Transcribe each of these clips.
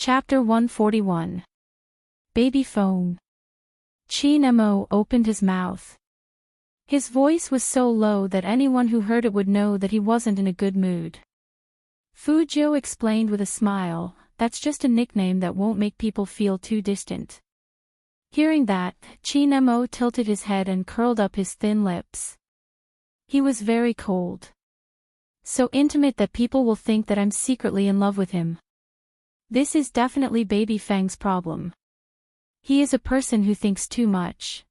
Chapter 141. Baby Phone. Chin-mo opened his mouth. His voice was so low that anyone who heard it would know that he wasn't in a good mood. Fujio explained with a smile, "That's just a nickname that won't make people feel too distant." Hearing that, Chin-mo tilted his head and curled up his thin lips. He was very cold. "So intimate that people will think that I'm secretly in love with him. This is definitely Baby Fang's problem. He is a person who thinks too much."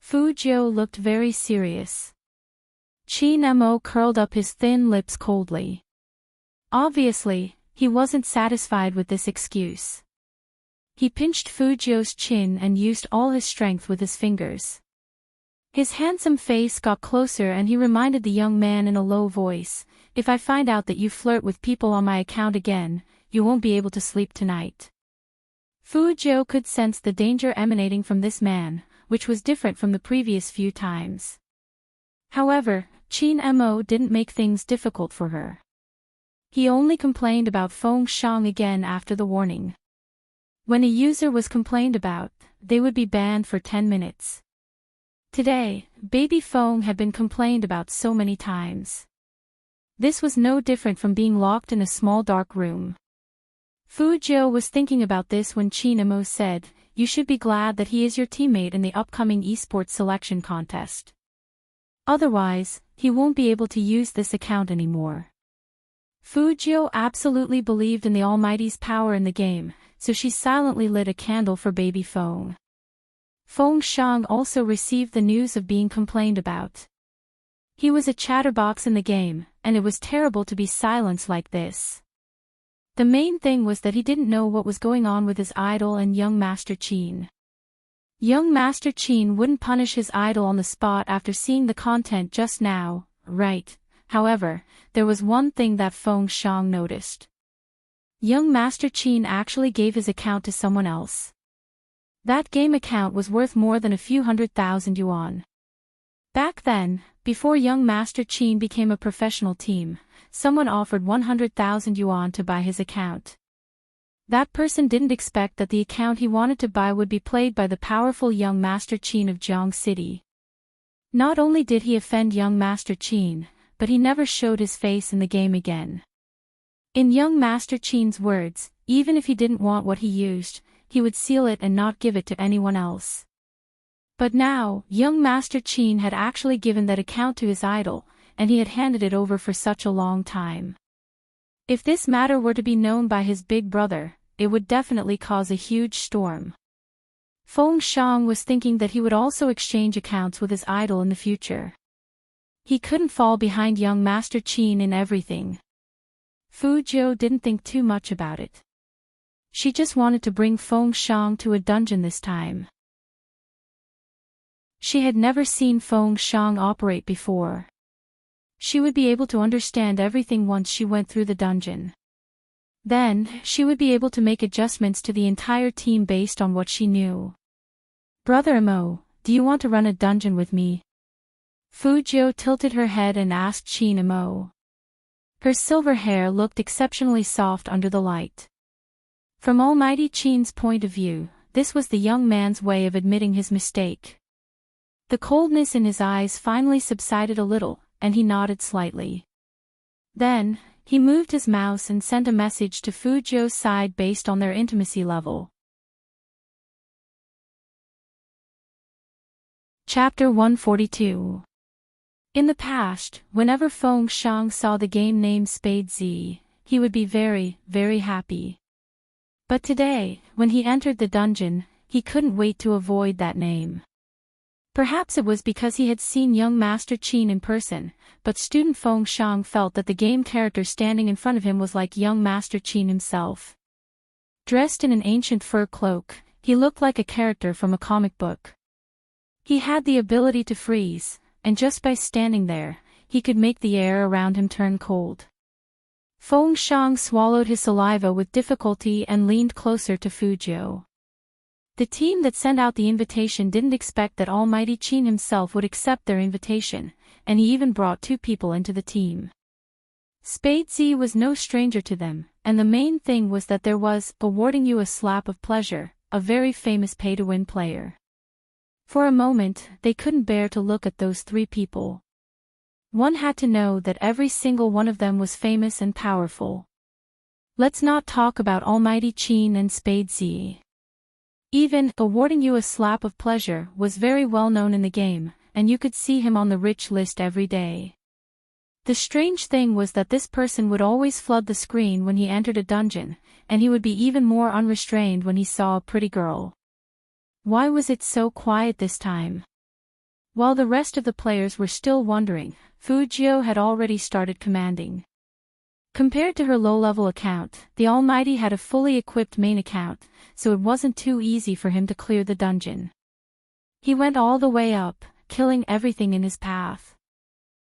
Fujio looked very serious. Chin-mo curled up his thin lips coldly. Obviously, he wasn't satisfied with this excuse. He pinched Fujio's chin and used all his strength with his fingers. His handsome face got closer and he reminded the young man in a low voice, "If I find out that you flirt with people on my account again, you won't be able to sleep tonight." Fujio could sense the danger emanating from this man, which was different from the previous few times. However, Chin-mo didn't make things difficult for her. He only complained about Feng Shang again after the warning. When a user was complained about, they would be banned for 10 minutes. Today, Baby Feng had been complained about so many times. This was no different from being locked in a small dark room. Fujio was thinking about this when Chin-mo said, "You should be glad that he is your teammate in the upcoming esports selection contest. Otherwise, he won't be able to use this account anymore." Fujio absolutely believed in the Almighty's power in the game, so she silently lit a candle for Baby Feng. Feng Shang also received the news of being complained about. He was a chatterbox in the game, and it was terrible to be silenced like this. The main thing was that he didn't know what was going on with his idol and young Master Qin. Young Master Qin wouldn't punish his idol on the spot after seeing the content just now, right? However, there was one thing that Feng Shang noticed. Young Master Qin actually gave his account to someone else. That game account was worth more than a few 100,000 yuan. Back then, before young Master Qin became a professional team, someone offered 100,000 yuan to buy his account. That person didn't expect that the account he wanted to buy would be played by the powerful young Master Qin of Jiang City. Not only did he offend young Master Qin, but he never showed his face in the game again. In young Master Qin's words, even if he didn't want what he used, he would seal it and not give it to anyone else. But now, young Master Qin had actually given that account to his idol, and he had handed it over for such a long time. If this matter were to be known by his big brother, it would definitely cause a huge storm. Feng Shang was thinking that he would also exchange accounts with his idol in the future. He couldn't fall behind young Master Qin in everything. Fujio didn't think too much about it. She just wanted to bring Feng Shang to a dungeon this time. She had never seen Feng Shang operate before. She would be able to understand everything once she went through the dungeon. Then, she would be able to make adjustments to the entire team based on what she knew. "Brother Mo, do you want to run a dungeon with me?" Fujio tilted her head and asked Chin-mo. Her silver hair looked exceptionally soft under the light. From Almighty Qin's point of view, this was the young man's way of admitting his mistake. The coldness in his eyes finally subsided a little, and he nodded slightly. Then, he moved his mouse and sent a message to Fujio's side based on their intimacy level. Chapter 142. In the past, whenever Feng Shang saw the game name Spade Z, he would be very, very happy. But today, when he entered the dungeon, he couldn't wait to avoid that name. Perhaps it was because he had seen young Master Qin in person, but student Feng Shang felt that the game character standing in front of him was like young Master Qin himself. Dressed in an ancient fur cloak, he looked like a character from a comic book. He had the ability to freeze, and just by standing there, he could make the air around him turn cold. Feng Shang swallowed his saliva with difficulty and leaned closer to Fujio. The team that sent out the invitation didn't expect that Almighty Qin himself would accept their invitation, and he even brought 2 people into the team. Spade Z was no stranger to them, and the main thing was that there was, awarding you a slap of pleasure, a very famous pay-to-win player. For a moment, they couldn't bear to look at those three people. One had to know that every single one of them was famous and powerful. Let's not talk about Almighty Chin and Spade Z. Even, awarding you a slap of pleasure was very well known in the game, and you could see him on the rich list every day. The strange thing was that this person would always flood the screen when he entered a dungeon, and he would be even more unrestrained when he saw a pretty girl. Why was it so quiet this time? While the rest of the players were still wondering, Fujio had already started commanding. Compared to her low-level account, the Almighty had a fully equipped main account, so it wasn't too easy for him to clear the dungeon. He went all the way up, killing everything in his path.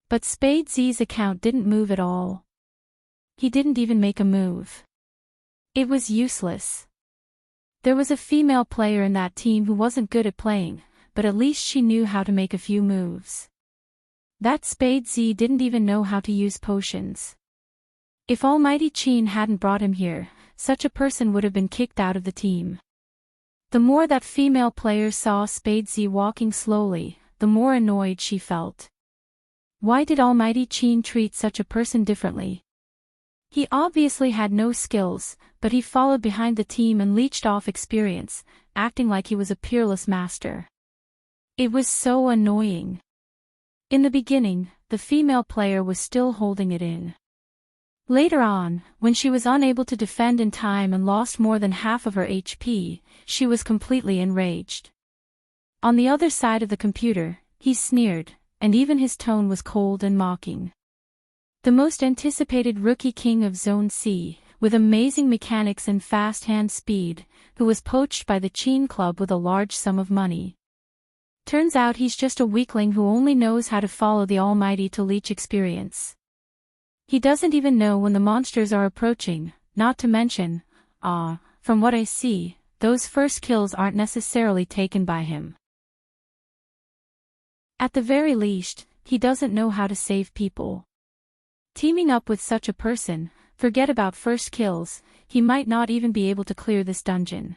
But Spade Z's account didn't move at all. He didn't even make a move. It was useless. There was a female player in that team who wasn't good at playing, but at least she knew how to make a few moves. That Spade Z didn't even know how to use potions. If Almighty Chin hadn't brought him here, such a person would have been kicked out of the team. The more that female player saw Spade Z walking slowly, the more annoyed she felt. Why did Almighty Chin treat such a person differently? He obviously had no skills, but he followed behind the team and leached off experience, acting like he was a peerless master. It was so annoying. In the beginning, the female player was still holding it in. Later on, when she was unable to defend in time and lost more than half of her HP, she was completely enraged. On the other side of the computer, he sneered, and even his tone was cold and mocking. The most anticipated rookie king of Zone C, with amazing mechanics and fast hand speed, who was poached by the Chin Club with a large sum of money. Turns out he's just a weakling who only knows how to follow the Almighty to leech experience. He doesn't even know when the monsters are approaching, not to mention, from what I see, those first kills aren't necessarily taken by him. At the very least, he doesn't know how to save people. Teaming up with such a person, forget about first kills, he might not even be able to clear this dungeon.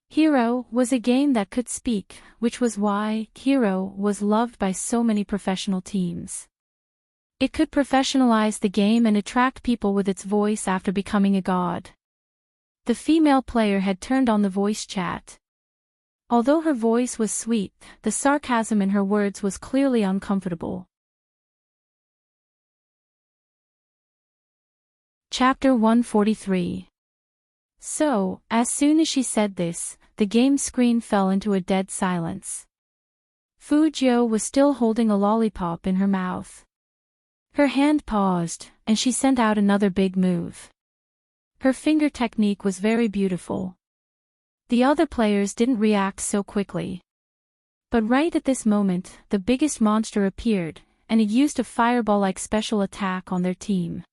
Hero was a game that could speak, which was why Hero was loved by so many professional teams. It could professionalize the game and attract people with its voice after becoming a god. The female player had turned on the voice chat. Although her voice was sweet, the sarcasm in her words was clearly uncomfortable. Chapter 143. So, as soon as she said this, the game screen fell into a dead silence. Fujio was still holding a lollipop in her mouth. Her hand paused, and she sent out another big move. Her finger technique was very beautiful. The other players didn't react so quickly. But right at this moment, the biggest monster appeared, and it used a fireball-like special attack on their team.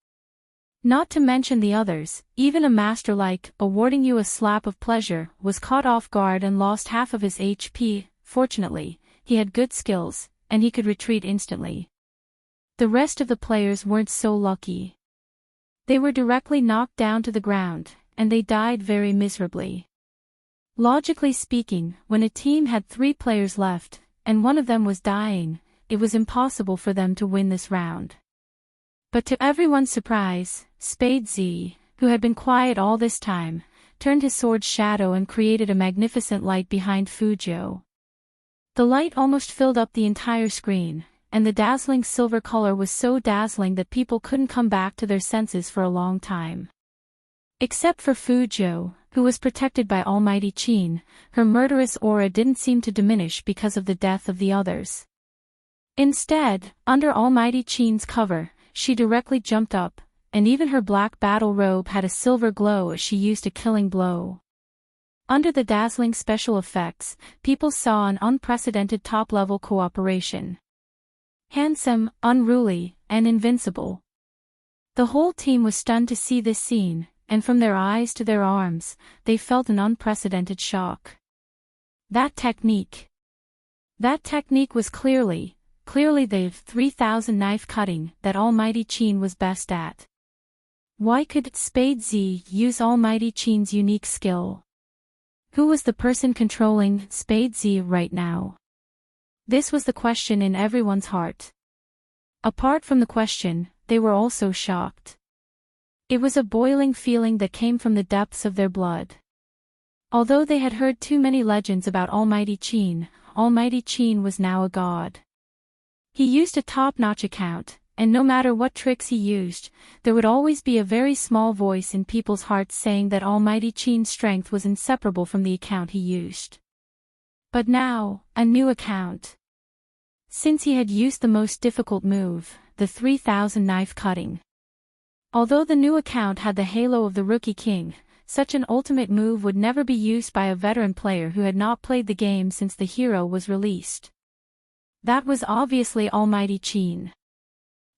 Not to mention the others, even a master like, awarding you a slap of pleasure, was caught off guard and lost half of his HP. Fortunately, he had good skills, and he could retreat instantly. The rest of the players weren't so lucky. They were directly knocked down to the ground, and they died very miserably. Logically speaking, when a team had 3 players left, and one of them was dying, it was impossible for them to win this round. But to everyone's surprise, Spade Z, who had been quiet all this time, turned his sword's shadow and created a magnificent light behind Fujio. The light almost filled up the entire screen, and the dazzling silver color was so dazzling that people couldn't come back to their senses for a long time. Except for Fujio, who was protected by Almighty Chin, her murderous aura didn't seem to diminish because of the death of the others. Instead, under Almighty Chin's cover, she directly jumped up, and even her black battle robe had a silver glow as she used a killing blow. Under the dazzling special effects, people saw an unprecedented top-level cooperation. Handsome, unruly, and invincible. The whole team was stunned to see this scene, and from their eyes to their arms, they felt an unprecedented shock. That technique was clearly the 3000 knife cutting that Almighty Chin was best at. Why could Spade Z use Almighty Chin's unique skill? Who was the person controlling Spade Z right now? This was the question in everyone's heart. Apart from the question, they were also shocked. It was a boiling feeling that came from the depths of their blood. Although they had heard too many legends about Almighty Chin was now a god. He used a top-notch account, and no matter what tricks he used, there would always be a very small voice in people's hearts saying that Almighty Chin's strength was inseparable from the account he used. But now, a new account. Since he had used the most difficult move, the 3000 knife cutting. Although the new account had the halo of the Rookie King, such an ultimate move would never be used by a veteran player who had not played the game since the hero was released. That was obviously Almighty Chin.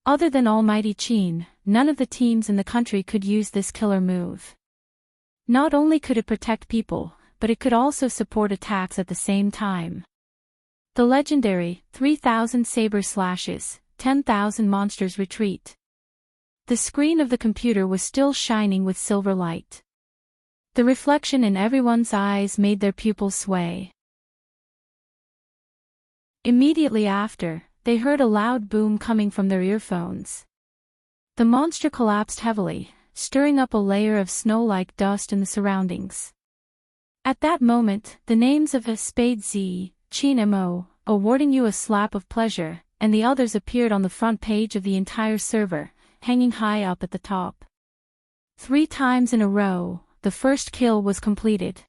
Other than Almighty Chin, none of the teams in the country could use this killer move. Not only could it protect people, but it could also support attacks at the same time. The legendary 3000 saber slashes, 10,000 monsters retreat. The screen of the computer was still shining with silver light. The reflection in everyone's eyes made their pupils sway. Immediately after, they heard a loud boom coming from their earphones. The monster collapsed heavily, stirring up a layer of snow-like dust in the surroundings. At that moment, the names of Spade Z, Chin Mo, awarding you a slap of pleasure, and the others appeared on the front page of the entire server, hanging high up at the top. 3 times in a row, the first kill was completed.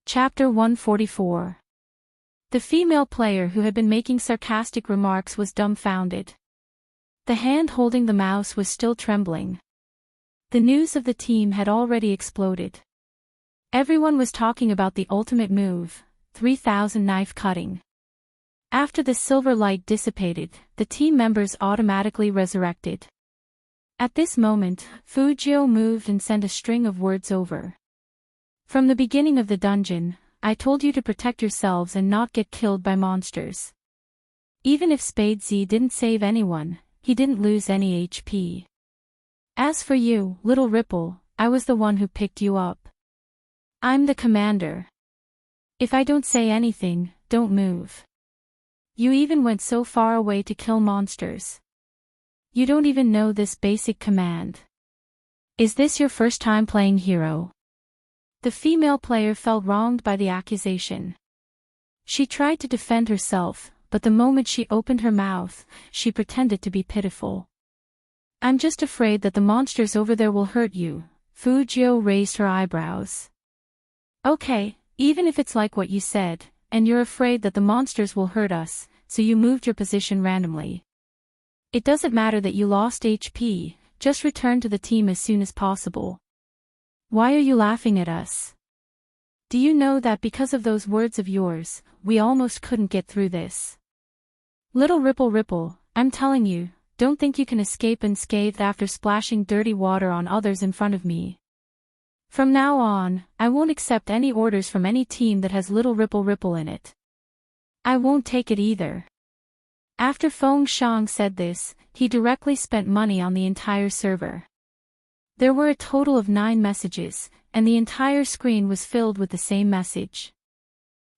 Chapter 144. The female player who had been making sarcastic remarks was dumbfounded. The hand holding the mouse was still trembling. The news of the team had already exploded. Everyone was talking about the ultimate move, 3000 knife cutting. After the silver light dissipated, the team members automatically resurrected. At this moment, Fujio moved and sent a string of words over. From the beginning of the dungeon, I told you to protect yourselves and not get killed by monsters. Even if Spade Z didn't save anyone, he didn't lose any HP. As for you, Little Ripple, I was the one who picked you up. I'm the commander. If I don't say anything, don't move. You even went so far away to kill monsters. You don't even know this basic command. Is this your first time playing hero? The female player felt wronged by the accusation. She tried to defend herself, but the moment she opened her mouth, she pretended to be pitiful. I'm just afraid that the monsters over there will hurt you. Fujio raised her eyebrows. Okay, even if it's like what you said, and you're afraid that the monsters will hurt us, so you moved your position randomly. It doesn't matter that you lost HP, just return to the team as soon as possible. Why are you laughing at us? Do you know that because of those words of yours, we almost couldn't get through this? Little Ripple, I'm telling you, don't think you can escape unscathed after splashing dirty water on others in front of me. From now on, I won't accept any orders from any team that has Little Ripple in it. I won't take it either. After Feng Shang said this, he directly spent money on the entire server. There were a total of 9 messages, and the entire screen was filled with the same message.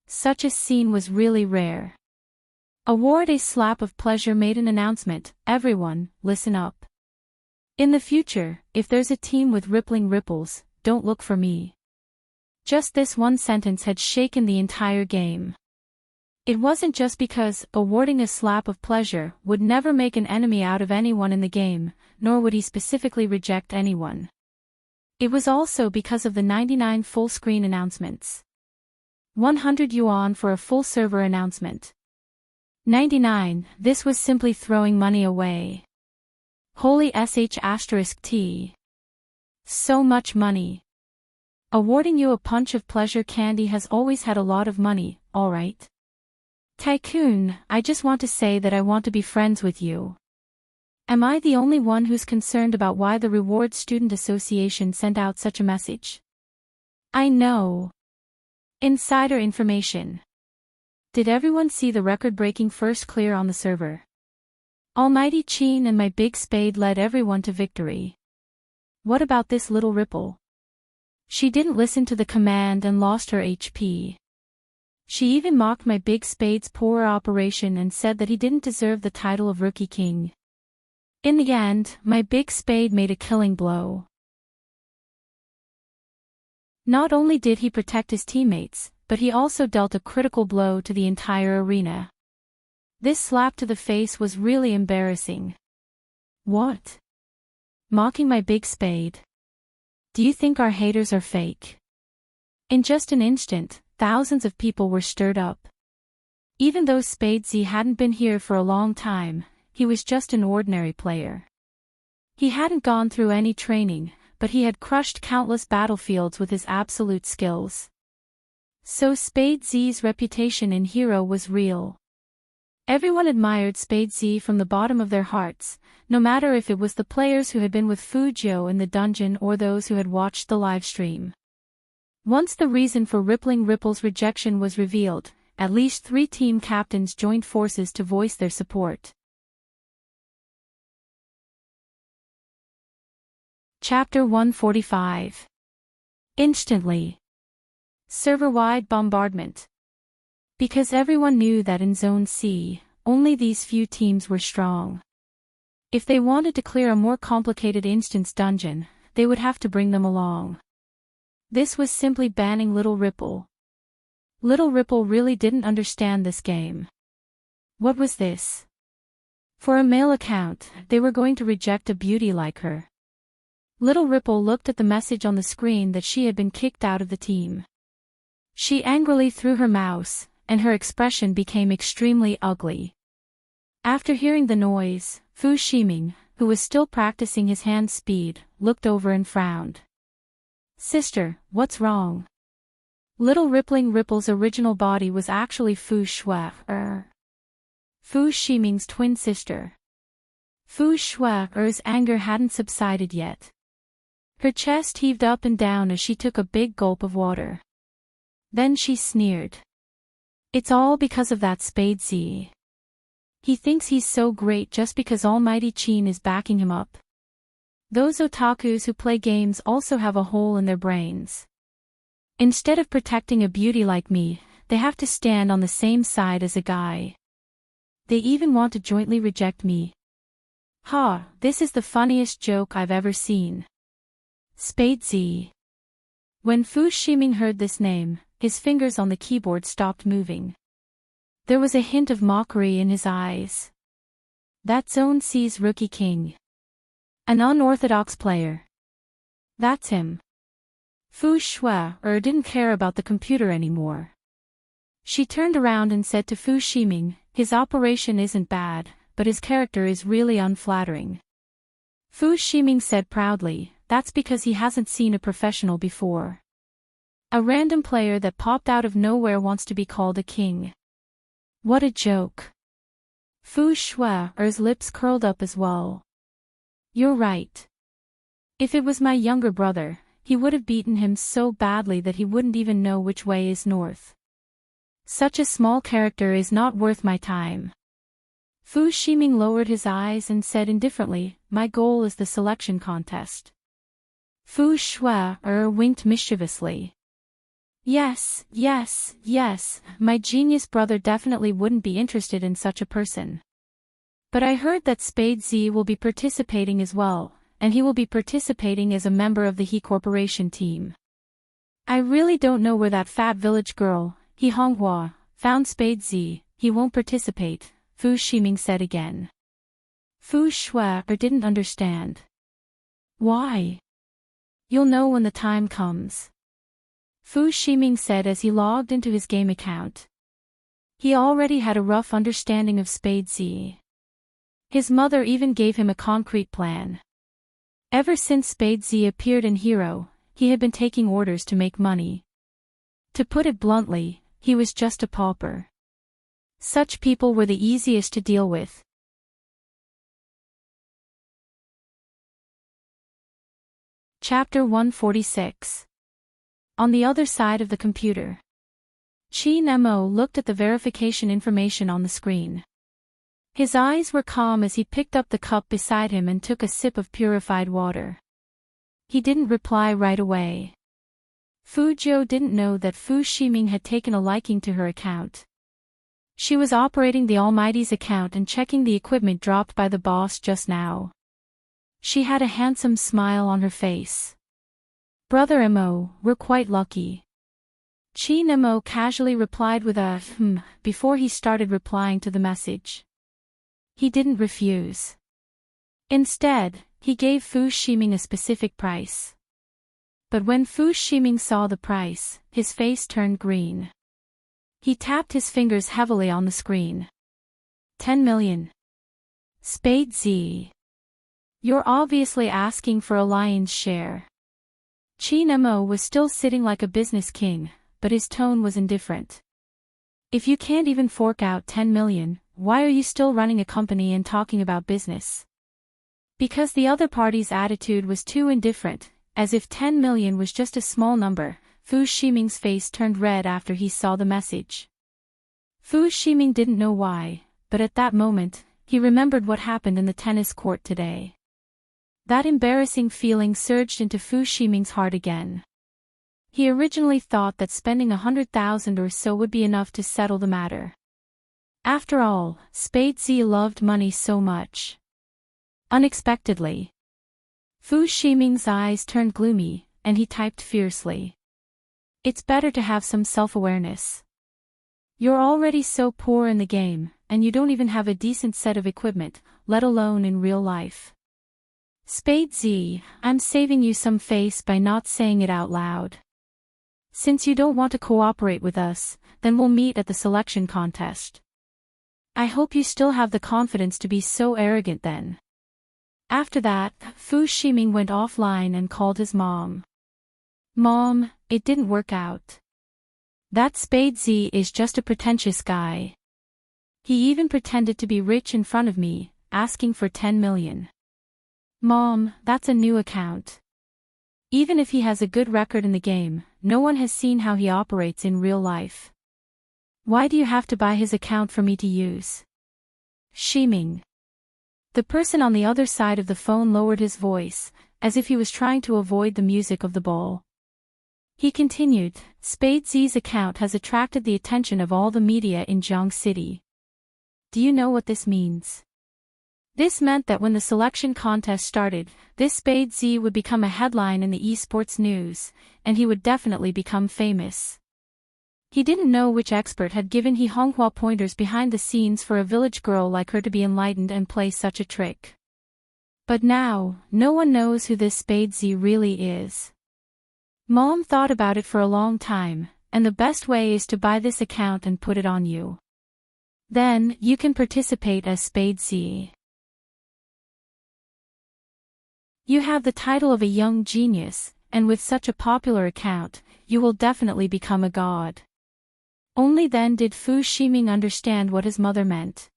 Such a scene was really rare. Award a slap of pleasure made an announcement, everyone, listen up. In the future, if there's a team with rippling ripples, don't look for me. Just this one sentence had shaken the entire game. It wasn't just because awarding a slap of pleasure would never make an enemy out of anyone in the game, nor would he specifically reject anyone. It was also because of the 99 full-screen announcements. 100 yuan for a full server announcement. 99, this was simply throwing money away. Holy **T. So much money. Awarding you a punch of pleasure candy has always had a lot of money, alright? Tycoon, I just want to say that I want to be friends with you. Am I the only one who's concerned about why the Reward Student Association sent out such a message? I know. Insider information. Did everyone see the record-breaking first clear on the server? Almighty Chin and my big spade led everyone to victory. What about this little ripple? She didn't listen to the command and lost her HP. She even mocked my big spade's poor operation and said that he didn't deserve the title of Rookie King. In the end, my big spade made a killing blow. Not only did he protect his teammates, but he also dealt a critical blow to the entire arena. This slap to the face was really embarrassing. What? Mocking my big spade? Do you think our haters are fake? In just an instant, thousands of people were stirred up. Even though Spade Z hadn't been here for a long time, he was just an ordinary player. He hadn't gone through any training, but he had crushed countless battlefields with his absolute skills. So Spade Z's reputation in Hero was real. Everyone admired Spade Z from the bottom of their hearts, no matter if it was the players who had been with Fujio in the dungeon or those who had watched the live stream. Once the reason for Rippling Ripple's rejection was revealed, at least 3 team captains joined forces to voice their support. Chapter 145. Instantly. Server-wide bombardment. Because everyone knew that in Zone C, only these few teams were strong. If they wanted to clear a more complicated instance dungeon, they would have to bring them along. This was simply banning Little Ripple. Little Ripple really didn't understand this game. What was this? For a male account, they were going to reject a beauty like her. Little Ripple looked at the message on the screen that she had been kicked out of the team. She angrily threw her mouse, and her expression became extremely ugly. After hearing the noise, Fu Shiming, who was still practicing his hand speed, looked over and frowned. Sister, what's wrong? Little Rippling Ripple's original body was actually Fu Shue'er, Fu Shiming's twin sister. Fu Shue'er's anger hadn't subsided yet. Her chest heaved up and down as she took a big gulp of water. Then she sneered. It's all because of that Spade Z. He thinks he's so great just because Almighty Chin is backing him up. Those otakus who play games also have a hole in their brains. Instead of protecting a beauty like me, they have to stand on the same side as a guy. They even want to jointly reject me. Ha, this is the funniest joke I've ever seen. Spade Z. When Fu Shiming heard this name, his fingers on the keyboard stopped moving. There was a hint of mockery in his eyes. That's Zone C's Rookie King. An unorthodox player. That's him. Fu Shue'er didn't care about the computer anymore. She turned around and said to Fu Shiming, his operation isn't bad, but his character is really unflattering. Fu Shiming said proudly, that's because he hasn't seen a professional before. A random player that popped out of nowhere wants to be called a king. What a joke. Fu Shue'er's lips curled up as well. You're right. If it was my younger brother, he would have beaten him so badly that he wouldn't even know which way is north. Such a small character is not worth my time. Fu Shiming lowered his eyes and said indifferently, my goal is the selection contest. Fu Shue'er winked mischievously. Yes, my genius brother definitely wouldn't be interested in such a person. But I heard that Spade Z will be participating as well, and he will be participating as a member of the He Corporation team. I really don't know where that fat village girl, He Honghua, found Spade Z. He won't participate, Fu Shiming said again. Fu Shue'er didn't understand. Why? You'll know when the time comes. Fu Shiming said as he logged into his game account. He already had a rough understanding of Spade Z. His mother even gave him a concrete plan. Ever since Spade Z appeared in Hero, he had been taking orders to make money. To put it bluntly, he was just a pauper. Such people were the easiest to deal with. Chapter 146. On the other side of the computer. Chin Mo looked at the verification information on the screen. His eyes were calm as he picked up the cup beside him and took a sip of purified water. He didn't reply right away. Fu Jiu didn't know that Fu Shiming had taken a liking to her account. She was operating the Almighty's account and checking the equipment dropped by the boss just now. She had a handsome smile on her face. Brother Mo, we're quite lucky. Qin Mo casually replied with a before he started replying to the message. He didn't refuse. Instead, he gave Fu Shiming a specific price. But when Fu Shiming saw the price, his face turned green. He tapped his fingers heavily on the screen. 10 million. Spade Z. You're obviously asking for a lion's share. Qin Mo was still sitting like a business king, but his tone was indifferent. If you can't even fork out 10 million, why are you still running a company and talking about business? Because the other party's attitude was too indifferent, as if 10 million was just a small number. Fu Shiming's face turned red after he saw the message. Fu Shiming didn't know why, but at that moment, he remembered what happened in the tennis court today. That embarrassing feeling surged into Fu Shiming's heart again. He originally thought that spending 100,000 or so would be enough to settle the matter. After all, Spade Z loved money so much. Unexpectedly, Fu Shiming's eyes turned gloomy, and he typed fiercely. It's better to have some self-awareness. You're already so poor in the game, and you don't even have a decent set of equipment, let alone in real life. Spade Z, I'm saving you some face by not saying it out loud. Since you don't want to cooperate with us, then we'll meet at the selection contest. I hope you still have the confidence to be so arrogant then. After that, Fu Shiming went offline and called his mom. Mom, it didn't work out. That Spade Z is just a pretentious guy. He even pretended to be rich in front of me, asking for 10 million. Mom, that's a new account. Even if he has a good record in the game, no one has seen how he operates in real life. Why do you have to buy his account for me to use? Shiming. The person on the other side of the phone lowered his voice, as if he was trying to avoid the music of the ball. He continued, Spade Z's account has attracted the attention of all the media in Jiang City. Do you know what this means? This meant that when the selection contest started, this Spade Z would become a headline in the esports news, and he would definitely become famous. He didn't know which expert had given He Honghua pointers behind the scenes for a village girl like her to be enlightened and play such a trick. But now, no one knows who this Spade Z really is. Mom thought about it for a long time, and the best way is to buy this account and put it on you. Then, you can participate as Spade Z. You have the title of a young genius, and with such a popular account, you will definitely become a god. Only then did Fu Shiming understand what his mother meant.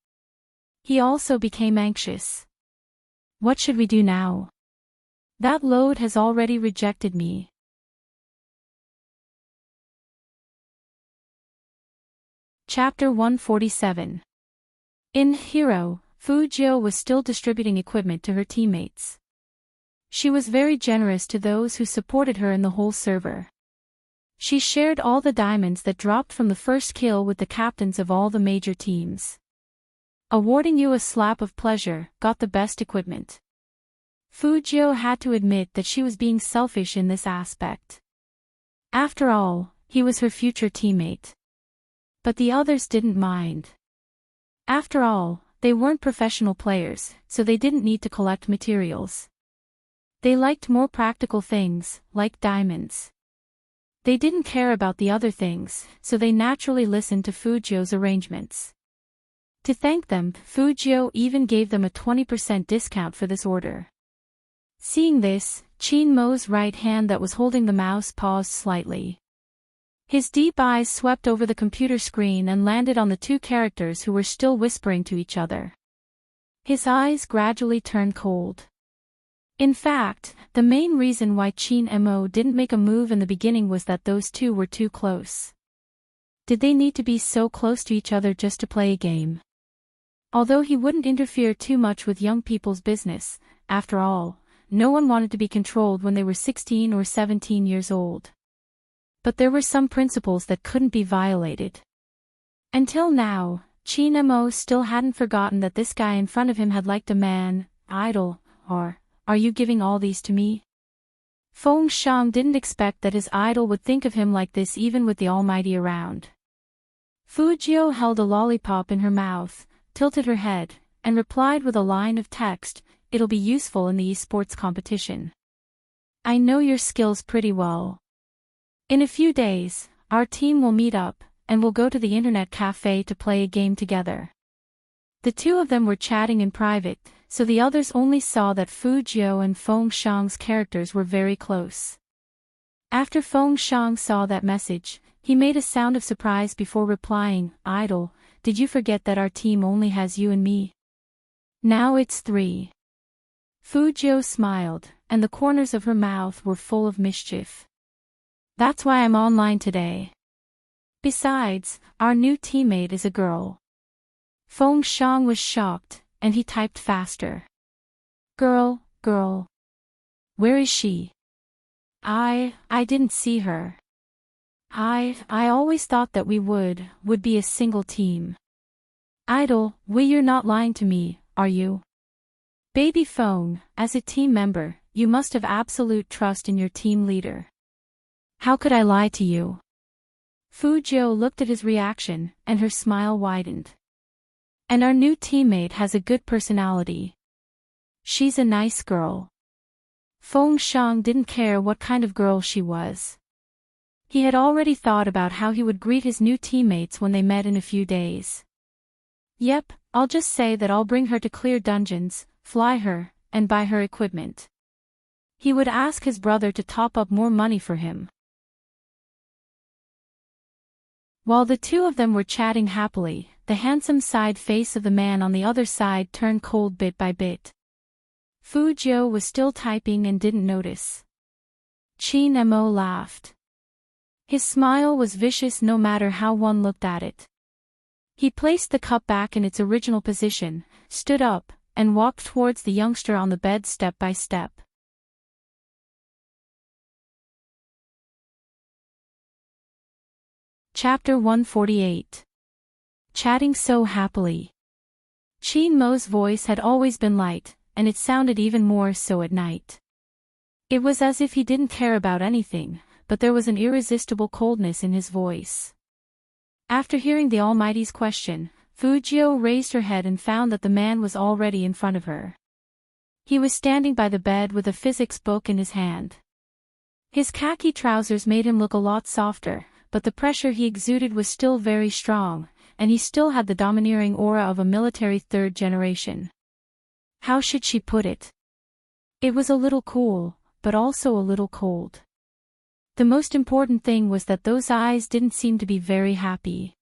He also became anxious. What should we do now? That load has already rejected me. Chapter 147. In Hero, Fu Jiu was still distributing equipment to her teammates. She was very generous to those who supported her in the whole server. She shared all the diamonds that dropped from the first kill with the captains of all the major teams. Awarding you a slap of pleasure, got the best equipment. Fu Jiu had to admit that she was being selfish in this aspect. After all, he was her future teammate. But the others didn't mind. After all, they weren't professional players, so they didn't need to collect materials. They liked more practical things, like diamonds. They didn't care about the other things, so they naturally listened to Fu Jiu's arrangements. To thank them, Fu Jiu even gave them a 20% discount for this order. Seeing this, Qin Mo's right hand that was holding the mouse paused slightly. His deep eyes swept over the computer screen and landed on the two characters who were still whispering to each other. His eyes gradually turned cold. In fact, the main reason why Qin Mo didn't make a move in the beginning was that those two were too close. Did they need to be so close to each other just to play a game? Although he wouldn't interfere too much with young people's business, after all, no one wanted to be controlled when they were 16 or 17 years old. But there were some principles that couldn't be violated. Until now, Chin Mo still hadn't forgotten that this guy in front of him had liked a man, idol, or, are you giving all these to me? Feng Shang didn't expect that his idol would think of him like this even with the Almighty around. Fu Jiu held a lollipop in her mouth, tilted her head, and replied with a line of text, "It'll be useful in the esports competition. I know your skills pretty well. In a few days, our team will meet up, and we'll go to the internet cafe to play a game together." The two of them were chatting in private, so the others only saw that Fu Jiu and Feng Shang's characters were very close. After Feng Shang saw that message, he made a sound of surprise before replying, "Idol, did you forget that our team only has you and me? Now it's 3. Fu Jiu smiled, and the corners of her mouth were full of mischief. "That's why I'm online today. Besides, our new teammate is a girl." Feng Shang was shocked, and he typed faster. Girl. Where is she? I didn't see her. I always thought that we would be a single team." "Idol, you're not lying to me, are you?" "Baby Feng, as a team member, you must have absolute trust in your team leader." "How could I lie to you?" Fu Jiu looked at his reaction, and her smile widened. "And our new teammate has a good personality. She's a nice girl." Feng Shang didn't care what kind of girl she was. He had already thought about how he would greet his new teammates when they met in a few days. "Yep, I'll just say that I'll bring her to clear dungeons, fly her, and buy her equipment." He would ask his brother to top up more money for him. While the two of them were chatting happily, the handsome side face of the man on the other side turned cold bit by bit. Fu Jiu was still typing and didn't notice. Chin Mo laughed. His smile was vicious no matter how one looked at it. He placed the cup back in its original position, stood up, and walked towards the youngster on the bed step by step. Chapter 148. Chatting so happily. Chin Mo's voice had always been light, and it sounded even more so at night. It was as if he didn't care about anything, but there was an irresistible coldness in his voice. After hearing the Almighty's question, Fu Jiu raised her head and found that the man was already in front of her. He was standing by the bed with a physics book in his hand. His khaki trousers made him look a lot softer, but the pressure he exuded was still very strong, and he still had the domineering aura of a military third generation. How should she put it? It was a little cool, but also a little cold. The most important thing was that those eyes didn't seem to be very happy.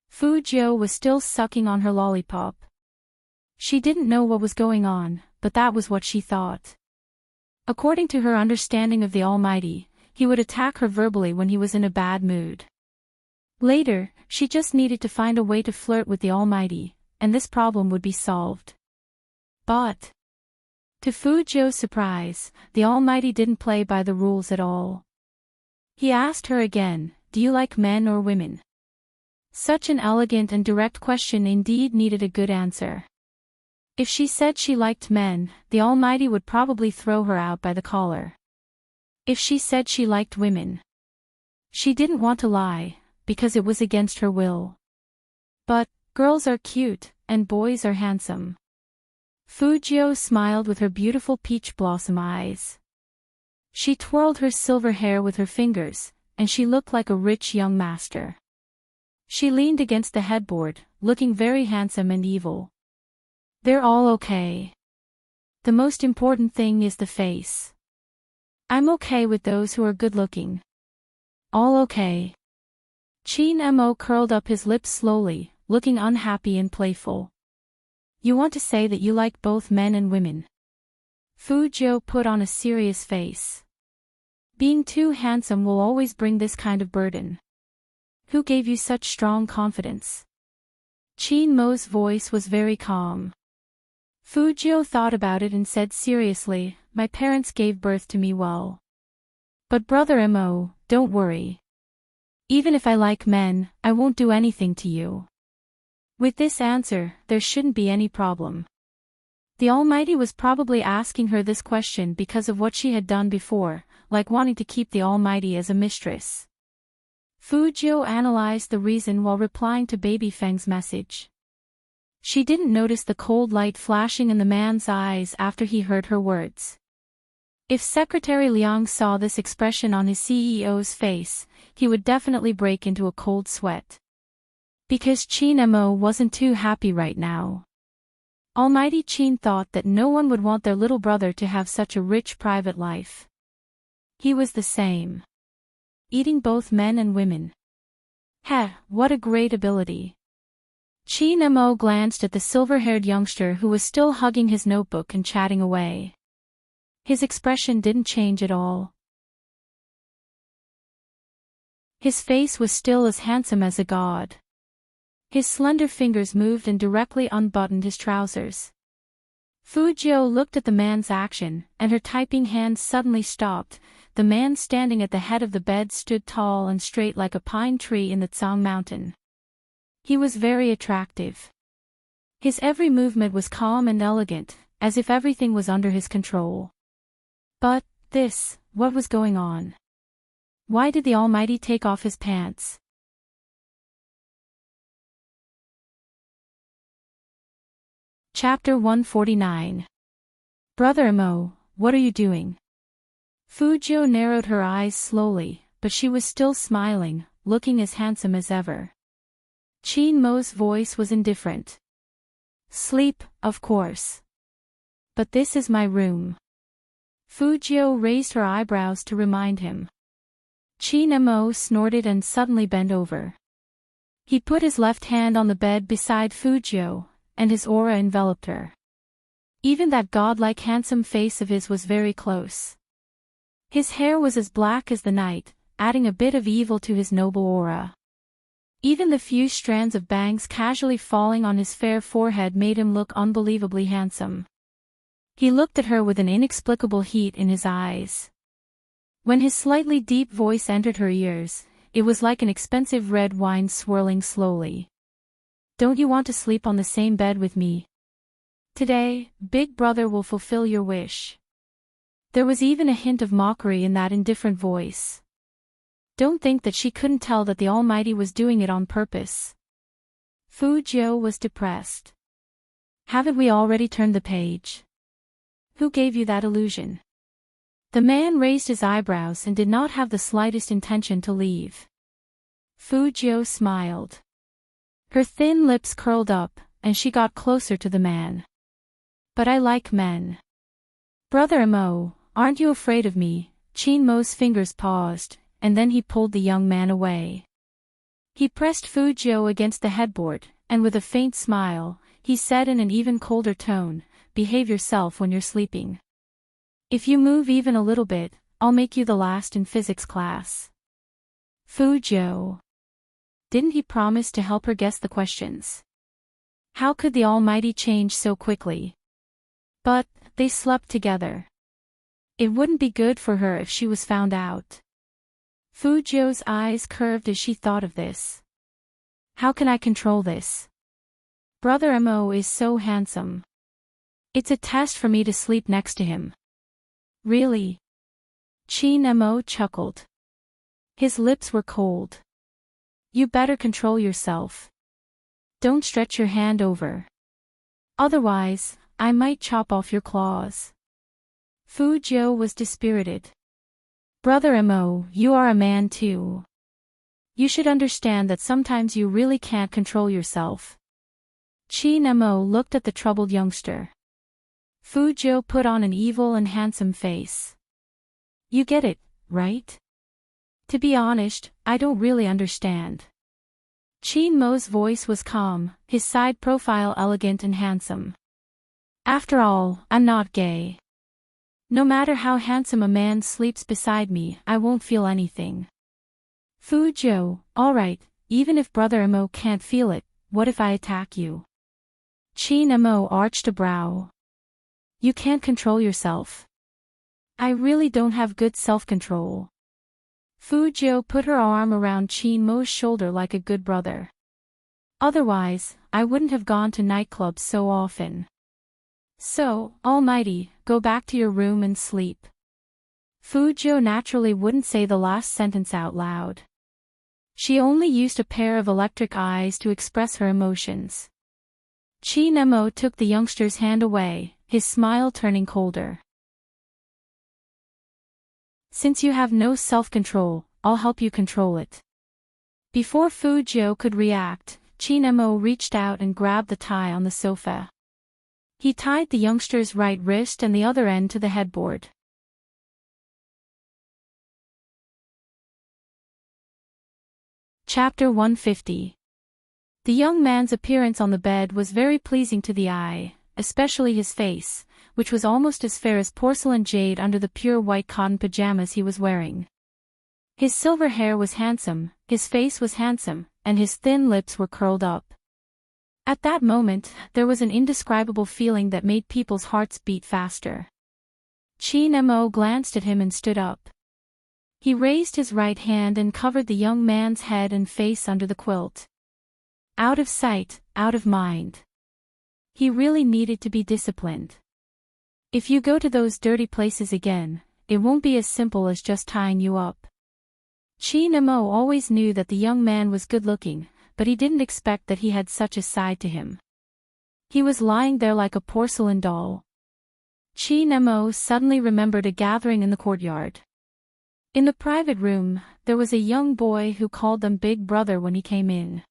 Fu Jiu was still sucking on her lollipop. She didn't know what was going on, but that was what she thought. According to her understanding of the Almighty, he would attack her verbally when he was in a bad mood. Later, she just needed to find a way to flirt with the Almighty, and this problem would be solved. But, to Fu Jiu's surprise, the Almighty didn't play by the rules at all. He asked her again, "Do you like men or women?" Such an elegant and direct question indeed needed a good answer. If she said she liked men, the Almighty would probably throw her out by the collar. If she said she liked women, she didn't want to lie, because it was against her will. But, girls are cute, and boys are handsome. Fu Jiu smiled with her beautiful peach blossom eyes. She twirled her silver hair with her fingers, and she looked like a rich young master. She leaned against the headboard, looking very handsome and evil. "They're all okay. The most important thing is the face. I'm okay with those who are good-looking. All okay." Chin Mo curled up his lips slowly, looking unhappy and playful. "You want to say that you like both men and women?" Fu Jiu put on a serious face. "Being too handsome will always bring this kind of burden. Who gave you such strong confidence?" Chin Mo's voice was very calm. Fujio thought about it and said seriously, my parents gave birth to me well. But brother Mo, don't worry. Even if I like men, I won't do anything to you. With this answer, there shouldn't be any problem. The Almighty was probably asking her this question because of what she had done before, like wanting to keep the Almighty as a mistress. Fujio analyzed the reason while replying to Baby Feng's message. She didn't notice the cold light flashing in the man's eyes after he heard her words. If Secretary Liang saw this expression on his CEO's face, he would definitely break into a cold sweat. Because Chin Mo wasn't too happy right now. Almighty Chin thought that no one would want their little brother to have such a rich private life. He was the same. Eating both men and women. Heh, what a great ability. Chin Mo glanced at the silver-haired youngster who was still hugging his notebook and chatting away. His expression didn't change at all. His face was still as handsome as a god. His slender fingers moved and directly unbuttoned his trousers. Fujio looked at the man's action, and her typing hand suddenly stopped. The man standing at the head of the bed stood tall and straight like a pine tree in the Tsang Mountain. He was very attractive. His every movement was calm and elegant, as if everything was under his control. But, what was going on? Why did the Almighty take off his pants? Chapter 149. Brother Mo, what are you doing? Fujio narrowed her eyes slowly, but she was still smiling, looking as handsome as ever. Chin Mo's voice was indifferent. Sleep, of course. But this is my room. Fujio raised her eyebrows to remind him. Chin Mo snorted and suddenly bent over. He put his left hand on the bed beside Fujio, and his aura enveloped her. Even that godlike handsome face of his was very close. His hair was as black as the night, adding a bit of evil to his noble aura. Even the few strands of bangs casually falling on his fair forehead made him look unbelievably handsome. He looked at her with an inexplicable heat in his eyes. When his slightly deep voice entered her ears, it was like an expensive red wine swirling slowly. Don't you want to sleep on the same bed with me? Today, Big Brother will fulfill your wish. There was even a hint of mockery in that indifferent voice. Don't think that she couldn't tell that the Almighty was doing it on purpose. Fujio was depressed. Haven't we already turned the page? Who gave you that illusion? The man raised his eyebrows and did not have the slightest intention to leave. Fujio smiled. Her thin lips curled up, and she got closer to the man. But I like men. Brother Mo, aren't you afraid of me? Chin Mo's fingers paused, and then he pulled the young man away. He pressed Fujio against the headboard, and with a faint smile, he said in an even colder tone, behave yourself when you're sleeping. If you move even a little bit, I'll make you the last in physics class. Fujio. Didn't he promise to help her guess the questions? How could the Almighty change so quickly? But, they slept together. It wouldn't be good for her if she was found out. Fujio's eyes curved as she thought of this. How can I control this? Brother Mo is so handsome. It's a test for me to sleep next to him. Really? Chin Mo chuckled. His lips were cold. You better control yourself. Don't stretch your hand over. Otherwise, I might chop off your claws. Fujio was dispirited. Brother Mo, you are a man too. You should understand that sometimes you really can't control yourself. Chin Mo looked at the troubled youngster. Fujio put on an evil and handsome face. You get it, right? To be honest, I don't really understand. Chin Mo's voice was calm, his side profile elegant and handsome. After all, I'm not gay. No matter how handsome a man sleeps beside me, I won't feel anything. Fujio, alright, even if Brother Mo can't feel it, what if I attack you? Chin Mo arched a brow. You can't control yourself. I really don't have good self-control. Fu Jiu put her arm around Chin Mo's shoulder like a good brother. Otherwise, I wouldn't have gone to nightclubs so often. So, Almighty, go back to your room and sleep. Fu Jiu naturally wouldn't say the last sentence out loud. She only used a pair of electric eyes to express her emotions. Chin Mo took the youngster's hand away, his smile turning colder. Since you have no self-control, I'll help you control it. Before Fu Jiu could react, Chin Mo reached out and grabbed the tie on the sofa. He tied the youngster's right wrist and the other end to the headboard. Chapter 150. The young man's appearance on the bed was very pleasing to the eye, especially his face, which was almost as fair as porcelain jade under the pure white cotton pajamas he was wearing. His silver hair was handsome, his face was handsome, and his thin lips were curled up. At that moment, there was an indescribable feeling that made people's hearts beat faster. Chin Mo glanced at him and stood up. He raised his right hand and covered the young man's head and face under the quilt. Out of sight, out of mind. He really needed to be disciplined. If you go to those dirty places again, it won't be as simple as just tying you up. Chin Mo always knew that the young man was good-looking, but he didn't expect that he had such a side to him. He was lying there like a porcelain doll. Chin Mo suddenly remembered a gathering in the courtyard. In the private room, there was a young boy who called them Big Brother when he came in.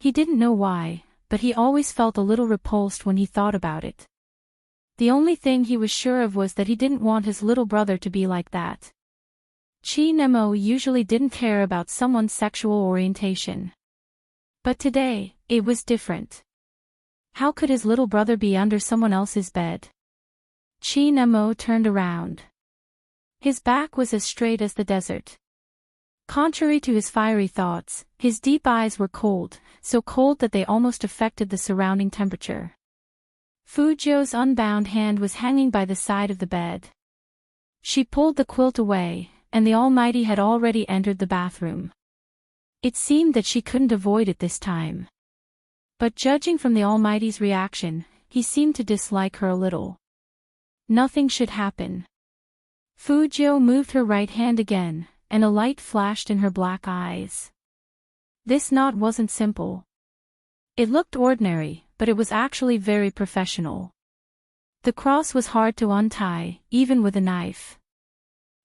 He didn't know why, but he always felt a little repulsed when he thought about it. The only thing he was sure of was that he didn't want his little brother to be like that. Chin Mo usually didn't care about someone's sexual orientation. But today, it was different. How could his little brother be under someone else's bed? Chin Mo turned around. His back was as straight as the desert. Contrary to his fiery thoughts, his deep eyes were cold, so cold that they almost affected the surrounding temperature. Fu Jiu's unbound hand was hanging by the side of the bed. She pulled the quilt away, and the Almighty had already entered the bathroom. It seemed that she couldn't avoid it this time. But judging from the Almighty's reaction, he seemed to dislike her a little. Nothing should happen. Fu Jiu moved her right hand again, and a light flashed in her black eyes. This knot wasn't simple. It looked ordinary, but it was actually very professional. The cross was hard to untie, even with a knife.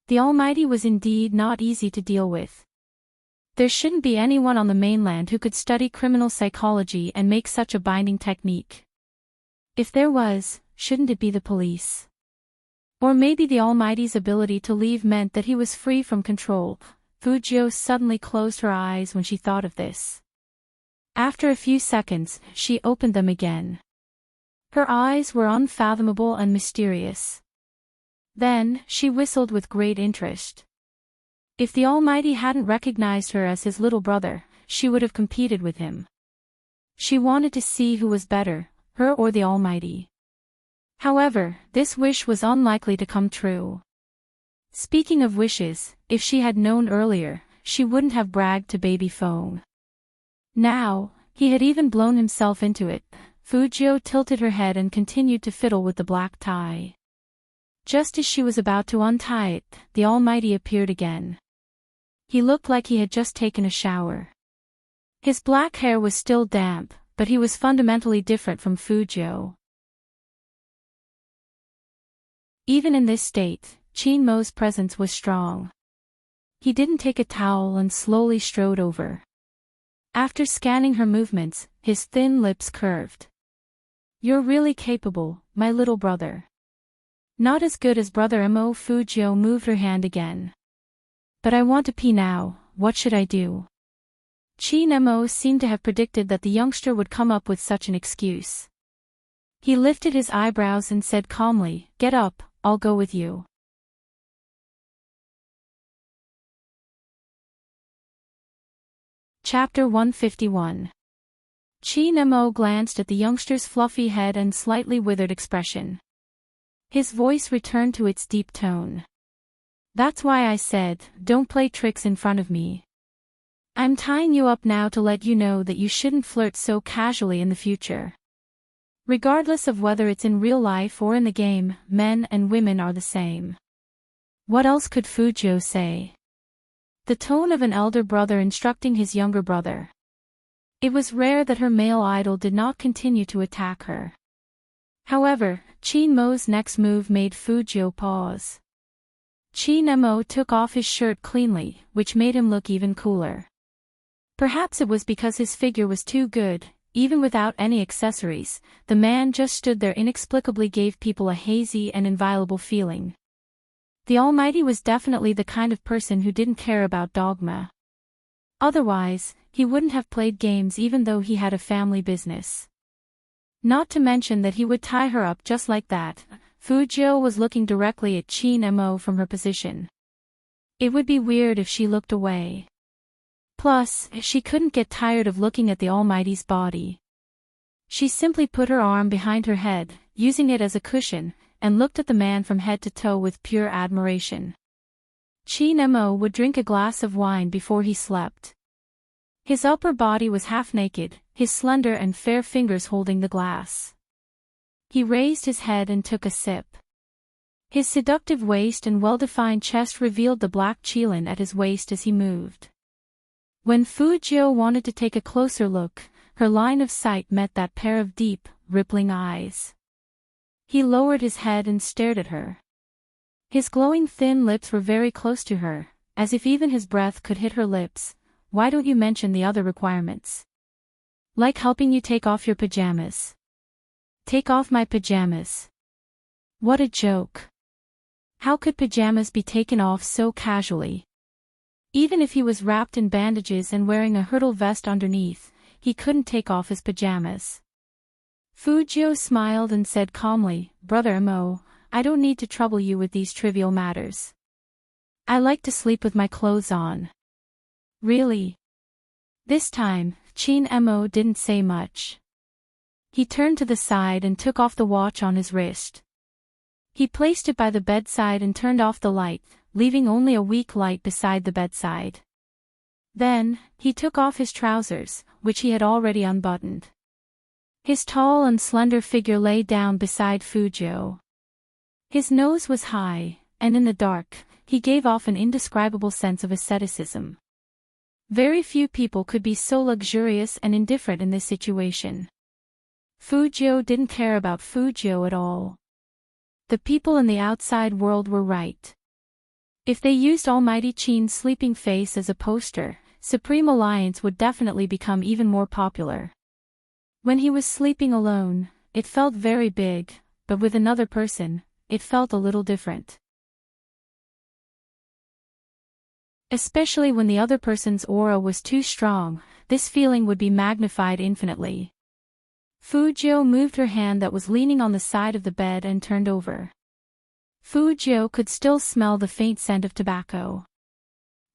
The Almighty was indeed not easy to deal with. There shouldn't be anyone on the mainland who could study criminal psychology and make such a binding technique. If there was, shouldn't it be the police? Or maybe the Almighty's ability to leave meant that he was free from control. Fu Jiu suddenly closed her eyes when she thought of this. After a few seconds, she opened them again. Her eyes were unfathomable and mysterious. Then, she whistled with great interest. If the Almighty hadn't recognized her as his little brother, she would have competed with him. She wanted to see who was better, her or the Almighty. However, this wish was unlikely to come true. Speaking of wishes, if she had known earlier, she wouldn't have bragged to baby Feng. Now, he had even blown himself into it. Fu Jiu tilted her head and continued to fiddle with the black tie. Just as she was about to untie it, the Almighty appeared again. He looked like he had just taken a shower. His black hair was still damp, but he was fundamentally different from Fu Jiu. Even in this state, Chin Mo's presence was strong. He didn't take a towel and slowly strode over. After scanning her movements, his thin lips curved. You're really capable, my little brother. Not as good as Brother Mo. Fu Jiu moved her hand again. But I want to pee now, what should I do? Chin Mo seemed to have predicted that the youngster would come up with such an excuse. He lifted his eyebrows and said calmly, Get up, I'll go with you. Chapter 151. Chi-Nemo glanced at the youngster's fluffy head and slightly withered expression. His voice returned to its deep tone. That's why I said, don't play tricks in front of me. I'm tying you up now to let you know that you shouldn't flirt so casually in the future. Regardless of whether it's in real life or in the game, men and women are the same. What else could Fujio say? The tone of an elder brother instructing his younger brother. It was rare that her male idol did not continue to attack her. However, Chi-Nemo's next move made Fujio pause. Chi-Nemo took off his shirt cleanly, which made him look even cooler. Perhaps it was because his figure was too good, even without any accessories, the man just stood there inexplicably gave people a hazy and inviolable feeling. The Almighty was definitely the kind of person who didn't care about dogma. Otherwise, he wouldn't have played games even though he had a family business. Not to mention that he would tie her up just like that. Fujio was looking directly at Chi-Nemo from her position. It would be weird if she looked away. Plus, she couldn't get tired of looking at the Almighty's body. She simply put her arm behind her head, using it as a cushion, and looked at the man from head to toe with pure admiration. Chi-Nemo would drink a glass of wine before he slept. His upper body was half naked, his slender and fair fingers holding the glass. He raised his head and took a sip. His seductive waist and well-defined chest revealed the black qilin at his waist as he moved. When Fujio wanted to take a closer look, her line of sight met that pair of deep, rippling eyes. He lowered his head and stared at her. His glowing thin lips were very close to her, as if even his breath could hit her lips. Why don't you mention the other requirements? Like helping you take off your pajamas. Take off my pajamas. What a joke. How could pajamas be taken off so casually? Even if he was wrapped in bandages and wearing a hurdle vest underneath, he couldn't take off his pajamas. Fujio smiled and said calmly, Brother Imo, I don't need to trouble you with these trivial matters. I like to sleep with my clothes on. Really? This time, Chi-Nemo didn't say much. He turned to the side and took off the watch on his wrist. He placed it by the bedside and turned off the light, leaving only a weak light beside the bedside. Then, he took off his trousers, which he had already unbuttoned. His tall and slender figure lay down beside Fujio. His nose was high, and in the dark, he gave off an indescribable sense of asceticism. Very few people could be so luxurious and indifferent in this situation. Fujio didn't care about Fujio at all. The people in the outside world were right. If they used Almighty Qin's sleeping face as a poster, Supreme Alliance would definitely become even more popular. When he was sleeping alone, it felt very big, but with another person, it felt a little different. Especially when the other person's aura was too strong, this feeling would be magnified infinitely. Fujio moved her hand that was leaning on the side of the bed and turned over. Fujio could still smell the faint scent of tobacco.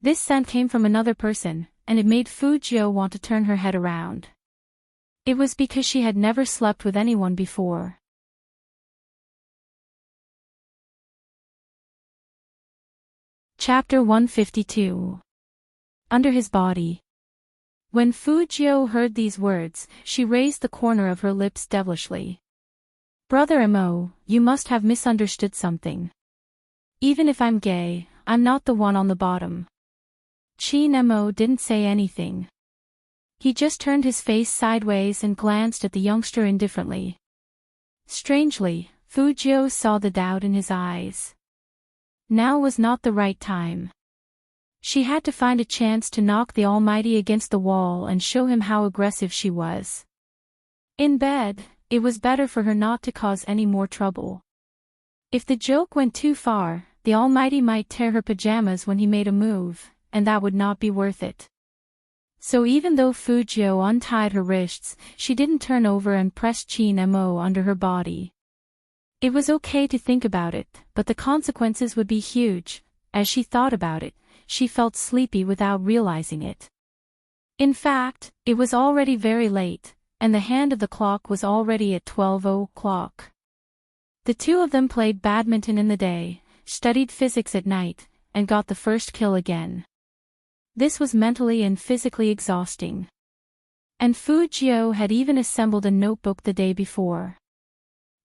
This scent came from another person, and it made Fujio want to turn her head around. It was because she had never slept with anyone before. Chapter 152. Under his body. When Fujio heard these words, she raised the corner of her lips devilishly. Brother Imo, you must have misunderstood something. Even if I'm gay, I'm not the one on the bottom. Chi-Nemo didn't say anything. He just turned his face sideways and glanced at the youngster indifferently. Strangely, Fujio saw the doubt in his eyes. Now was not the right time. She had to find a chance to knock the Almighty against the wall and show him how aggressive she was. In bed, it was better for her not to cause any more trouble. If the joke went too far, the Almighty might tear her pajamas when he made a move, and that would not be worth it. So even though Fujio untied her wrists, she didn't turn over and press Chi-Nemo under her body. It was okay to think about it, but the consequences would be huge. As she thought about it, she felt sleepy without realizing it. In fact, it was already very late, and the hand of the clock was already at 12 o'clock. The two of them played badminton in the day, studied physics at night, and got the first kill again. This was mentally and physically exhausting. And Fujio had even assembled a notebook the day before.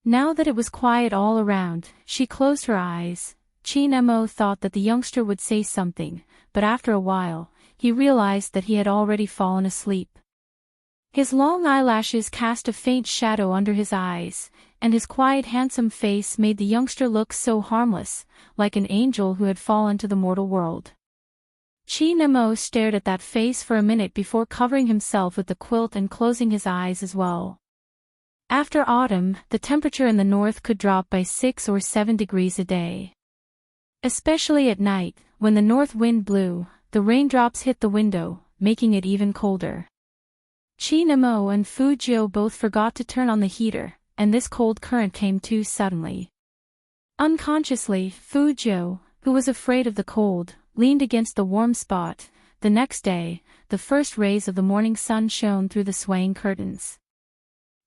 Now that it was quiet all around, she closed her eyes. Chin-mo thought that the youngster would say something, but after a while, he realized that he had already fallen asleep. His long eyelashes cast a faint shadow under his eyes, and his quiet handsome face made the youngster look so harmless, like an angel who had fallen to the mortal world. Chin-mo stared at that face for a minute before covering himself with the quilt and closing his eyes as well. After autumn, the temperature in the north could drop by 6 or 7 degrees a day. Especially at night, when the north wind blew, the raindrops hit the window, making it even colder. Chin-mo and Fujio both forgot to turn on the heater, and this cold current came too suddenly. Unconsciously, Fujio, who was afraid of the cold, leaned against the warm spot. The next day, the first rays of the morning sun shone through the swaying curtains.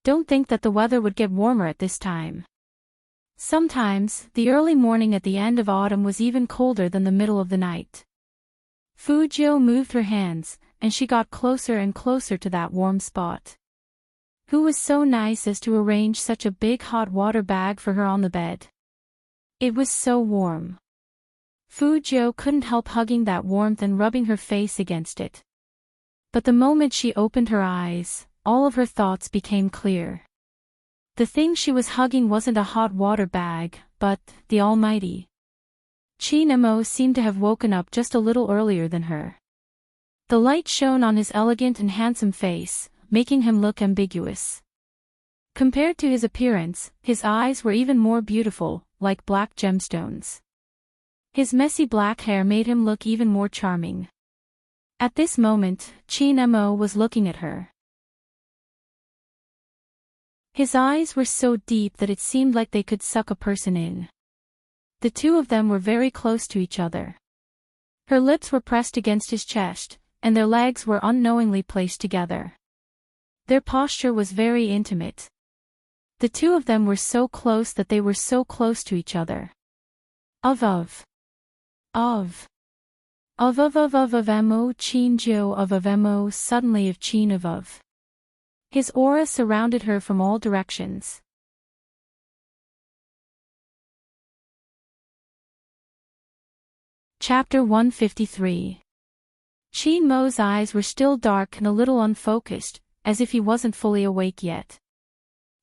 Don't think that the weather would get warmer at this time. Sometimes, the early morning at the end of autumn was even colder than the middle of the night. Fujio moved her hands, and she got closer and closer to that warm spot. Who was so nice as to arrange such a big hot water bag for her on the bed? It was so warm. Fujio couldn't help hugging that warmth and rubbing her face against it. But the moment she opened her eyes, all of her thoughts became clear. The thing she was hugging wasn't a hot water bag, but the Almighty. Chin-mo seemed to have woken up just a little earlier than her. The light shone on his elegant and handsome face, making him look ambiguous. Compared to his appearance, his eyes were even more beautiful, like black gemstones. His messy black hair made him look even more charming. At this moment, Chin-mo was looking at her. His eyes were so deep that it seemed like they could suck a person in. The two of them were very close to each other. Her lips were pressed against his chest, and their legs were unknowingly placed together. Their posture was very intimate. The two of them were so close that they were so close to each other. Mo Chin-jo Mo suddenly of Chin of. His aura surrounded her from all directions. Chapter 153. Chin-mo's eyes were still dark and a little unfocused, as if he wasn't fully awake yet.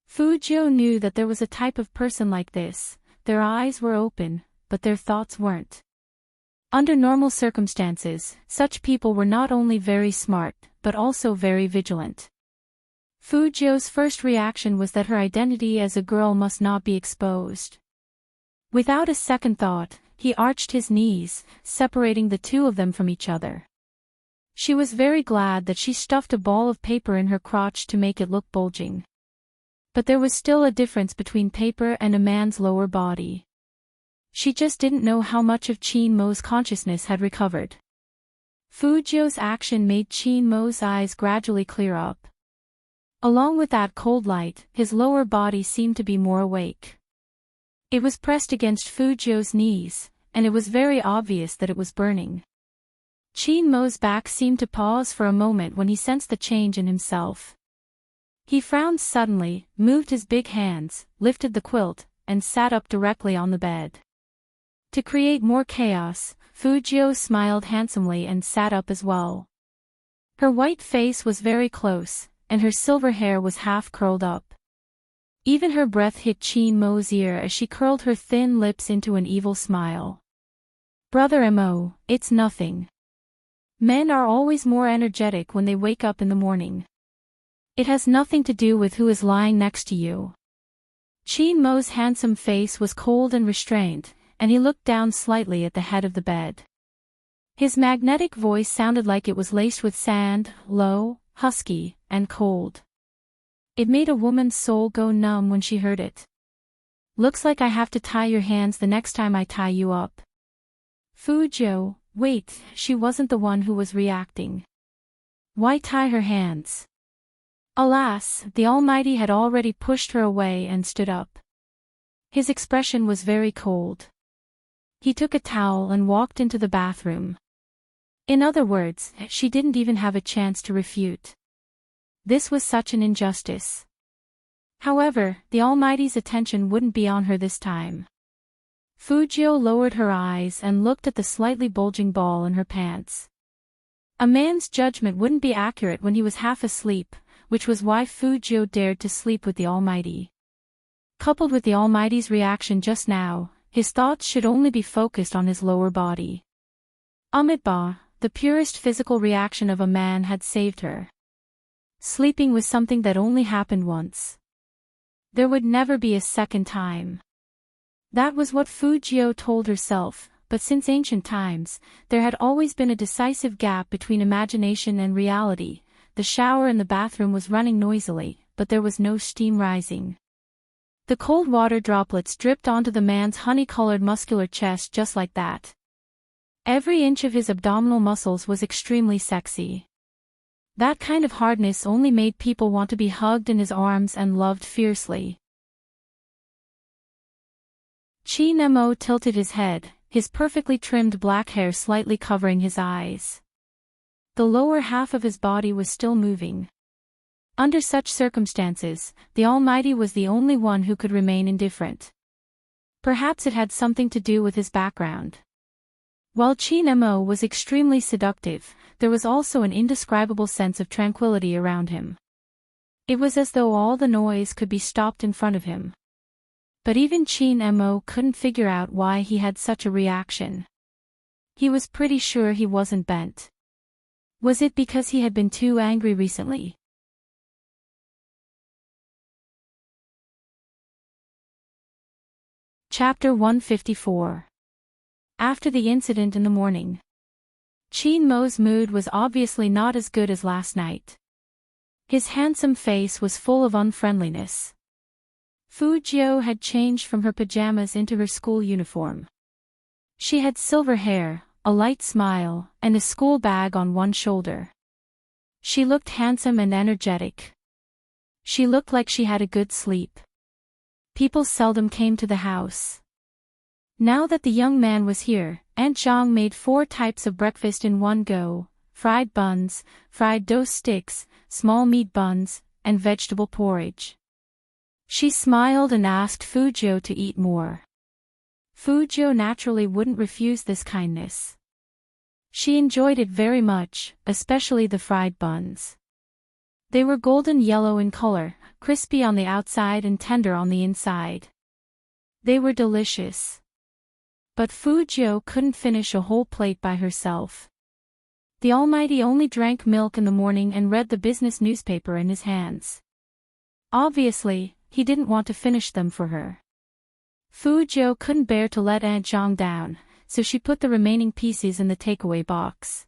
Fujio knew that there was a type of person like this. Their eyes were open, but their thoughts weren't. Under normal circumstances, such people were not only very smart, but also very vigilant. Fujio's first reaction was that her identity as a girl must not be exposed. Without a second thought, he arched his knees, separating the two of them from each other. She was very glad that she stuffed a ball of paper in her crotch to make it look bulging. But there was still a difference between paper and a man's lower body. She just didn't know how much of Chin-mo's consciousness had recovered. Fujio's action made Chin-mo's eyes gradually clear up. Along with that cold light, his lower body seemed to be more awake. It was pressed against Fujio's knees, and it was very obvious that it was burning. Chin-mo's back seemed to pause for a moment when he sensed the change in himself. He frowned suddenly, moved his big hands, lifted the quilt, and sat up directly on the bed. To create more chaos, Fujio smiled handsomely and sat up as well. Her white face was very close, and her silver hair was half curled up. Even her breath hit Chin-mo's ear as she curled her thin lips into an evil smile. Brother Mo, it's nothing. Men are always more energetic when they wake up in the morning. It has nothing to do with who is lying next to you. Chin-mo's handsome face was cold and restrained, and he looked down slightly at the head of the bed. His magnetic voice sounded like it was laced with sand, low, husky, and cold. It made a woman's soul go numb when she heard it. Looks like I have to tie your hands the next time I tie you up. Fujio, wait, she wasn't the one who was reacting. Why tie her hands? Alas, the Almighty had already pushed her away and stood up. His expression was very cold. He took a towel and walked into the bathroom. In other words, she didn't even have a chance to refute. This was such an injustice. However, the Almighty's attention wouldn't be on her this time. Fujio lowered her eyes and looked at the slightly bulging ball in her pants. A man's judgment wouldn't be accurate when he was half asleep, which was why Fujio dared to sleep with the Almighty. Coupled with the Almighty's reaction just now, his thoughts should only be focused on his lower body. Amitabha, the purest physical reaction of a man, had saved her. Sleeping was something that only happened once. There would never be a second time. That was what Fujio told herself, but since ancient times, there had always been a decisive gap between imagination and reality. The shower in the bathroom was running noisily, but there was no steam rising. The cold water droplets dripped onto the man's honey-colored muscular chest just like that. Every inch of his abdominal muscles was extremely sexy. That kind of hardness only made people want to be hugged in his arms and loved fiercely. Chi Nemo tilted his head, his perfectly trimmed black hair slightly covering his eyes. The lower half of his body was still moving. Under such circumstances, the Almighty was the only one who could remain indifferent. Perhaps it had something to do with his background. While Chi Nemo was extremely seductive, there was also an indescribable sense of tranquility around him. It was as though all the noise could be stopped in front of him. But even Chi Nemo couldn't figure out why he had such a reaction. He was pretty sure he wasn't bent. Was it because he had been too angry recently? Chapter 154. After the incident in the morning, Chi Nemo's mood was obviously not as good as last night. His handsome face was full of unfriendliness. Fujio had changed from her pajamas into her school uniform. She had silver hair, a light smile, and a school bag on one shoulder. She looked handsome and energetic. She looked like she had a good sleep. People seldom came to the house. Now that the young man was here, Aunt Zhang made 4 types of breakfast in one go: fried buns, fried dough sticks, small meat buns, and vegetable porridge. She smiled and asked Fujio to eat more. Fujio naturally wouldn't refuse this kindness. She enjoyed it very much, especially the fried buns. They were golden yellow in color, crispy on the outside and tender on the inside. They were delicious. But Fujio couldn't finish a whole plate by herself. The Almighty only drank milk in the morning and read the business newspaper in his hands. Obviously, he didn't want to finish them for her. Fujio couldn't bear to let Aunt Zhang down, so she put the remaining pieces in the takeaway box.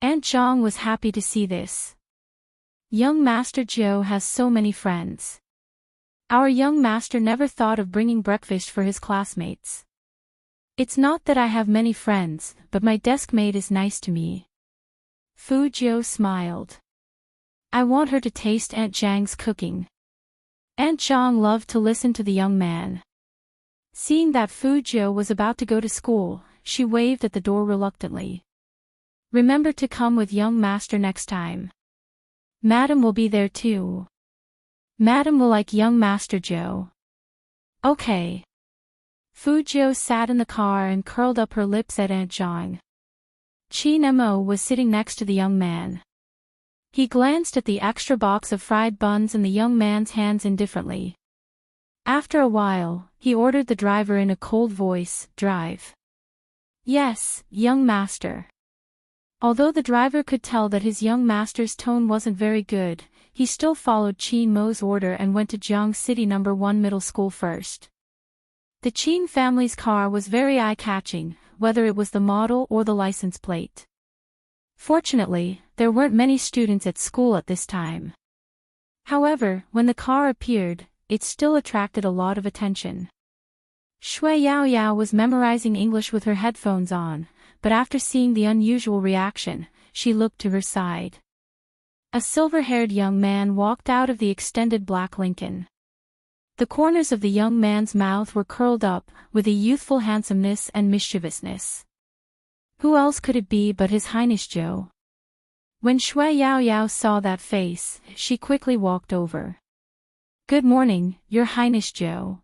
Aunt Zhang was happy to see this. Young Master Zhou has so many friends. Our young master never thought of bringing breakfast for his classmates. It's not that I have many friends, but my desk mate is nice to me. Fujio smiled. I want her to taste Aunt Zhang's cooking. Aunt Zhang loved to listen to the young man. Seeing that Fujio was about to go to school, she waved at the door reluctantly. Remember to come with young master next time. Madam will be there too. Madam will like young Master Zhou. Okay. Fujio sat in the car and curled up her lips at Aunt Zhang. Chi Nemo was sitting next to the young man. He glanced at the extra box of fried buns in the young man's hands indifferently. After a while, he ordered the driver in a cold voice, "Drive." Yes, young master. Although the driver could tell that his young master's tone wasn't very good, he still followed Qin Mo's order and went to Jiang City No. 1 Middle School first. The Qin family's car was very eye-catching, whether it was the model or the license plate. Fortunately, there weren't many students at school at this time. However, when the car appeared, it still attracted a lot of attention. Shui Yao Yao was memorizing English with her headphones on, but after seeing the unusual reaction, she looked to her side. A silver-haired young man walked out of the extended black Lincoln. The corners of the young man's mouth were curled up, with a youthful handsomeness and mischievousness. Who else could it be but His Highness Joe? When Shui Yao Yao saw that face, she quickly walked over. "Good morning, Your Highness Joe."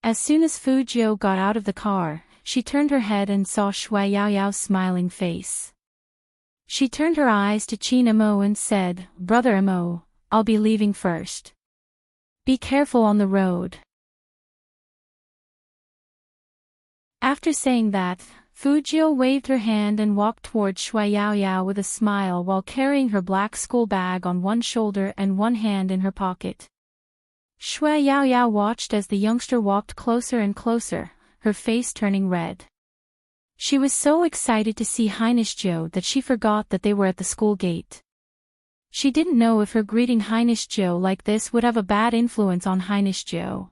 As soon as Fu Jiu got out of the car, she turned her head and saw Shui Yao Yao's smiling face. She turned her eyes to Qin Mo and said, "Brother Mo, I'll be leaving first. Be careful on the road." After saying that, Fu Jiu waved her hand and walked towards Shui Yao Yao with a smile while carrying her black school bag on one shoulder and one hand in her pocket. Shui Yao Yao watched as the youngster walked closer and closer, her face turning red. She was so excited to see Highness Joe that she forgot that they were at the school gate. She didn't know if her greeting Highness Joe like this would have a bad influence on Highness Joe.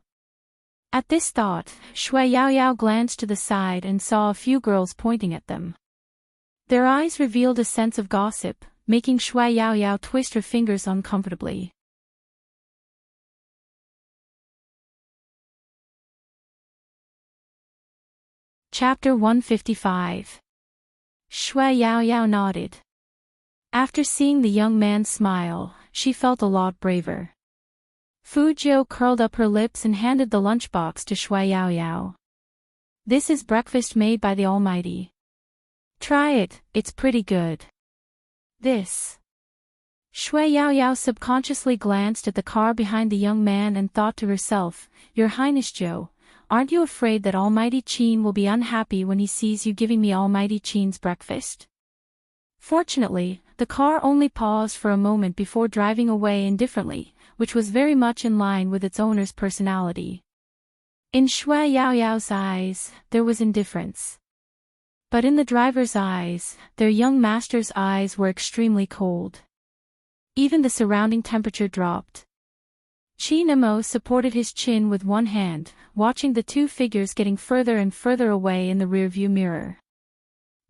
At this thought, Shui Yao Yao glanced to the side and saw a few girls pointing at them. Their eyes revealed a sense of gossip, making Shui Yao Yao twist her fingers uncomfortably. Chapter 155. Shui Yao Yao nodded. After seeing the young man smile, she felt a lot braver. Fu Jiu curled up her lips and handed the lunchbox to Shui Yao Yao. "This is breakfast made by the Almighty. Try it, it's pretty good." This. Shui Yao Yao subconsciously glanced at the car behind the young man and thought to herself, "Your Highness Joe, aren't you afraid that Almighty Qin will be unhappy when he sees you giving me Almighty Qin's breakfast?" Fortunately, the car only paused for a moment before driving away indifferently, which was very much in line with its owner's personality. In Shui Yao Yao's eyes, there was indifference. But in the driver's eyes, their young master's eyes were extremely cold. Even the surrounding temperature dropped. Qin Mo supported his chin with one hand, watching the two figures getting further and further away in the rearview mirror.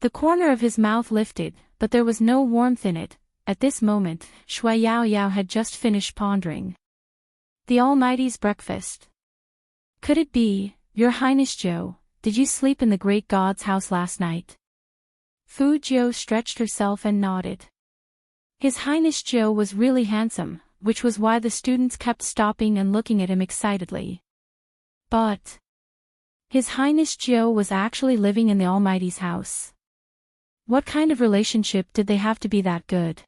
The corner of his mouth lifted, but there was no warmth in it. At this moment, Shui Yao Yao had just finished pondering. The Almighty's breakfast. Could it be, Your Highness Joe, did you sleep in the great god's house last night? Fu Jiu stretched herself and nodded. His Highness Joe was really handsome, which was why the students kept stopping and looking at him excitedly. But His Highness Joe was actually living in the Almighty's house. What kind of relationship did they have to be that good?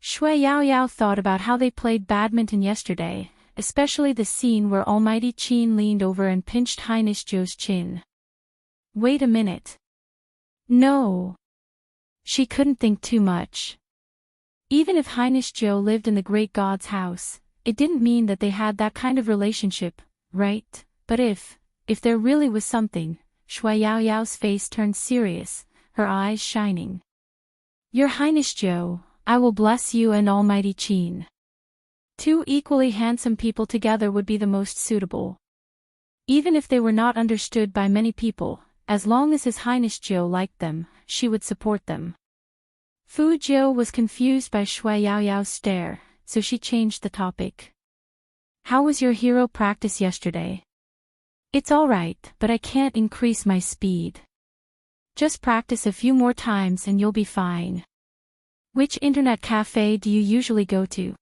Shui Yao Yao thought about how they played badminton yesterday, especially the scene where Almighty Qin leaned over and pinched Highness Joe's chin. Wait a minute. No. She couldn't think too much. Even if Highness Joe lived in the great god's house, it didn't mean that they had that kind of relationship, right? But if there really was something, Shui Yao Yao's face turned serious, her eyes shining. Your Highness Joe, I will bless you and Almighty Qin. Two equally handsome people together would be the most suitable. Even if they were not understood by many people, as long as His Highness Joe liked them, she would support them. Fu Jiu was confused by Shui Yao Yao's stare, so she changed the topic. How was your hero practice yesterday? It's alright, but I can't increase my speed. Just practice a few more times and you'll be fine. Which internet cafe do you usually go to?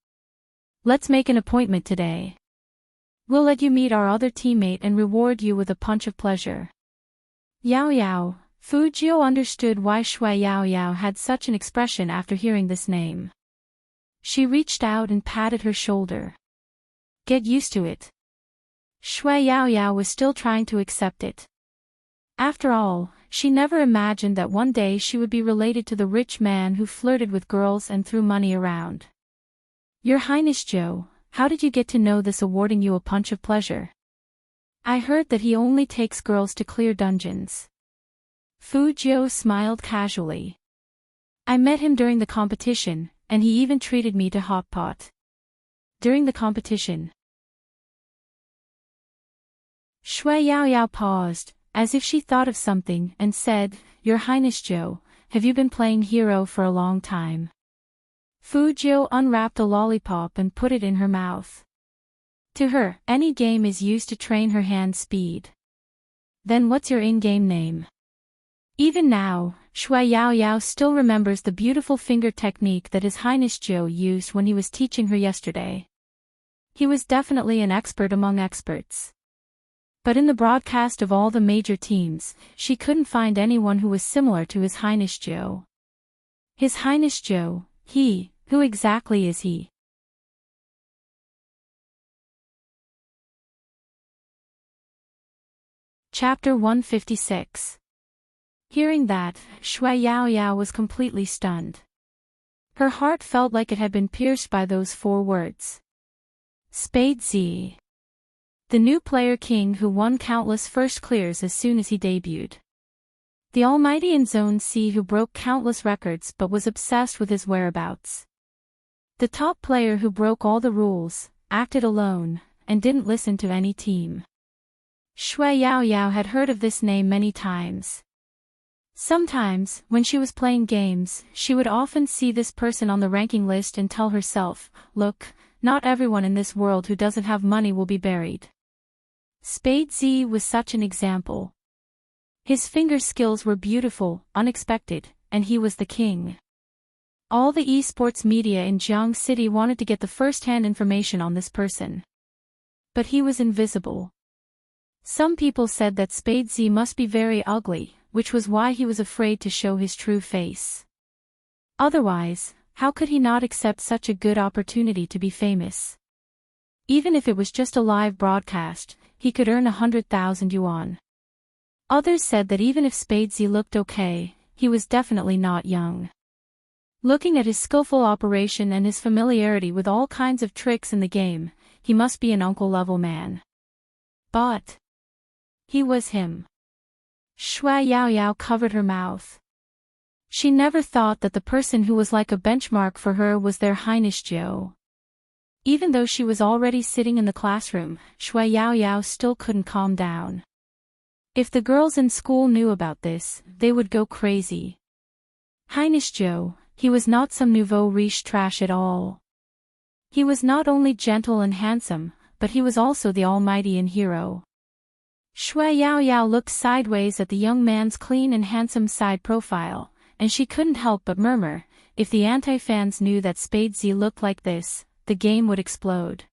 Let's make an appointment today. We'll let you meet our other teammate and reward you with a punch of pleasure. Yao Yao, Fu Jiu understood why Shui Yao Yao had such an expression after hearing this name. She reached out and patted her shoulder. Get used to it. Shui Yao Yao was still trying to accept it. After all, she never imagined that one day she would be related to the rich man who flirted with girls and threw money around. Your Highness Joe, how did you get to know this awarding you a punch of pleasure? I heard that he only takes girls to clear dungeons. Fu Jiu smiled casually. I met him during the competition, and he even treated me to hot pot. During the competition. Shui Yao Yao paused, as if she thought of something, and said, Your Highness Joe, have you been playing hero for a long time? Fujio unwrapped a lollipop and put it in her mouth. To her, any game is used to train her hand speed. Then what's your in-game name? Even now, Shui Yaoyao still remembers the beautiful finger technique that His Highness Zhou used when he was teaching her yesterday. He was definitely an expert among experts. But in the broadcast of all the major teams, she couldn't find anyone who was similar to His Highness Zhou. His Highness Zhou, who exactly is he? Chapter 156. Hearing that, Shui Yaoyao was completely stunned. Her heart felt like it had been pierced by those 4 words. Spade Z. The new player king who won countless first clears as soon as he debuted. The almighty in Zone C who broke countless records but was obsessed with his whereabouts. The top player who broke all the rules, acted alone, and didn't listen to any team. Shui Yaoyao had heard of this name many times. Sometimes, when she was playing games, she would often see this person on the ranking list and tell herself, look, not everyone in this world who doesn't have money will be buried. Spade Z was such an example. His finger skills were beautiful, unexpected, and he was the king. All the esports media in Jiang City wanted to get the first-hand information on this person. But he was invisible. Some people said that Spade Z must be very ugly, which was why he was afraid to show his true face. Otherwise, how could he not accept such a good opportunity to be famous? Even if it was just a live broadcast, he could earn 100,000 yuan. Others said that even if Spade Z looked okay, he was definitely not young. Looking at his skillful operation and his familiarity with all kinds of tricks in the game, he must be an uncle-level man. But he was him. Shui Yaoyao covered her mouth. She never thought that the person who was like a benchmark for her was their Highness Zhou. Even though she was already sitting in the classroom, Shui Yaoyao still couldn't calm down. If the girls in school knew about this, they would go crazy. Highness Zhou, he was not some nouveau riche trash at all. He was not only gentle and handsome, but he was also the almighty and hero. Shui Yaoyao looked sideways at the young man's clean and handsome side profile, and she couldn't help but murmur, if the anti-fans knew that Spade Z looked like this, the game would explode.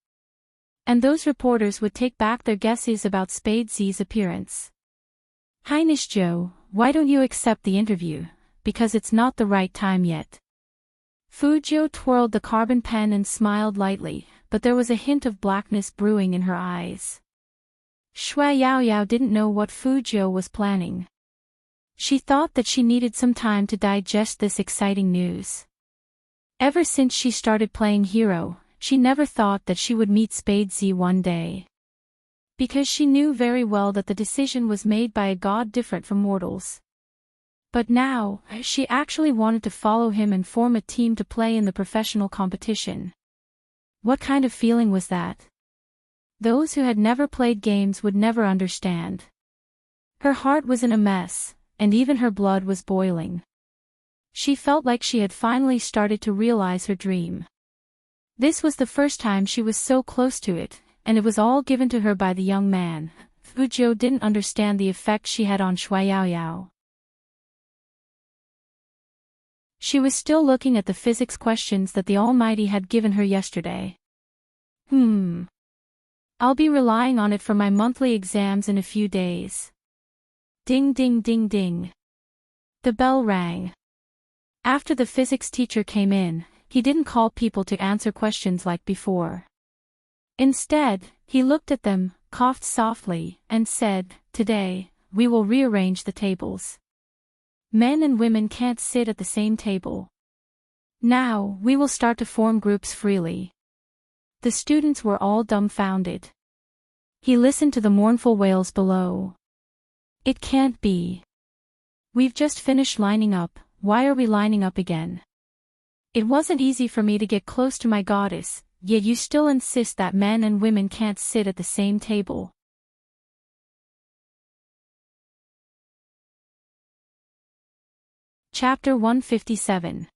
And those reporters would take back their guesses about Spade Z's appearance. Highness Zhou, why don't you accept the interview, because it's not the right time yet. Fujio twirled the carbon pen and smiled lightly, but there was a hint of blackness brewing in her eyes. Shui Yaoyao didn't know what Fujio was planning. She thought that she needed some time to digest this exciting news. Ever since she started playing Hero, she never thought that she would meet Spade Z one day. Because she knew very well that the decision was made by a god different from mortals. But now, she actually wanted to follow him and form a team to play in the professional competition. What kind of feeling was that? Those who had never played games would never understand. Her heart was in a mess, and even her blood was boiling. She felt like she had finally started to realize her dream. This was the first time she was so close to it, and it was all given to her by the young man. Fujio didn't understand the effect she had on Shui Yaoyao. She was still looking at the physics questions that the Almighty had given her yesterday. I'll be relying on it for my monthly exams in a few days. Ding ding ding ding. The bell rang. After the physics teacher came in, he didn't call people to answer questions like before. Instead, he looked at them, coughed softly, and said, "Today, we will rearrange the tables. Men and women can't sit at the same table. Now, we will start to form groups freely." The students were all dumbfounded. He listened to the mournful wails below. It can't be. We've just finished lining up, why are we lining up again? It wasn't easy for me to get close to my goddess, yet you still insist that men and women can't sit at the same table. Chapter 157.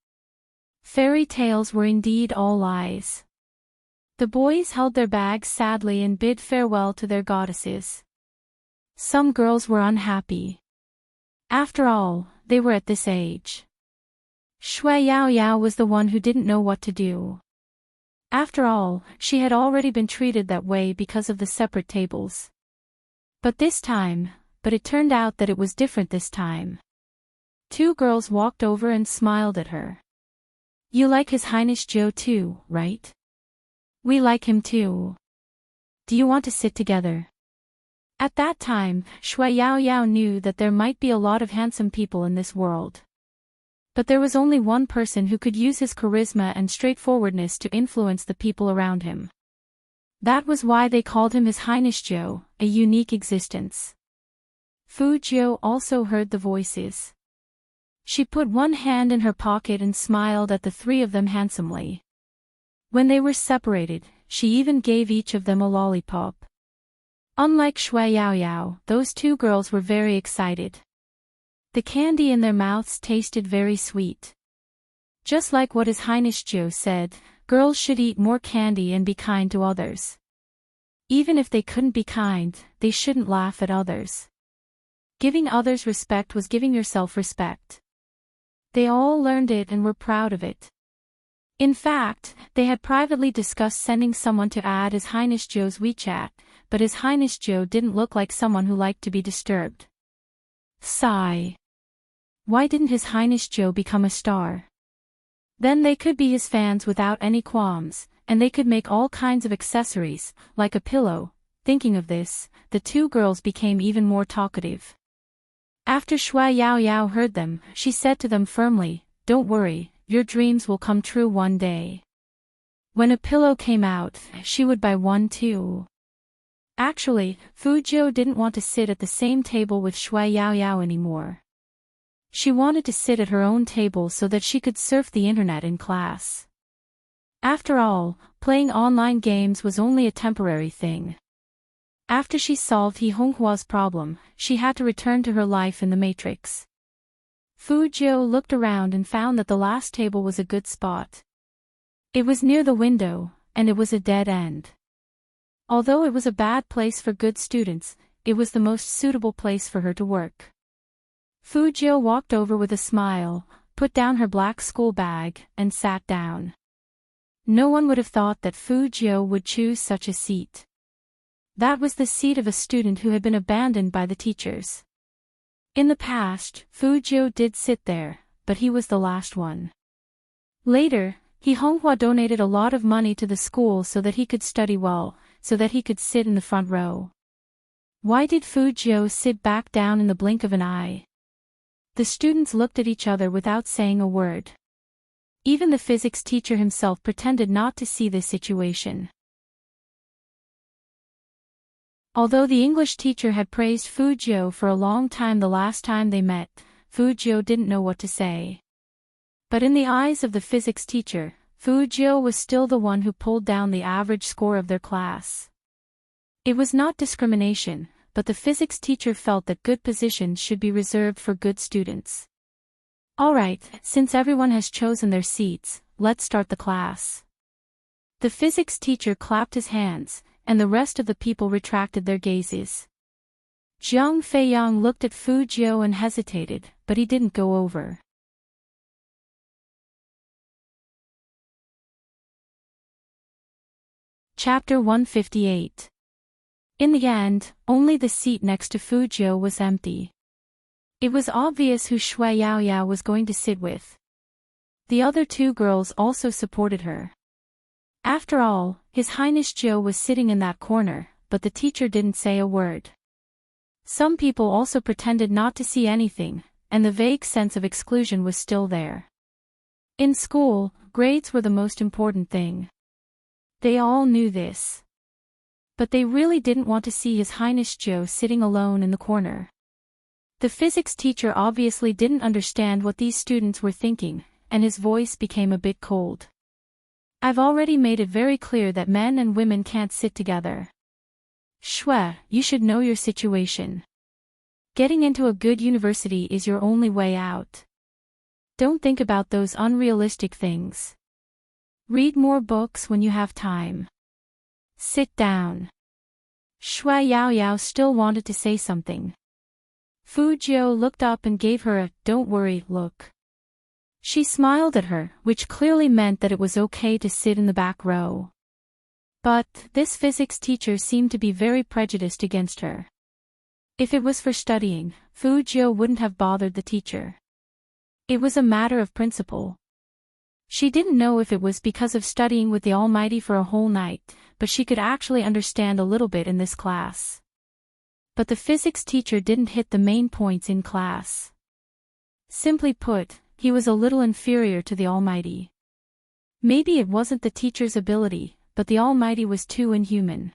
Fairy tales were indeed all lies. The boys held their bags sadly and bid farewell to their goddesses. Some girls were unhappy. After all, they were at this age. Shui Yao Yao was the one who didn't know what to do. After all, she had already been treated that way because of the separate tables. But it turned out that it was different this time. Two girls walked over and smiled at her. You like His Highness Joe too, right? We like him too. Do you want to sit together? At that time, Shui Yao Yao knew that there might be a lot of handsome people in this world. But there was only one person who could use his charisma and straightforwardness to influence the people around him. That was why they called him His Highness Joe, a unique existence. Fu Jiu also heard the voices. She put one hand in her pocket and smiled at the three of them handsomely. When they were separated, she even gave each of them a lollipop. Unlike Shui Yao Yao, those two girls were very excited. The candy in their mouths tasted very sweet. Just like what His Highness Joe said, girls should eat more candy and be kind to others. Even if they couldn't be kind, they shouldn't laugh at others. Giving others respect was giving yourself respect. They all learned it and were proud of it. In fact, they had privately discussed sending someone to add His Highness Joe's WeChat, but His Highness Joe didn't look like someone who liked to be disturbed. Sigh. Why didn't His Highness Joe become a star? Then they could be his fans without any qualms, and they could make all kinds of accessories, like a pillow. Thinking of this, the two girls became even more talkative. After Shui Yao Yao heard them, she said to them firmly, "Don't worry, your dreams will come true one day." When a pillow came out, she would buy one too. Actually, Fu Jiu didn't want to sit at the same table with Shui Yao Yao anymore. She wanted to sit at her own table so that she could surf the internet in class. After all, playing online games was only a temporary thing. After she solved He Honghua's problem, she had to return to her life in the Matrix. Fu Jiu looked around and found that the last table was a good spot. It was near the window, and it was a dead end. Although it was a bad place for good students, it was the most suitable place for her to work. Fu Jiu walked over with a smile, put down her black school bag, and sat down. No one would have thought that Fu Jiu would choose such a seat. That was the seat of a student who had been abandoned by the teachers. In the past, Fu Jiu did sit there, but he was the last one. Later, He Honghua donated a lot of money to the school so that he could study well, so that he could sit in the front row. Why did Fu Jiu sit back down in the blink of an eye? The students looked at each other without saying a word. Even the physics teacher himself pretended not to see this situation. Although the English teacher had praised Fu Jiu for a long time the last time they met, Fu Jiu didn't know what to say. But in the eyes of the physics teacher, Fu Jiu was still the one who pulled down the average score of their class. It was not discrimination, but the physics teacher felt that good positions should be reserved for good students. Alright, since everyone has chosen their seats, let's start the class. The physics teacher clapped his hands, and the rest of the people retracted their gazes. Jiang Feiyang looked at Fu Jiu and hesitated, but he didn't go over. Chapter 158. In the end, only the seat next to Fu Jiu was empty. It was obvious who Shui Yao Yao was going to sit with. The other two girls also supported her. After all, His Highness Joe was sitting in that corner, but the teacher didn't say a word. Some people also pretended not to see anything, and the vague sense of exclusion was still there. In school, grades were the most important thing. They all knew this. But they really didn't want to see His Highness Joe sitting alone in the corner. The physics teacher obviously didn't understand what these students were thinking, and his voice became a bit cold. I've already made it very clear that men and women can't sit together. Shui, you should know your situation. Getting into a good university is your only way out. Don't think about those unrealistic things. Read more books when you have time. Sit down. Shui Yaoyao still wanted to say something. Fu Jiu looked up and gave her a "don't worry" look. She smiled at her, which clearly meant that it was okay to sit in the back row. But this physics teacher seemed to be very prejudiced against her. If it was for studying, Fu Jiu wouldn't have bothered the teacher. It was a matter of principle. She didn't know if it was because of studying with the Almighty for a whole night, but she could actually understand a little bit in this class. But the physics teacher didn't hit the main points in class. Simply put, he was a little inferior to the Almighty. Maybe it wasn't the teacher's ability, but the Almighty was too inhuman.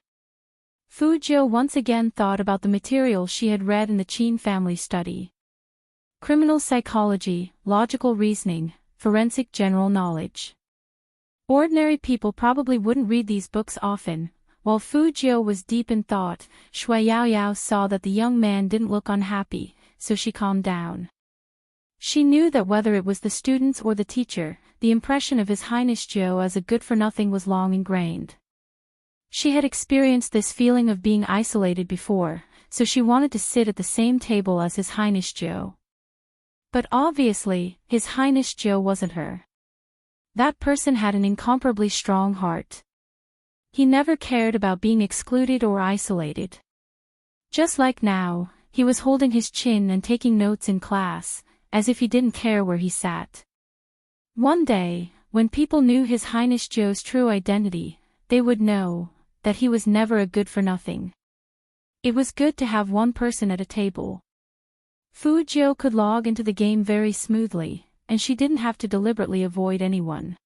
Fu Jiu once again thought about the material she had read in the Qin family study. Criminal psychology, logical reasoning, forensic general knowledge. Ordinary people probably wouldn't read these books often. While Fu Jiu was deep in thought, Shui Yaoyao saw that the young man didn't look unhappy, so she calmed down. She knew that whether it was the students or the teacher, the impression of His Highness Jiu as a good-for-nothing was long ingrained. She had experienced this feeling of being isolated before, so she wanted to sit at the same table as His Highness Jiu. But obviously, His Highness Jiu wasn't her. That person had an incomparably strong heart. He never cared about being excluded or isolated. Just like now, he was holding his chin and taking notes in class, as if he didn't care where he sat. One day, when people knew His Highness Jiu's true identity, they would know that he was never a good-for-nothing. It was good to have one person at a table. Fu Jiu could log into the game very smoothly, and she didn't have to deliberately avoid anyone.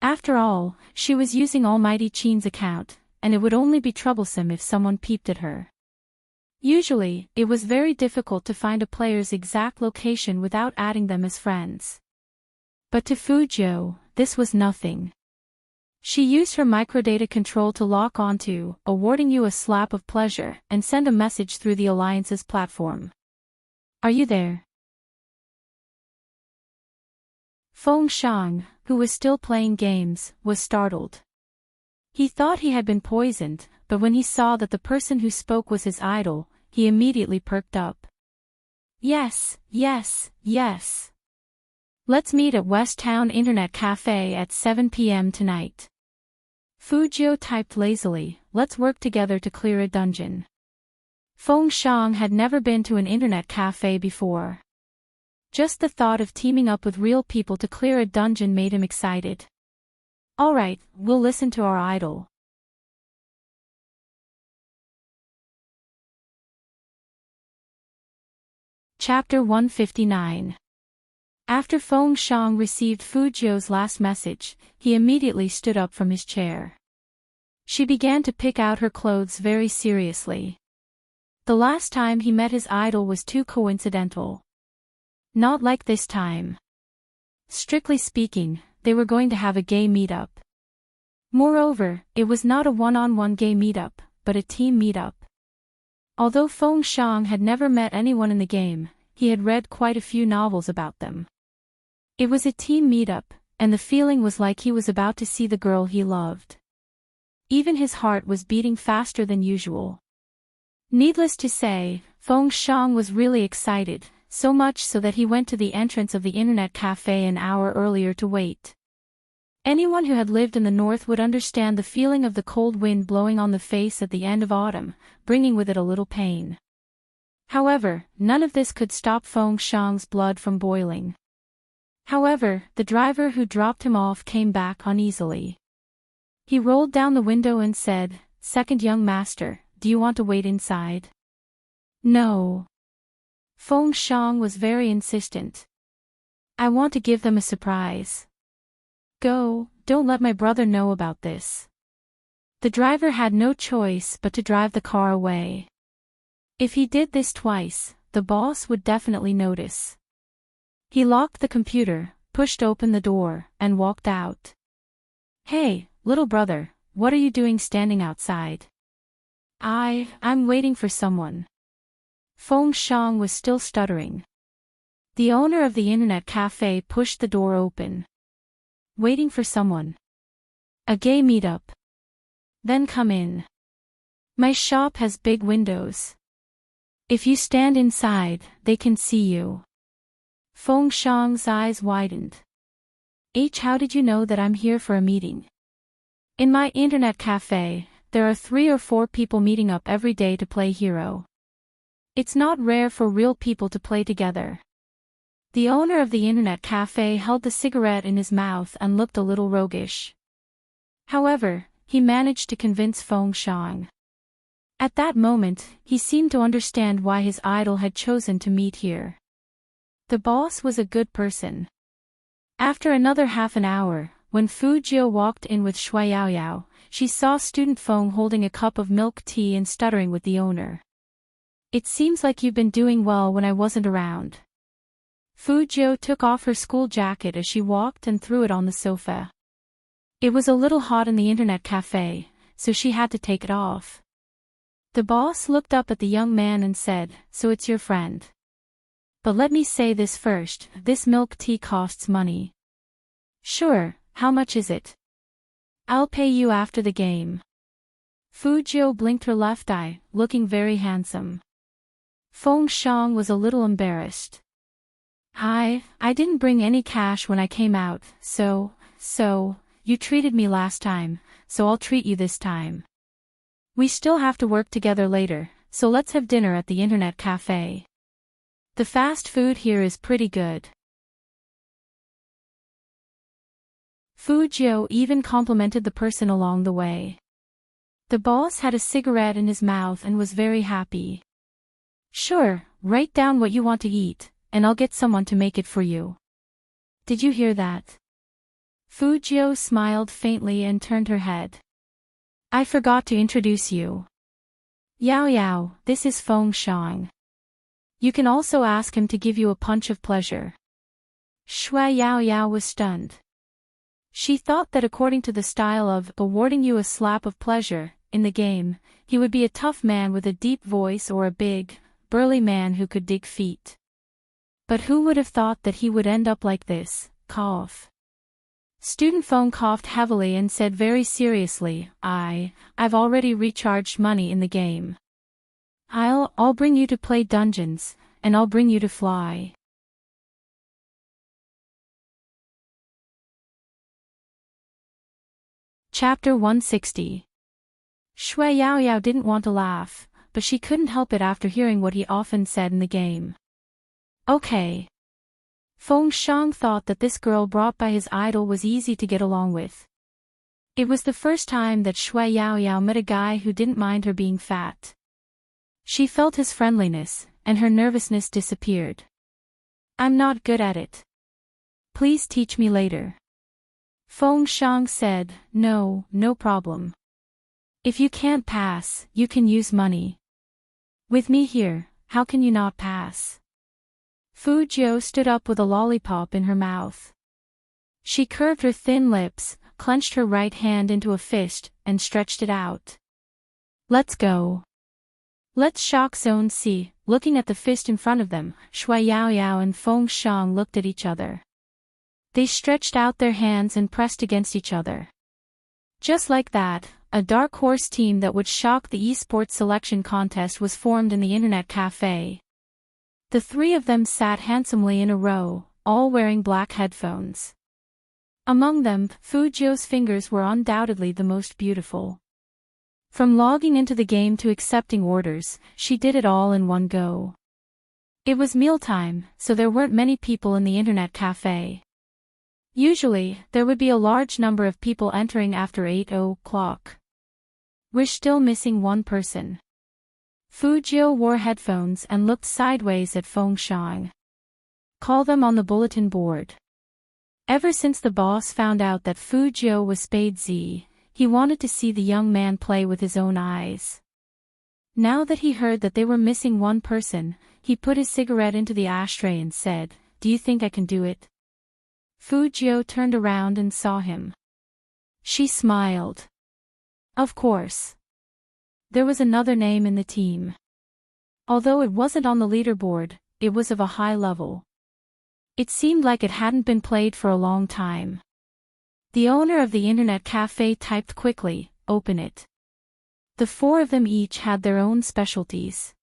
After all, she was using Almighty Qin's account, and it would only be troublesome if someone peeped at her. Usually, it was very difficult to find a player's exact location without adding them as friends. But to Fu Jiu, this was nothing. She used her microdata control to lock onto, awarding you a slap of pleasure, and send a message through the Alliance's platform. Are you there? Feng Shang, who was still playing games, was startled. He thought he had been poisoned, but when he saw that the person who spoke was his idol, he immediately perked up. Yes, yes, yes. Let's meet at West Town Internet Cafe at 7 p.m. tonight. Fu Jiu typed lazily, let's work together to clear a dungeon. Feng Shang had never been to an internet cafe before. Just the thought of teaming up with real people to clear a dungeon made him excited. Alright, we'll listen to our idol. Chapter 159. After Feng Shang received Fu Jiu's last message, he immediately stood up from his chair. She began to pick out her clothes very seriously. The last time he met his idol was too coincidental. Not like this time. Strictly speaking, they were going to have a gay meetup. Moreover, it was not a one-on-one gay meetup, but a team meetup. Although Feng Shang had never met anyone in the game, he had read quite a few novels about them. It was a team meetup, and the feeling was like he was about to see the girl he loved. Even his heart was beating faster than usual. Needless to say, Feng Shang was really excited, so much so that he went to the entrance of the internet cafe an hour earlier to wait. Anyone who had lived in the north would understand the feeling of the cold wind blowing on the face at the end of autumn, bringing with it a little pain. However, none of this could stop Feng Shang's blood from boiling. However, the driver who dropped him off came back uneasily. He rolled down the window and said, "Second young master, do you want to wait inside?" "No." Feng Shang was very insistent. "I want to give them a surprise." "Go, don't let my brother know about this." The driver had no choice but to drive the car away. If he did this twice, the boss would definitely notice. He locked the computer, pushed open the door, and walked out. "Hey, little brother, what are you doing standing outside?" I'm waiting for someone." Feng Shang was still stuttering. The owner of the internet cafe pushed the door open. Waiting for someone. A gay meetup. Then come in. My shop has big windows. If you stand inside, they can see you. Feng Shang's eyes widened. How did you know that I'm here for a meeting? In my internet cafe, there are 3 or 4 people meeting up every day to play hero. It's not rare for real people to play together. The owner of the internet cafe held the cigarette in his mouth and looked a little roguish. However, he managed to convince Feng Shang. At that moment, he seemed to understand why his idol had chosen to meet here. The boss was a good person. After another half an hour, when Fu Jiu walked in with Shui Yaoyao, she saw student Feng holding a cup of milk tea and stuttering with the owner. It seems like you've been doing well when I wasn't around. Fu Jiu took off her school jacket as she walked and threw it on the sofa. It was a little hot in the internet cafe, so she had to take it off. The boss looked up at the young man and said, "So it's your friend. But let me say this first, this milk tea costs money." "Sure, how much is it?" "I'll pay you after the game." Fu Jiu blinked her left eye, looking very handsome. Feng Shang was a little embarrassed. I didn't bring any cash when I came out, so, you treated me last time, so I'll treat you this time. We still have to work together later, so let's have dinner at the internet cafe. The fast food here is pretty good. Fu Jiu even complimented the person along the way. The boss had a cigarette in his mouth and was very happy. "Sure, write down what you want to eat, and I'll get someone to make it for you." "Did you hear that?" Fu Jiu smiled faintly and turned her head. "I forgot to introduce you. Yao Yao, this is Feng Shang. You can also ask him to give you a punch of pleasure." Shui Yao Yao was stunned. She thought that according to the style of awarding you a slap of pleasure, in the game, he would be a tough man with a deep voice or a big, burly man who could dig feet. But who would have thought that he would end up like this? Cough. Student Feng coughed heavily and said very seriously, I've already recharged money in the game. I'll bring you to play dungeons, and I'll bring you to fly. Chapter 160. Shui Yaoyao didn't want to laugh, but she couldn't help it after hearing what he often said in the game. Okay. Feng Shang thought that this girl brought by his idol was easy to get along with. It was the first time that Shui Yaoyao met a guy who didn't mind her being fat. She felt his friendliness, and her nervousness disappeared. I'm not good at it. Please teach me later. Feng Shang said, No problem. If you can't pass, you can use money. With me here, how can you not pass? Fu Jiu stood up with a lollipop in her mouth. She curved her thin lips, clenched her right hand into a fist, and stretched it out. Let's go. Let's shock Zone C. Looking at the fist in front of them, Shui Yaoyao and Feng Shang looked at each other. They stretched out their hands and pressed against each other. Just like that, a dark horse team that would shock the esports selection contest was formed in the internet cafe. The three of them sat handsomely in a row, all wearing black headphones. Among them, Fu Jiu's fingers were undoubtedly the most beautiful. From logging into the game to accepting orders, she did it all in one go. It was mealtime, so there weren't many people in the internet cafe. Usually, there would be a large number of people entering after 8 o'clock. We're still missing one person. Fu Jiu wore headphones and looked sideways at Feng Shang. Call them on the bulletin board. Ever since the boss found out that Fu Jiu was Spade Z, he wanted to see the young man play with his own eyes. Now that he heard that they were missing one person, he put his cigarette into the ashtray and said, Do you think I can do it? Fu Jiu turned around and saw him. She smiled. Of course. There was another name in the team. Although it wasn't on the leaderboard, it was of a high level. It seemed like it hadn't been played for a long time. The owner of the internet cafe typed quickly, "Open it." The four of them each had their own specialties.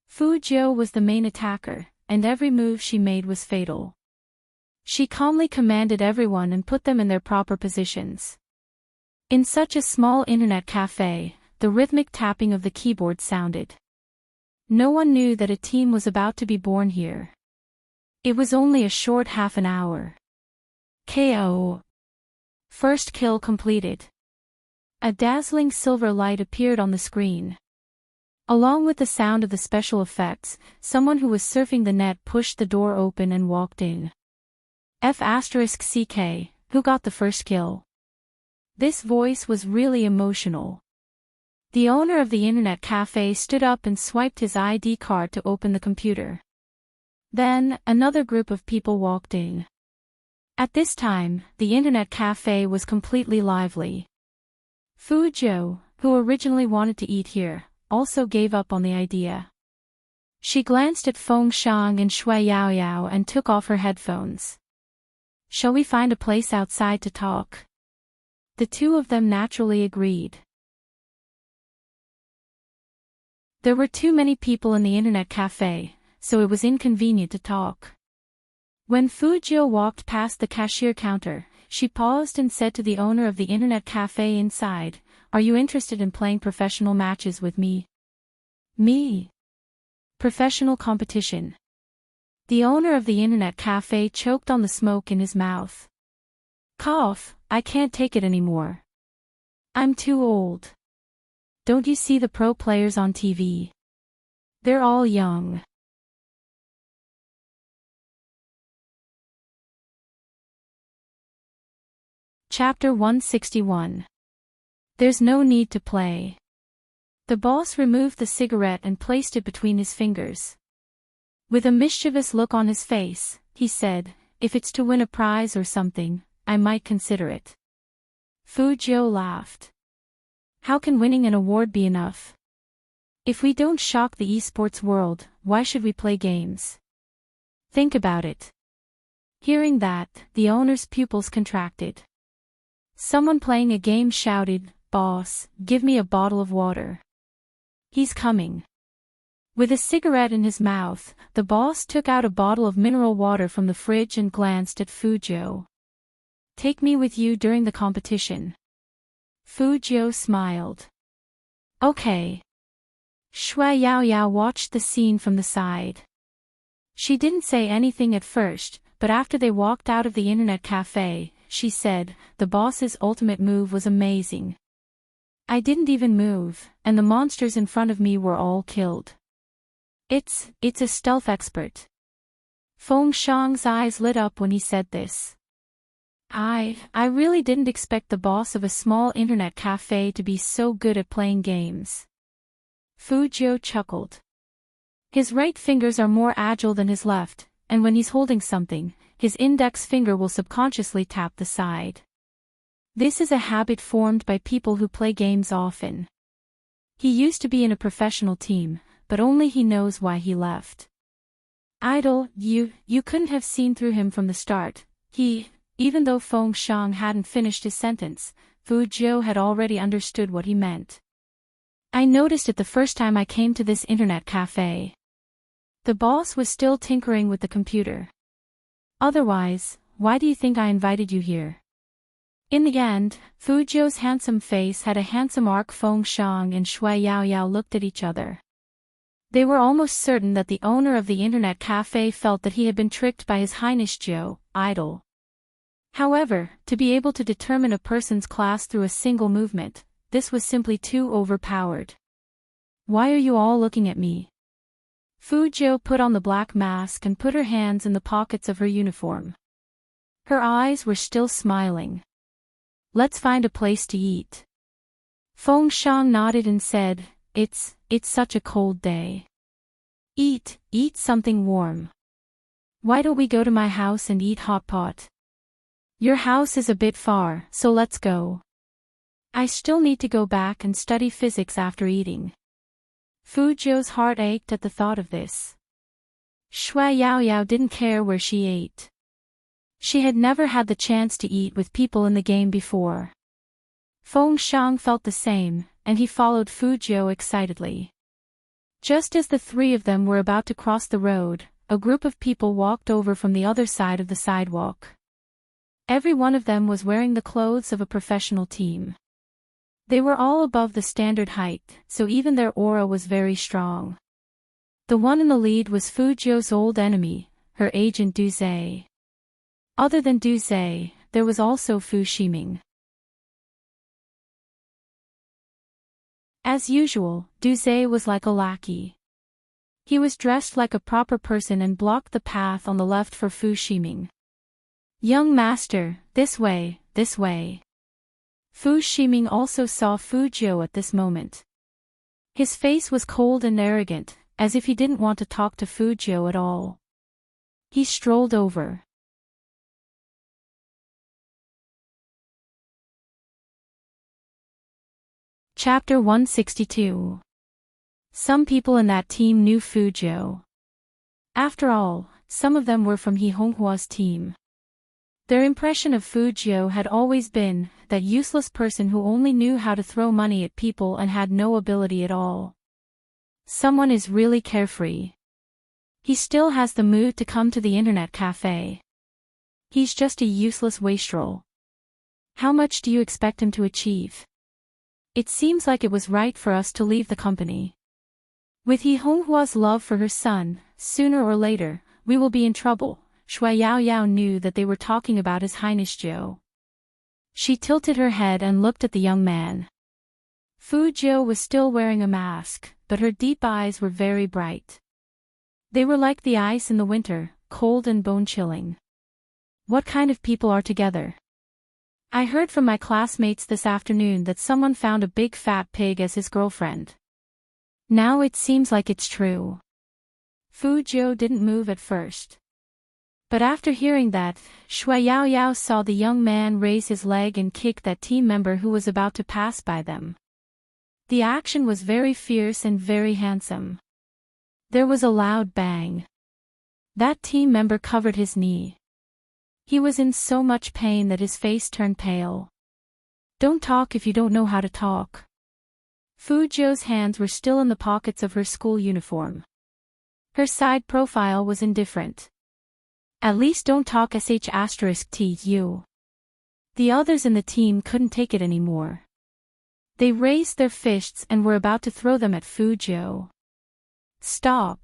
Fujio was the main attacker, and every move she made was fatal. She calmly commanded everyone and put them in their proper positions. In such a small internet cafe, the rhythmic tapping of the keyboard sounded. No one knew that a team was about to be born here. It was only a short half an hour. KO. First kill completed. A dazzling silver light appeared on the screen. Along with the sound of the special effects, someone who was surfing the net pushed the door open and walked in. F*CK, who got the first kill. This voice was really emotional. The owner of the internet cafe stood up and swiped his ID card to open the computer. Then, another group of people walked in. At this time, the internet cafe was completely lively. Fujio, who originally wanted to eat here, also gave up on the idea. She glanced at Feng Shang and Shui Yaoyao and took off her headphones. "Shall we find a place outside to talk?" The two of them naturally agreed. There were too many people in the internet cafe, so it was inconvenient to talk. When Fujio walked past the cashier counter, she paused and said to the owner of the internet cafe inside, "Are you interested in playing professional matches with me?" "Me? Professional competition?" The owner of the internet cafe choked on the smoke in his mouth. "Cough, I can't take it anymore. I'm too old. Don't you see the pro players on TV? They're all young." Chapter 161. There's no need to play. The boss removed the cigarette and placed it between his fingers. With a mischievous look on his face, he said, "If it's to win a prize or something, I might consider it." Fujio laughed. "How can winning an award be enough? If we don't shock the esports world, why should we play games? Think about it." Hearing that, the owner's pupils contracted. Someone playing a game shouted, "Boss, give me a bottle of water. He's coming." With a cigarette in his mouth, the boss took out a bottle of mineral water from the fridge and glanced at Fujio. "Take me with you during the competition." Fujio smiled. "Okay." Shui Yaoyao watched the scene from the side. She didn't say anything at first, but after they walked out of the internet cafe, she said, "The boss's ultimate move was amazing. I didn't even move, and the monsters in front of me were all killed. It's a stealth expert." Feng Shang's eyes lit up when he said this. I really didn't expect the boss of a small internet cafe to be so good at playing games." Fujio chuckled. "His right fingers are more agile than his left, and when he's holding something, his index finger will subconsciously tap the side. This is a habit formed by people who play games often. He used to be in a professional team, but only he knows why he left. Idol, you couldn't have seen through him from the start. Even though Feng Shang hadn't finished his sentence, Fujio had already understood what he meant. "I noticed it the first time I came to this internet cafe." The boss was still tinkering with the computer. "Otherwise, why do you think I invited you here?" In the end, Fujio's handsome face had a handsome arc. Feng Shang and Shui Yaoyao looked at each other. They were almost certain that the owner of the internet cafe felt that he had been tricked by his Highness Joe, Idol. However, to be able to determine a person's class through a single movement, this was simply too overpowered. "Why are you all looking at me?" Fujio put on the black mask and put her hands in the pockets of her uniform. Her eyes were still smiling. "Let's find a place to eat." Feng Shang nodded and said, It's such a cold day. Eat something warm. Why don't we go to my house and eat hot pot? Your house is a bit far, so let's go. I still need to go back and study physics after eating." Fujio's heart ached at the thought of this. Shui Yaoyao didn't care where she ate. She had never had the chance to eat with people in the game before. Feng Xiang felt the same, and he followed Fu Jiu excitedly. Just as the three of them were about to cross the road, a group of people walked over from the other side of the sidewalk. Every one of them was wearing the clothes of a professional team. They were all above the standard height, so even their aura was very strong. The one in the lead was Fu Jiu's old enemy, her agent Du Zhe. Other than Du Zhe, there was also Fu Ximing. As usual, Du Zhe was like a lackey. He was dressed like a proper person and blocked the path on the left for Fu Ximing. "Young master, this way, this way." Fu Ximing also saw Fu Jiu at this moment. His face was cold and arrogant, as if he didn't want to talk to Fu Jiu at all. He strolled over. Chapter 162. Some people in that team knew Fu Jiu. After all, some of them were from He Honghua's team. Their impression of Fu Jiu had always been that useless person who only knew how to throw money at people and had no ability at all. Someone is really carefree. He still has the mood to come to the internet cafe. He's just a useless wastrel. How much do you expect him to achieve? It seems like it was right for us to leave the company. With He Honghua's love for her son, sooner or later, we will be in trouble. Shui Yaoyao knew that they were talking about His Highness Jiu. She tilted her head and looked at the young man. Fu Jiu was still wearing a mask, but her deep eyes were very bright. They were like the ice in the winter, cold and bone-chilling. What kind of people are together? I heard from my classmates this afternoon that someone found a big fat pig as his girlfriend. Now it seems like it's true. Fu Jiu didn't move at first. But after hearing that, Shui Yaoyao saw the young man raise his leg and kick that team member who was about to pass by them. The action was very fierce and very handsome. There was a loud bang. That team member covered his knee. He was in so much pain that his face turned pale. Don't talk if you don't know how to talk. Fu Jiu's hands were still in the pockets of her school uniform. Her side profile was indifferent. At least don't talk **tu. The others in the team couldn't take it anymore. They raised their fists and were about to throw them at Fu Jiu. Stop!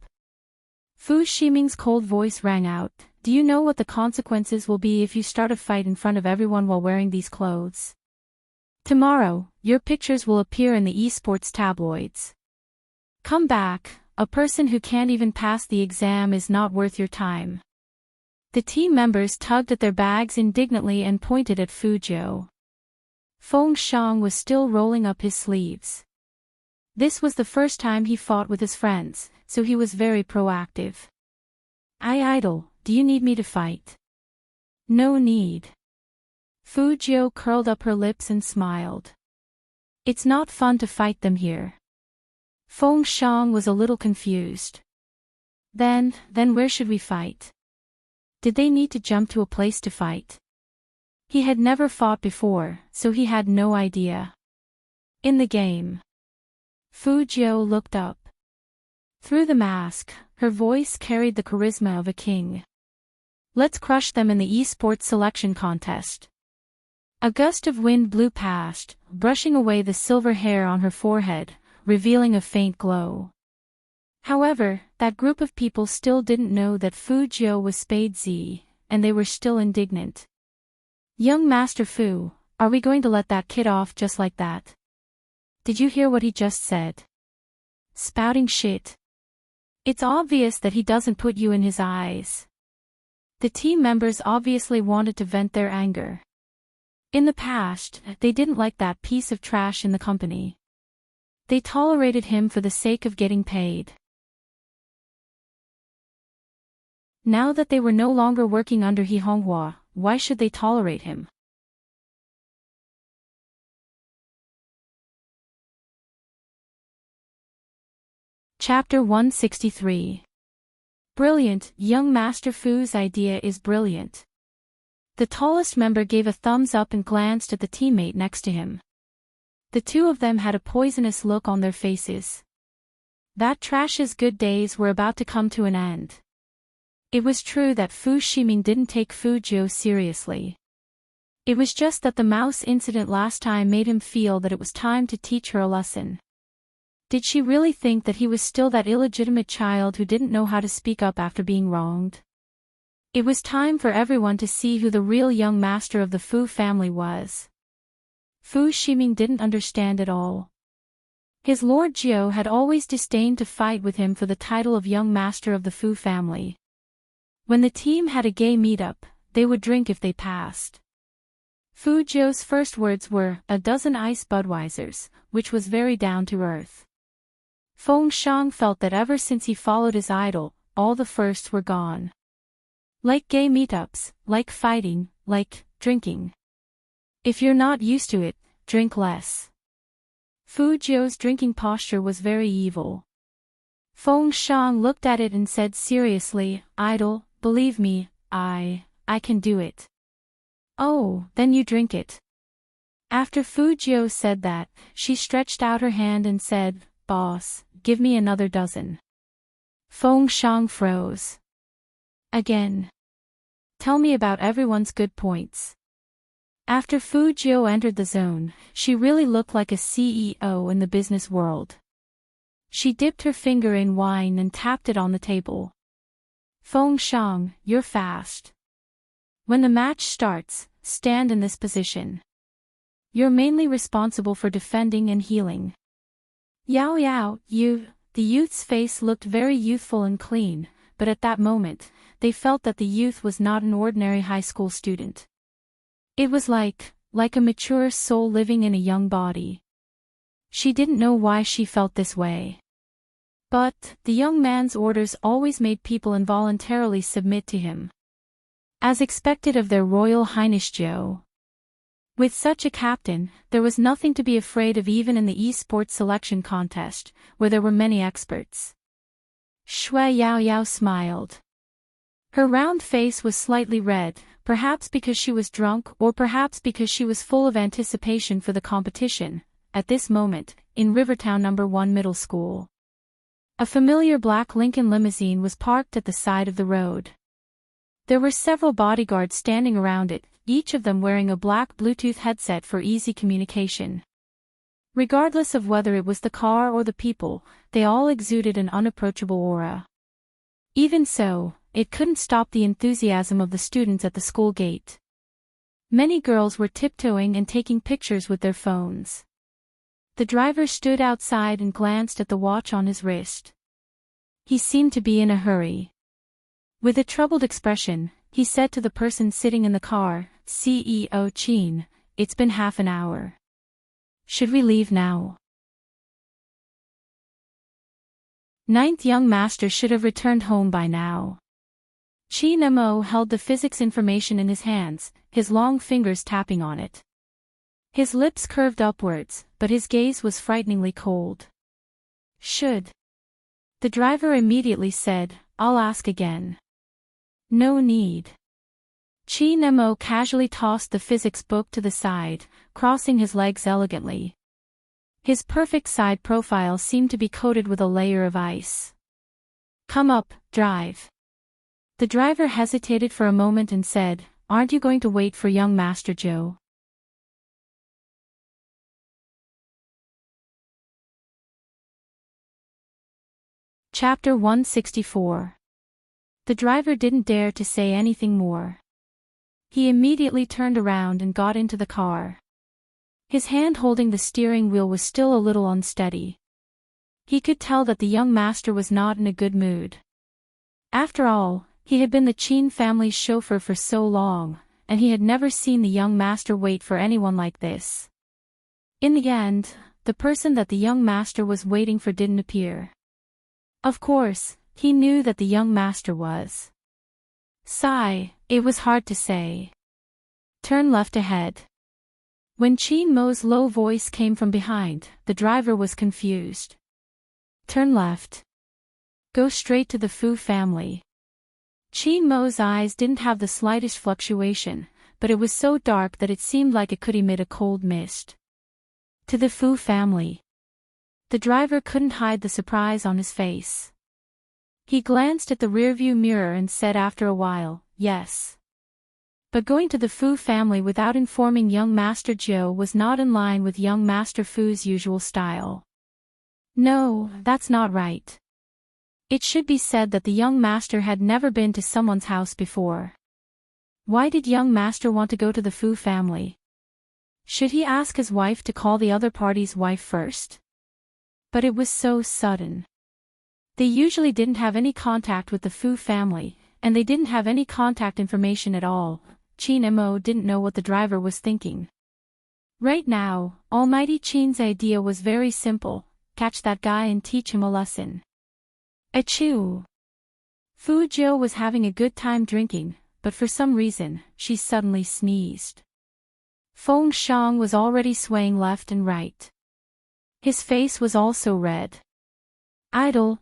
Fu Ximing's cold voice rang out. Do you know what the consequences will be if you start a fight in front of everyone while wearing these clothes? Tomorrow, your pictures will appear in the esports tabloids. Come back, a person who can't even pass the exam is not worth your time. The team members tugged at their bags indignantly and pointed at Fu Jiu. Feng Xiang was still rolling up his sleeves. This was the first time he fought with his friends, so he was very proactive. I idle, do you need me to fight? No need. Fu Jiu curled up her lips and smiled. It's not fun to fight them here. Feng Xiang was a little confused. Then where should we fight? Did they need to jump to a place to fight? He had never fought before, so he had no idea. In the game. Fu Jiu looked up. Through the mask, her voice carried the charisma of a king. Let's crush them in the esports selection contest. A gust of wind blew past, brushing away the silver hair on her forehead, revealing a faint glow. However, that group of people still didn't know that Fu Jiu was Spade Z, and they were still indignant. Young Master Fu, are we going to let that kid off just like that? Did you hear what he just said? Spouting shit. It's obvious that he doesn't put you in his eyes. The team members obviously wanted to vent their anger. In the past, they didn't like that piece of trash in the company. They tolerated him for the sake of getting paid. Now that they were no longer working under He Honghua, why should they tolerate him? Chapter 163. Brilliant, young Master Fu's idea is brilliant. The tallest member gave a thumbs up and glanced at the teammate next to him. The two of them had a poisonous look on their faces. That Trash's good days were about to come to an end. It was true that Fu Shiming didn't take Fu Jiu seriously. It was just that the mouse incident last time made him feel that it was time to teach her a lesson. Did she really think that he was still that illegitimate child who didn't know how to speak up after being wronged? It was time for everyone to see who the real young master of the Fu family was. Fu Shiming didn't understand at all. His Lord Jiu had always disdained to fight with him for the title of young master of the Fu family. When the team had a gay meetup, they would drink if they passed. Fu Jiu's first words were, "A dozen ice Budweisers," which was very down to earth. Feng Shang felt that ever since he followed his idol, all the firsts were gone. Like gay meetups, like fighting, like drinking. If you're not used to it, drink less. Fu Jiu's drinking posture was very evil. Feng Shang looked at it and said seriously, "Idol, believe me, I can do it." "Oh, then you drink it." After Fu Jiu said that, she stretched out her hand and said, "Boss, give me another dozen." Feng Shang froze. "Again? Tell me about everyone's good points." After Fu Jiu entered the zone, she really looked like a CEO in the business world. She dipped her finger in wine and tapped it on the table. "Feng Shang, you're fast. When the match starts, stand in this position. You're mainly responsible for defending and healing." "Yao Yao, you..." The youth's face looked very youthful and clean, but at that moment, they felt that the youth was not an ordinary high school student. It was like a mature soul living in a young body. She didn't know why she felt this way. But the young man's orders always made people involuntarily submit to him, as expected of their Royal Highness Jiu. With such a captain, there was nothing to be afraid of even in the esports selection contest, where there were many experts. Shui Yao Yao smiled. Her round face was slightly red, perhaps because she was drunk or perhaps because she was full of anticipation for the competition, at this moment, in Rivertown No. 1 Middle School. A familiar black Lincoln limousine was parked at the side of the road. There were several bodyguards standing around it, each of them wearing a black Bluetooth headset for easy communication. Regardless of whether it was the car or the people, they all exuded an unapproachable aura. Even so, it couldn't stop the enthusiasm of the students at the school gate. Many girls were tiptoeing and taking pictures with their phones. The driver stood outside and glanced at the watch on his wrist. He seemed to be in a hurry. With a troubled expression, he said to the person sitting in the car, "CEO Chin, it's been half an hour. Should we leave now?" Ninth young master should have returned home by now. Qin Mo held the physics information in his hands, his long fingers tapping on it. His lips curved upwards, but his gaze was frighteningly cold. "Should?" The driver immediately said, "I'll ask again." "No need." Qin Mo casually tossed the physics book to the side, crossing his legs elegantly. His perfect side profile seemed to be coated with a layer of ice. "Come up, drive." The driver hesitated for a moment and said, "Aren't you going to wait for young Master Joe?" Chapter 164. The driver didn't dare to say anything more. He immediately turned around and got into the car. His hand holding the steering wheel was still a little unsteady. He could tell that the young master was not in a good mood. After all, he had been the Qin family's chauffeur for so long, and he had never seen the young master wait for anyone like this. In the end, the person that the young master was waiting for didn't appear. Of course, he knew that the young master was. Sigh, it was hard to say. Turn left ahead. When Qin Mo's low voice came from behind, the driver was confused. Turn left. Go straight to the Fu family. Qin Mo's eyes didn't have the slightest fluctuation, but it was so dark that it seemed like it could emit a cold mist. To the Fu family. The driver couldn't hide the surprise on his face. He glanced at the rearview mirror and said after a while, yes. But going to the Fu family without informing young Master Zhou was not in line with young Master Fu's usual style. No, that's not right. It should be said that the young master had never been to someone's house before. Why did young master want to go to the Fu family? Should he ask his wife to call the other party's wife first? But it was so sudden. They usually didn't have any contact with the Fu family, and they didn't have any contact information at all. Qin Mo didn't know what the driver was thinking. Right now, Almighty Qin's idea was very simple: catch that guy and teach him a lesson. Achoo! Fu Zhou was having a good time drinking, but for some reason, she suddenly sneezed. Feng Shang was already swaying left and right. His face was also red. Idol,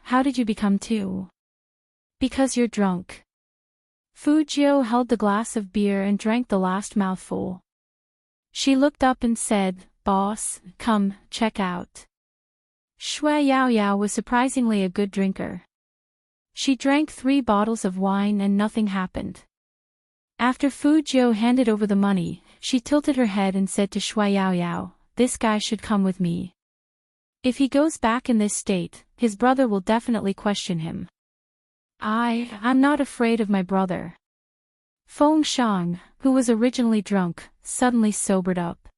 how did you become two? Because you're drunk. Fu Zhou held the glass of beer and drank the last mouthful. She looked up and said, "Boss, come, check out." Shui Yaoyao was surprisingly a good drinker. She drank 3 bottles of wine and nothing happened. After Fu Zhou handed over the money, she tilted her head and said to Shui Yaoyao, "This guy should come with me. If he goes back in this state, his brother will definitely question him." I'm not afraid of my brother. Feng Shang, who was originally drunk, suddenly sobered up.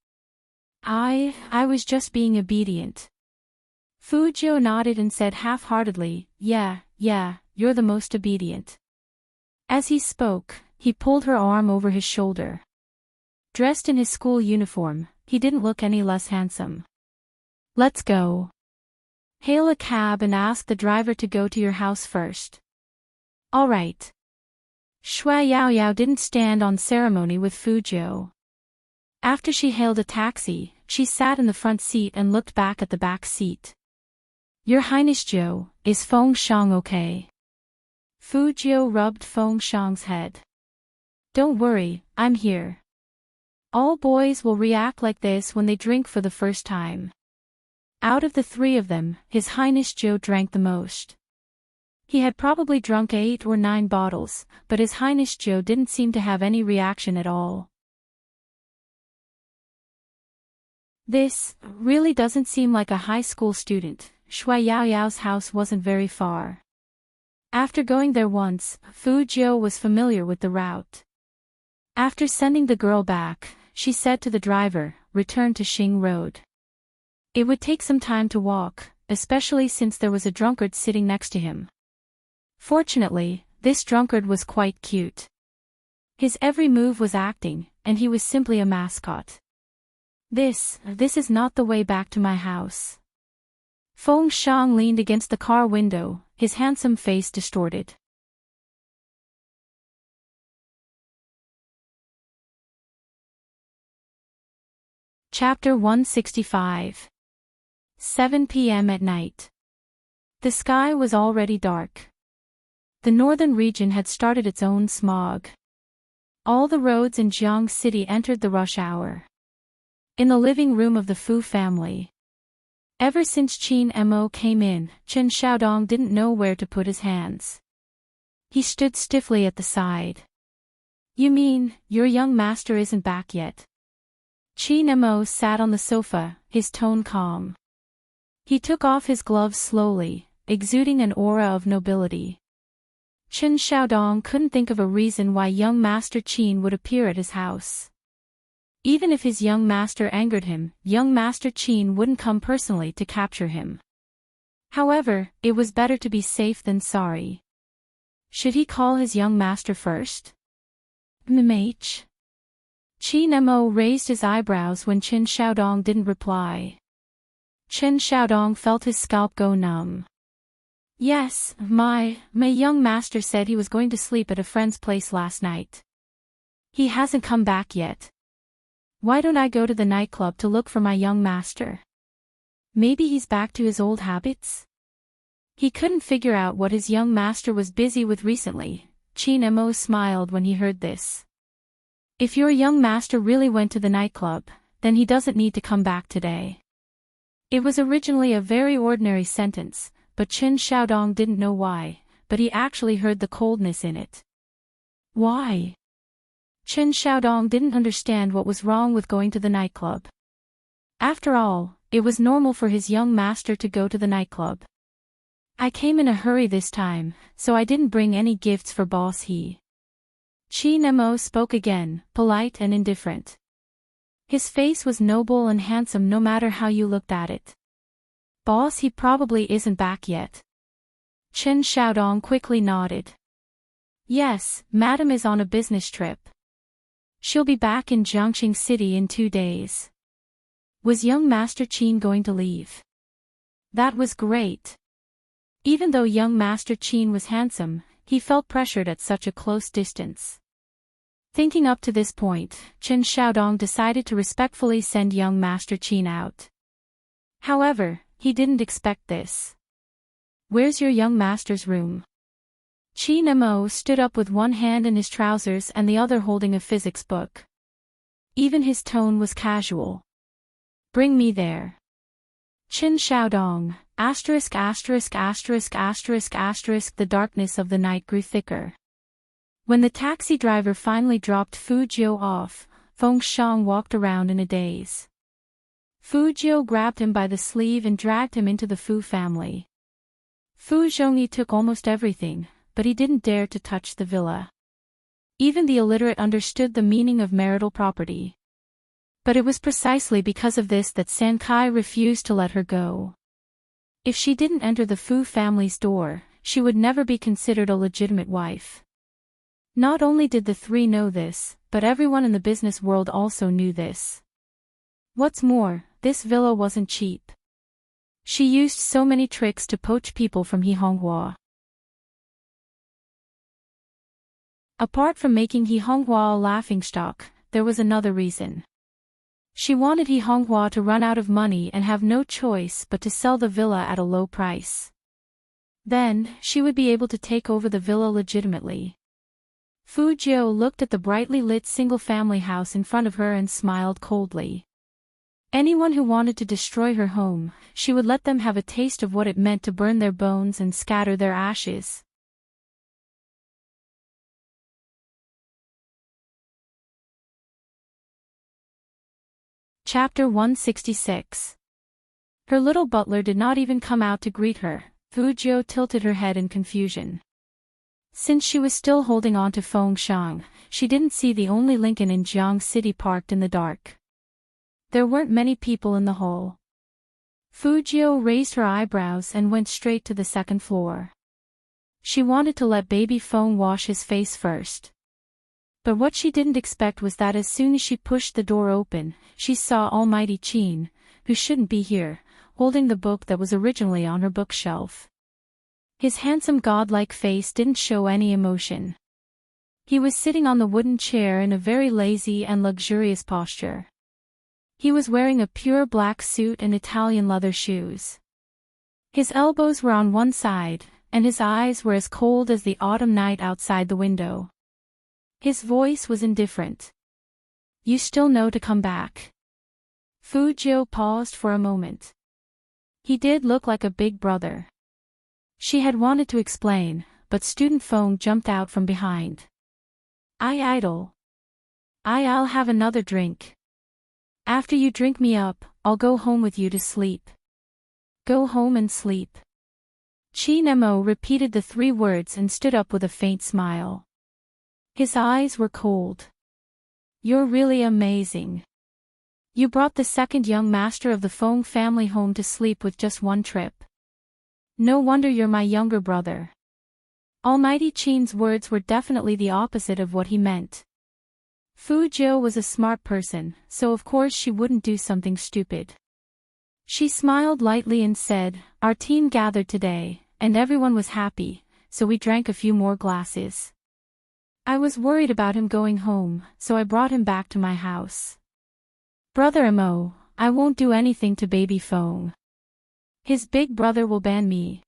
I was just being obedient. Fu Zhou nodded and said half-heartedly, yeah, you're the most obedient. As he spoke, he pulled her arm over his shoulder. Dressed in his school uniform, he didn't look any less handsome. Let's go. Hail a cab and ask the driver to go to your house first. All right. Shui Yaoyao didn't stand on ceremony with Fu Zhou. After she hailed a taxi, she sat in the front seat and looked back at the back seat. Your Highness Zhou, is Feng Shang okay? Fu Zhou rubbed Feng Shang's head. Don't worry, I'm here. All boys will react like this when they drink for the first time. Out of the 3 of them, His Highness Zhou drank the most. He had probably drunk 8 or 9 bottles, but His Highness Zhou didn't seem to have any reaction at all. This really doesn't seem like a high school student. Shui Yaoyao's house wasn't very far. After going there once, Fu Zhou was familiar with the route. After sending the girl back, she said to the driver, "Return to Xing Road." It would take some time to walk, especially since there was a drunkard sitting next to him. Fortunately, this drunkard was quite cute. His every move was acting, and he was simply a mascot. This is not the way back to my house. Feng Shang leaned against the car window, his handsome face distorted. Chapter 165. 7 p.m. at night. The sky was already dark. The northern region had started its own smog. All the roads in Jiang City entered the rush hour. In the living room of the Fu family. Ever since Qin Mo came in, Chen Xiaodong didn't know where to put his hands. He stood stiffly at the side. You mean, your young master isn't back yet? Qin Mo sat on the sofa, his tone calm. He took off his gloves slowly, exuding an aura of nobility. Chen Xiaodong couldn't think of a reason why young Master Qin would appear at his house. Even if his young master angered him, young Master Qin wouldn't come personally to capture him. However, it was better to be safe than sorry. Should he call his young master first? Mmh. Qin Mo raised his eyebrows when Chen Xiaodong didn't reply. Chen Xiaodong felt his scalp go numb. Yes, my young master said he was going to sleep at a friend's place last night. He hasn't come back yet. Why don't I go to the nightclub to look for my young master? Maybe he's back to his old habits? He couldn't figure out what his young master was busy with recently. Chin Mo smiled when he heard this. If your young master really went to the nightclub, then he doesn't need to come back today. It was originally a very ordinary sentence, but Qin Xiaodong didn't know why, but he actually heard the coldness in it. Why? Qin Xiaodong didn't understand what was wrong with going to the nightclub. After all, it was normal for his young master to go to the nightclub. I came in a hurry this time, so I didn't bring any gifts for boss he. Qin Mo spoke again, polite and indifferent. His face was noble and handsome no matter how you looked at it. Boss he probably isn't back yet. Qin Xiaodong quickly nodded. Yes, madam is on a business trip. She'll be back in Jiangxing City in 2 days. Was young Master Qin going to leave? That was great. Even though young Master Qin was handsome, he felt pressured at such a close distance. Thinking up to this point, Qin Xiaodong decided to respectfully send young Master Qin out. However, he didn't expect this. Where's your young master's room? Qin Mo stood up with one hand in his trousers and the other holding a physics book. Even his tone was casual. Bring me there. Qin Xiaodong, **********, the darkness of the night grew thicker. When the taxi driver finally dropped Fu Jiu off, Feng Shang walked around in a daze. Fu Jiu grabbed him by the sleeve and dragged him into the Fu family. Fu Zhongyi took almost everything, but he didn't dare to touch the villa. Even the illiterate understood the meaning of marital property. But it was precisely because of this that San Kai refused to let her go. If she didn't enter the Fu family's door, she would never be considered a legitimate wife. Not only did the three know this, but everyone in the business world also knew this. What's more, this villa wasn't cheap. She used so many tricks to poach people from He Honghua. Apart from making He Honghua a laughingstock, there was another reason. She wanted He Honghua to run out of money and have no choice but to sell the villa at a low price. Then, she would be able to take over the villa legitimately. Fu Jiu looked at the brightly lit single-family house in front of her and smiled coldly. Anyone who wanted to destroy her home, she would let them have a taste of what it meant to burn their bones and scatter their ashes. Chapter 166. Her little butler did not even come out to greet her. Fu Jiu tilted her head in confusion. Since she was still holding on to Feng Shang, she didn't see the only Lincoln in Jiang City parked in the dark. There weren't many people in the hall. Fu Jiu raised her eyebrows and went straight to the second floor. She wanted to let baby Feng wash his face first. But what she didn't expect was that as soon as she pushed the door open, she saw Almighty Qin, who shouldn't be here, holding the book that was originally on her bookshelf. His handsome godlike face didn't show any emotion. He was sitting on the wooden chair in a very lazy and luxurious posture. He was wearing a pure black suit and Italian leather shoes. His elbows were on one side, and his eyes were as cold as the autumn night outside the window. His voice was indifferent. You still know to come back. Fu Jiu paused for a moment. He did look like a big brother. She had wanted to explain, but student Feng jumped out from behind. I'll have another drink. After you drink me up, I'll go home with you to sleep. Go home and sleep. Qin Mo repeated the 3 words and stood up with a faint smile. His eyes were cold. You're really amazing. You brought the second young master of the Feng family home to sleep with just 1 trip. No wonder you're my younger brother. Almighty Qin's words were definitely the opposite of what he meant. Fu Jiu was a smart person, so of course she wouldn't do something stupid. She smiled lightly and said, Our team gathered today, and everyone was happy, so we drank a few more glasses. I was worried about him going home, so I brought him back to my house. Brother Mo, I won't do anything to baby Feng. His big brother will ban me.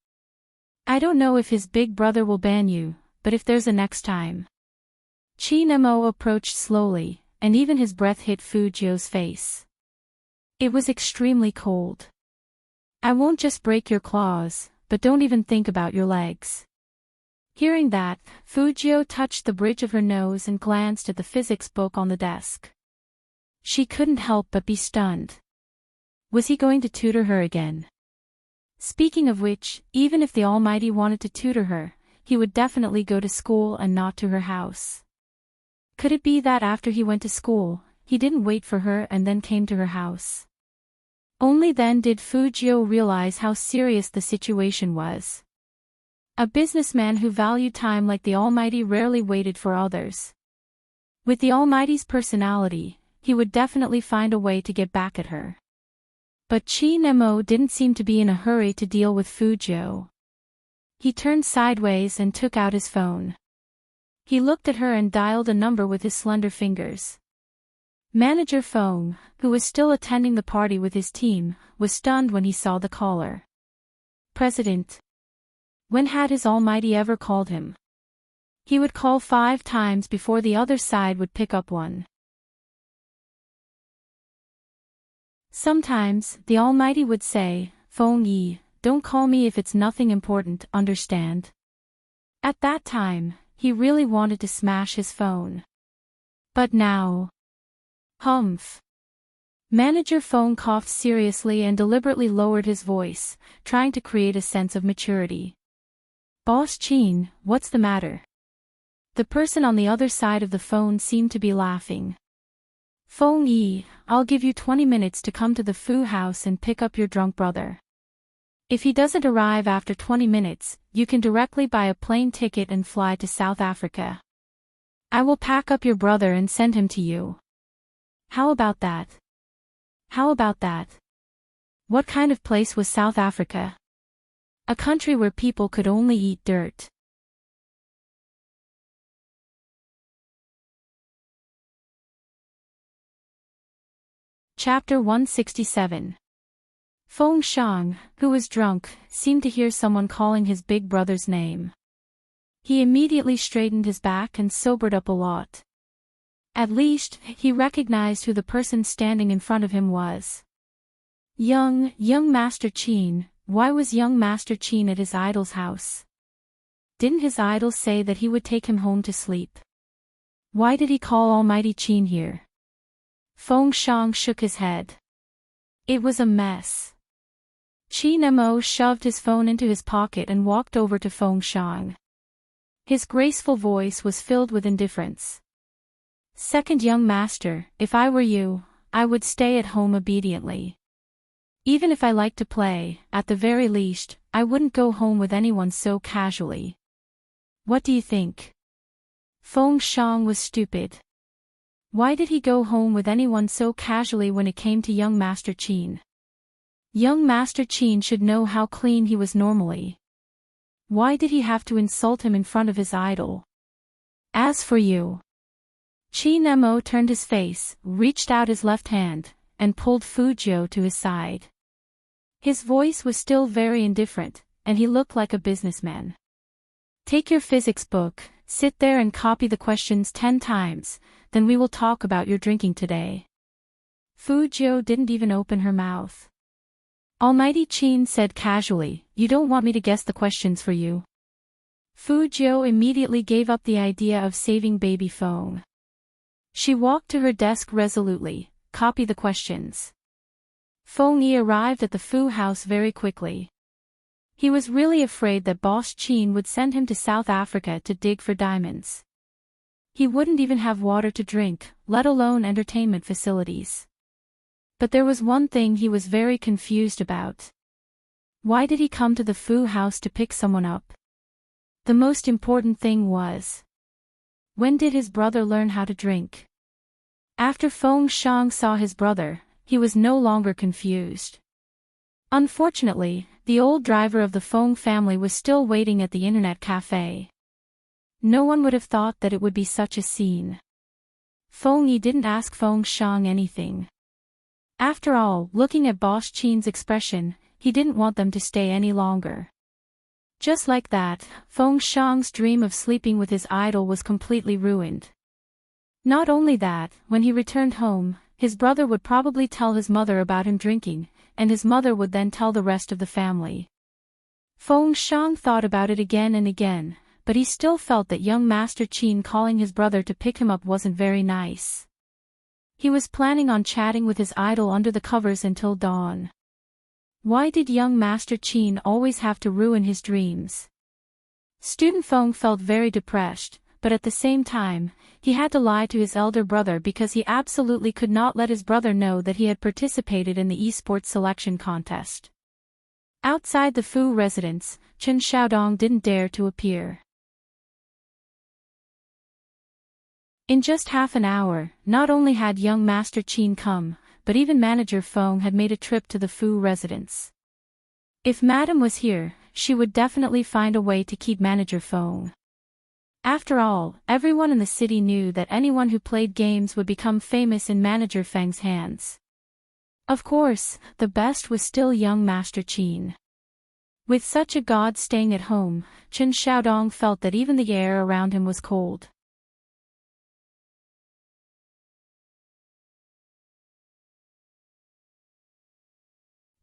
I don't know if his big brother will ban you, but if there's a next time. Chi Nemo approached slowly, and even his breath hit Fujio's face. It was extremely cold. I won't just break your claws, but don't even think about your legs. Hearing that, Fujio touched the bridge of her nose and glanced at the physics book on the desk. She couldn't help but be stunned. Was he going to tutor her again? Speaking of which, even if the Almighty wanted to tutor her, he would definitely go to school and not to her house. Could it be that after he went to school, he didn't wait for her and then came to her house? Only then did Fujio realize how serious the situation was. A businessman who valued time like the Almighty rarely waited for others. With the Almighty's personality, he would definitely find a way to get back at her. But Chi Nemo didn't seem to be in a hurry to deal with Fujio. He turned sideways and took out his phone. He looked at her and dialed a number with his slender fingers. Manager Feng, who was still attending the party with his team, was stunned when he saw the caller. President. When had his Almighty ever called him? He would call 5 times before the other side would pick up one. Sometimes, the Almighty would say, Feng Yi, don't call me if it's nothing important, understand? At that time, he really wanted to smash his phone. But now... Humph. Manager Feng coughed seriously and deliberately lowered his voice, trying to create a sense of maturity. Boss Chin, what's the matter? The person on the other side of the phone seemed to be laughing. Feng Yi, I'll give you 20 minutes to come to the Fu house and pick up your drunk brother. If he doesn't arrive after 20 minutes, you can directly buy a plane ticket and fly to South Africa. I will pack up your brother and send him to you. How about that? How about that? What kind of place was South Africa? A country where people could only eat dirt. Chapter 167. Feng Shang, who was drunk, seemed to hear someone calling his big brother's name. He immediately straightened his back and sobered up a lot. At least, he recognized who the person standing in front of him was. Young Master Qin. Why was young Master Qin at his idol's house? Didn't his idol say that he would take him home to sleep? Why did he call Almighty Qin here? Feng Shang shook his head. It was a mess. Chi Nemo shoved his phone into his pocket and walked over to Feng Shang. His graceful voice was filled with indifference. Second young master, if I were you, I would stay at home obediently. Even if I like to play, at the very least, I wouldn't go home with anyone so casually. What do you think? Feng Shang was stupid. Why did he go home with anyone so casually when it came to young Master Qin? Young Master Qin should know how clean he was normally. Why did he have to insult him in front of his idol? As for you... Chi Nemo turned his face, reached out his left hand, and pulled Fujio to his side. His voice was still very indifferent, and he looked like a businessman. Take your physics book, sit there and copy the questions 10 times, then we will talk about your drinking today. Fujio didn't even open her mouth. Almighty Qin said casually, you don't want me to guess the questions for you? Fujio immediately gave up the idea of saving baby Feng. She walked to her desk resolutely, copy the questions. Feng Yi arrived at the Fu house very quickly. He was really afraid that Boss Qin would send him to South Africa to dig for diamonds. He wouldn't even have water to drink, let alone entertainment facilities. But there was one thing he was very confused about. Why did he come to the Fu house to pick someone up? The most important thing was, when did his brother learn how to drink? After Feng Shang saw his brother, he was no longer confused. Unfortunately, the old driver of the Feng family was still waiting at the internet cafe. No one would have thought that it would be such a scene. Feng Yi didn't ask Feng Shang anything. After all, looking at Boss Qin's expression, he didn't want them to stay any longer. Just like that, Feng Shang's dream of sleeping with his idol was completely ruined. Not only that, when he returned home, his brother would probably tell his mother about him drinking, and his mother would then tell the rest of the family. Feng Shang thought about it again and again, but he still felt that young Master Qin calling his brother to pick him up wasn't very nice. He was planning on chatting with his idol under the covers until dawn. Why did young Master Qin always have to ruin his dreams? Student Feng felt very depressed, but at the same time, he had to lie to his elder brother because he absolutely could not let his brother know that he had participated in the esports selection contest. Outside the Fu residence, Chen Xiaodong didn't dare to appear. In just half an hour, not only had young Master Qin come, but even Manager Feng had made a trip to the Fu residence. If Madame was here, she would definitely find a way to keep Manager Feng. After all, everyone in the city knew that anyone who played games would become famous in Manager Feng's hands. Of course, the best was still young Master Qin. With such a god staying at home, Chen Xiaodong felt that even the air around him was cold.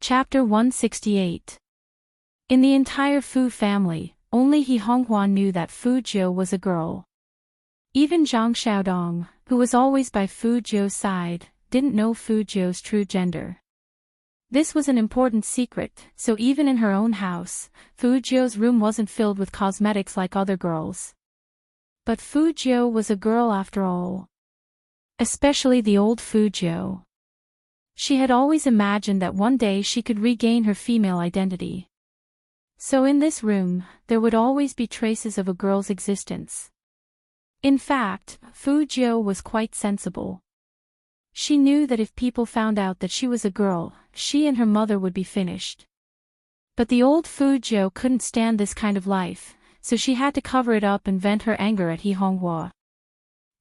Chapter 168. In the entire Fu family, only He Honghuan knew that Fu Jiu was a girl. Even Zhang Xiaodong, who was always by Fu Jiu's side, didn't know Fu Jiu's true gender. This was an important secret, so even in her own house, Fu Jiu's room wasn't filled with cosmetics like other girls. But Fu Jiu was a girl after all. Especially the old Fu Jiu. She had always imagined that one day she could regain her female identity. So in this room, there would always be traces of a girl's existence. In fact, Fu Jiu was quite sensible. She knew that if people found out that she was a girl, she and her mother would be finished. But the old Fu Jiu couldn't stand this kind of life, so she had to cover it up and vent her anger at He Honghua.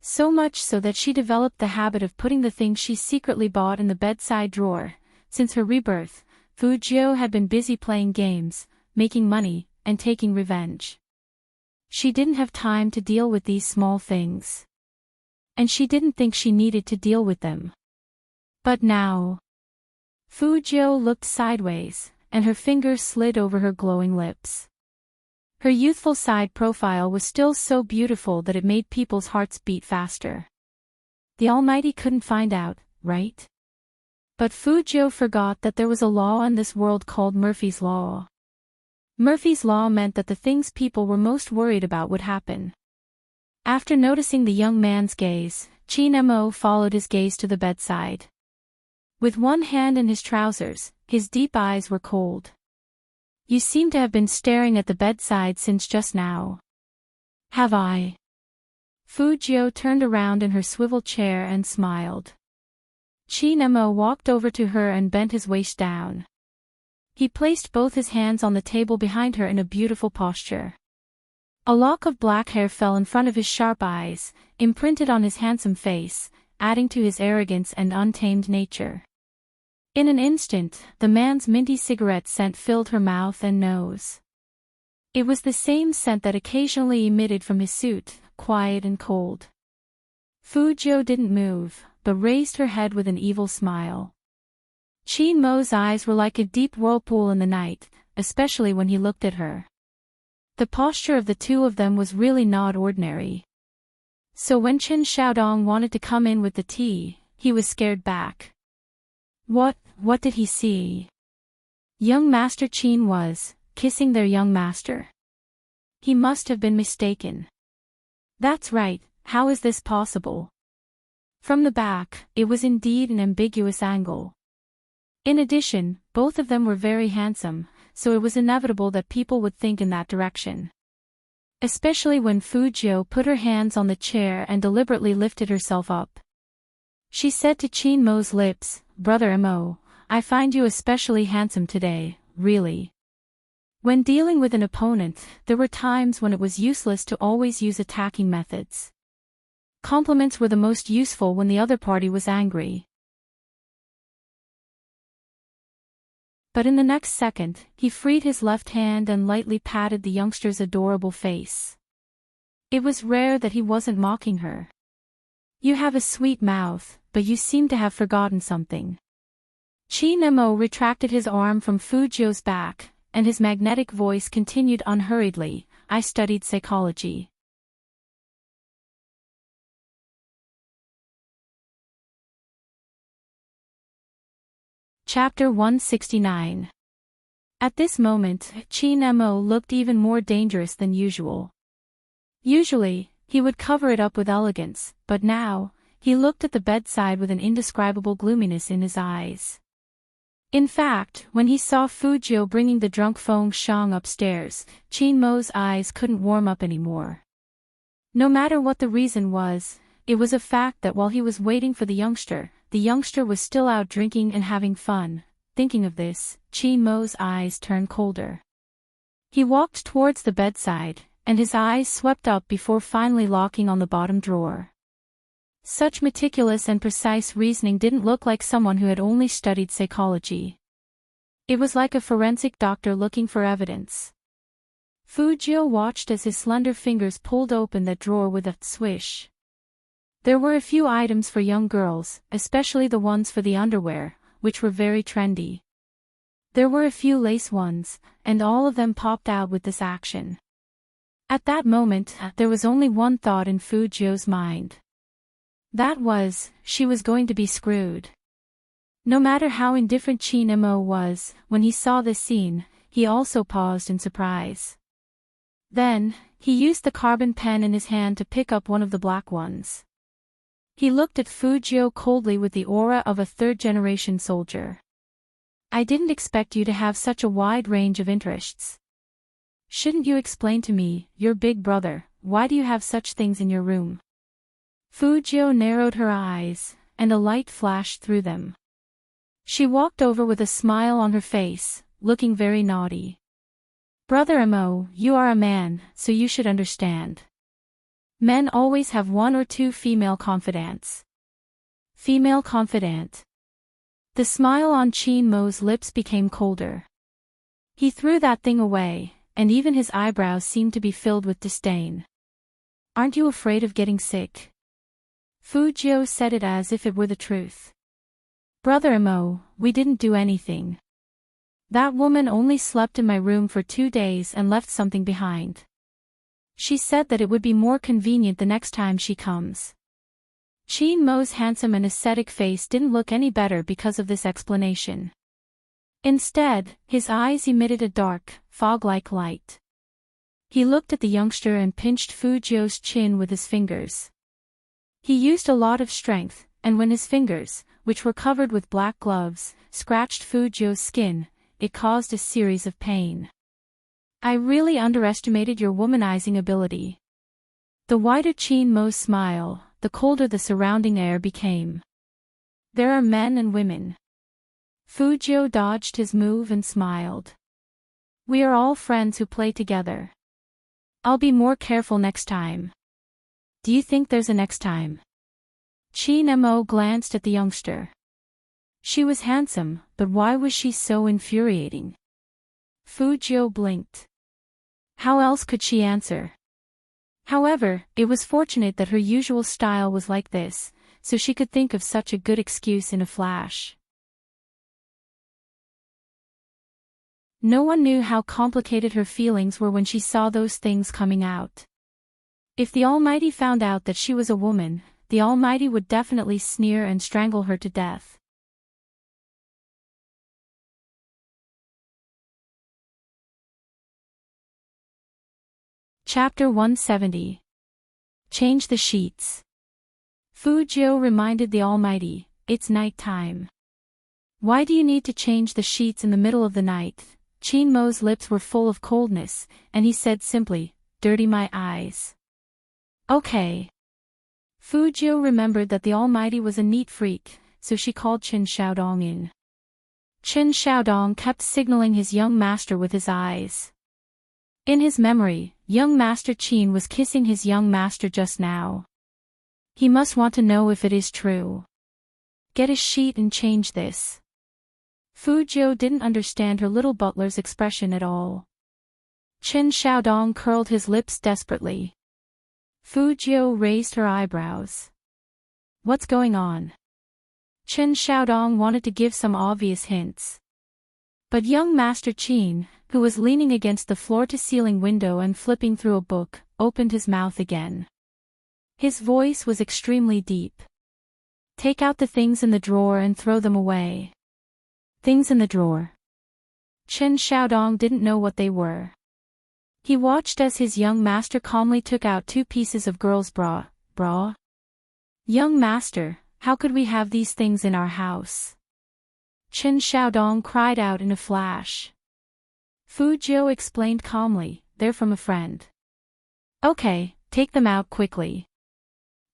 So much so that she developed the habit of putting the things she secretly bought in the bedside drawer. Since her rebirth, Fu Jiu had been busy playing games, making money, and taking revenge. She didn't have time to deal with these small things. And she didn't think she needed to deal with them. But now... Fu Jiu looked sideways, and her fingers slid over her glowing lips. Her youthful side profile was still so beautiful that it made people's hearts beat faster. The Almighty couldn't find out, right? But Fu Jiu forgot that there was a law in this world called Murphy's Law. Murphy's Law meant that the things people were most worried about would happen. After noticing the young man's gaze, Qin Mo followed his gaze to the bedside. With one hand in his trousers, his deep eyes were cold. You seem to have been staring at the bedside since just now. Have I? Fu Jiu turned around in her swivel chair and smiled. Qin Mo walked over to her and bent his waist down. He placed both his hands on the table behind her in a beautiful posture. A lock of black hair fell in front of his sharp eyes, imprinted on his handsome face, adding to his arrogance and untamed nature. In an instant, the man's minty cigarette scent filled her mouth and nose. It was the same scent that occasionally emitted from his suit, quiet and cold. Fu Jiu didn't move, but raised her head with an evil smile. Qin Mo's eyes were like a deep whirlpool in the night, especially when he looked at her. The posture of the two of them was really not ordinary. So when Chen Xiaodong wanted to come in with the tea, he was scared back. What did he see? Young Master Qin was kissing their young master. He must have been mistaken. That's right, how is this possible? From the back, it was indeed an ambiguous angle. In addition, both of them were very handsome, so it was inevitable that people would think in that direction. Especially when Fu Jiu put her hands on the chair and deliberately lifted herself up. She said to Qin Mo's lips, "Brother Mo, I find you especially handsome today, really." When dealing with an opponent, there were times when it was useless to always use attacking methods. Compliments were the most useful when the other party was angry. But in the next second, he freed his left hand and lightly patted the youngster's adorable face. It was rare that he wasn't mocking her. "You have a sweet mouth, but you seem to have forgotten something." Chin-mo retracted his arm from Fujio's back, and his magnetic voice continued unhurriedly, "I studied psychology." Chapter 169. At this moment, Chin-mo looked even more dangerous than usual. Usually, he would cover it up with elegance, but now, he looked at the bedside with an indescribable gloominess in his eyes. In fact, when he saw Fujio bringing the drunk Feng Shang upstairs, Chin-mo's eyes couldn't warm up anymore. No matter what the reason was, it was a fact that while he was waiting for the youngster was still out drinking and having fun. Thinking of this, Chin-mo's eyes turned colder. He walked towards the bedside, and his eyes swept up before finally locking on the bottom drawer. Such meticulous and precise reasoning didn't look like someone who had only studied psychology. It was like a forensic doctor looking for evidence. Fujio watched as his slender fingers pulled open that drawer with a swish. There were a few items for young girls, especially the ones for the underwear, which were very trendy. There were a few lace ones, and all of them popped out with this action. At that moment, there was only one thought in Fujio's mind. That was, she was going to be screwed. No matter how indifferent Chin-mo was, when he saw this scene, he also paused in surprise. Then, he used the carbon pen in his hand to pick up one of the black ones. He looked at Fujio coldly with the aura of a third-generation soldier. "I didn't expect you to have such a wide range of interests. Shouldn't you explain to me, your big brother, why do you have such things in your room?" Fujio narrowed her eyes, and a light flashed through them. She walked over with a smile on her face, looking very naughty. "Brother Mo, you are a man, so you should understand. Men always have one or two female confidants." Female confidant. The smile on Chin-mo's lips became colder. He threw that thing away, and even his eyebrows seemed to be filled with disdain. "Aren't you afraid of getting sick?" Fujio said it as if it were the truth. "Brother Mo, we didn't do anything. That woman only slept in my room for 2 days and left something behind. She said that it would be more convenient the next time she comes." Chin-mo's handsome and ascetic face didn't look any better because of this explanation. Instead, his eyes emitted a dark, fog-like light. He looked at the youngster and pinched Fujio's chin with his fingers. He used a lot of strength, and when his fingers, which were covered with black gloves, scratched Fujio's skin, it caused a series of pain. "I really underestimated your womanizing ability." The wider Chin-mo's smile, the colder the surrounding air became. "There are men and women." Fujio dodged his move and smiled. "We are all friends who play together. I'll be more careful next time." "Do you think there's a next time?" Chin-mo glanced at the youngster. She was handsome, but why was she so infuriating? Fujio blinked. How else could she answer? However, it was fortunate that her usual style was like this, so she could think of such a good excuse in a flash. No one knew how complicated her feelings were when she saw those things coming out. If the Almighty found out that she was a woman, the Almighty would definitely sneer and strangle her to death. Chapter 170. Change the sheets. Fujio reminded the Almighty, "It's night time. Why do you need to change the sheets in the middle of the night?" Chin-mo's lips were full of coldness, and he said simply, "Dirty my eyes." "Okay." Fujio remembered that the Almighty was a neat freak, so she called Qin Xiaodong in. Qin Xiaodong kept signaling his young master with his eyes. In his memory, young Master Qin was kissing his young master just now. He must want to know if it is true. "Get a sheet and change this." Fujiu didn't understand her little butler's expression at all. Qin Xiaodong curled his lips desperately. Fujiu raised her eyebrows. What's going on? Qin Xiaodong wanted to give some obvious hints. But young Master Qin, who was leaning against the floor-to-ceiling window and flipping through a book, opened his mouth again. His voice was extremely deep. Take out the things in the drawer and throw them away. Things in the drawer. Qin Xiaodong didn't know what they were. He watched as his young master calmly took out 2 pieces of girl's bra. Young master, how could we have these things in our house? Qin Xiaodong cried out in a flash. Fujiu explained calmly, they're from a friend. Okay, take them out quickly.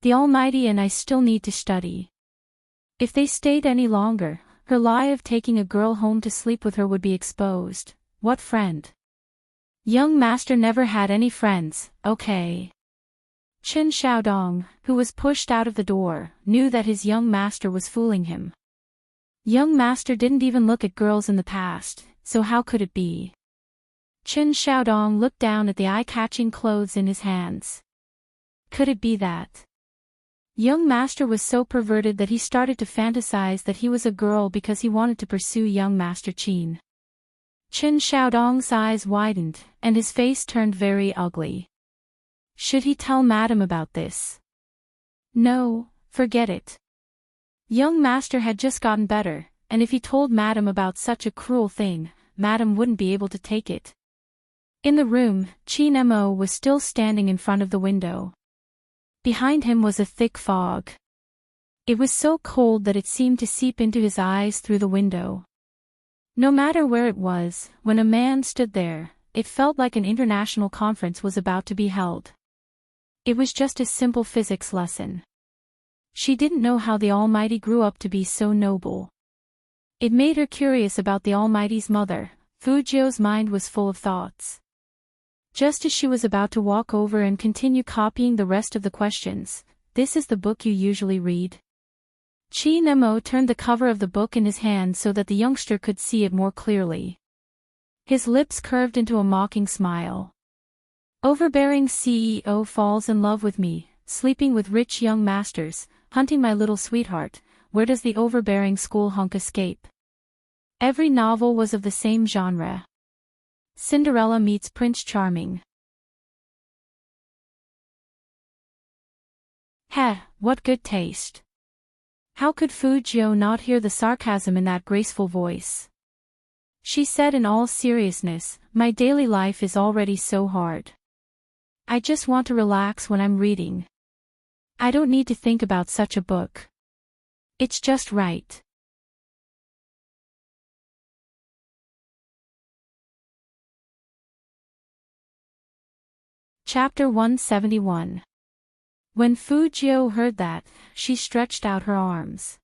The Almighty and I still need to study. If they stayed any longer, her lie of taking a girl home to sleep with her would be exposed. What friend? Young master never had any friends, okay. Qin Xiaodong, who was pushed out of the door, knew that his young master was fooling him. Young master didn't even look at girls in the past, so how could it be? Qin Xiaodong looked down at the eye-catching clothes in his hands. Could it be that? Young master was so perverted that he started to fantasize that he was a girl because he wanted to pursue young Master Qin. Qin Xiaodong's eyes widened, and his face turned very ugly. Should he tell Madame about this? No, forget it. Young master had just gotten better, and if he told Madame about such a cruel thing, Madame wouldn't be able to take it. In the room, Qin Mo was still standing in front of the window. Behind him was a thick fog. It was so cold that it seemed to seep into his eyes through the window. No matter where it was, when a man stood there, it felt like an international conference was about to be held. It was just a simple physics lesson. She didn't know how the Almighty grew up to be so noble. It made her curious about the Almighty's mother. Fujiu's mind was full of thoughts. Just as she was about to walk over and continue copying the rest of the questions, "This is the book you usually read?" Qin Mo turned the cover of the book in his hand so that the youngster could see it more clearly. His lips curved into a mocking smile. Overbearing CEO falls in love with me, sleeping with rich young masters, hunting my little sweetheart, where does the overbearing school hunk escape? Every novel was of the same genre. Cinderella meets Prince Charming. Heh, what good taste. How could Fujiu not hear the sarcasm in that graceful voice? She said in all seriousness, my daily life is already so hard. I just want to relax when I'm reading. I don't need to think about such a book. It's just right. Chapter 171. When Fujiu heard that, she stretched out her arms.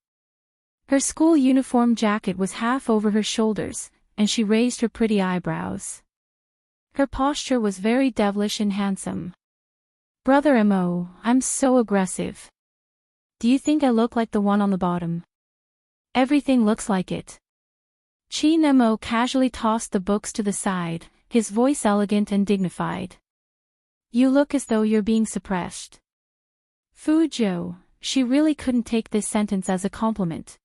Her school uniform jacket was half over her shoulders, and she raised her pretty eyebrows. Her posture was very devilish and handsome. Brother Mo, I'm so aggressive. Do you think I look like the one on the bottom? Everything looks like it. Qin Mo casually tossed the books to the side, his voice elegant and dignified. You look as though you're being suppressed. Fujiu, she really couldn't take this sentence as a compliment.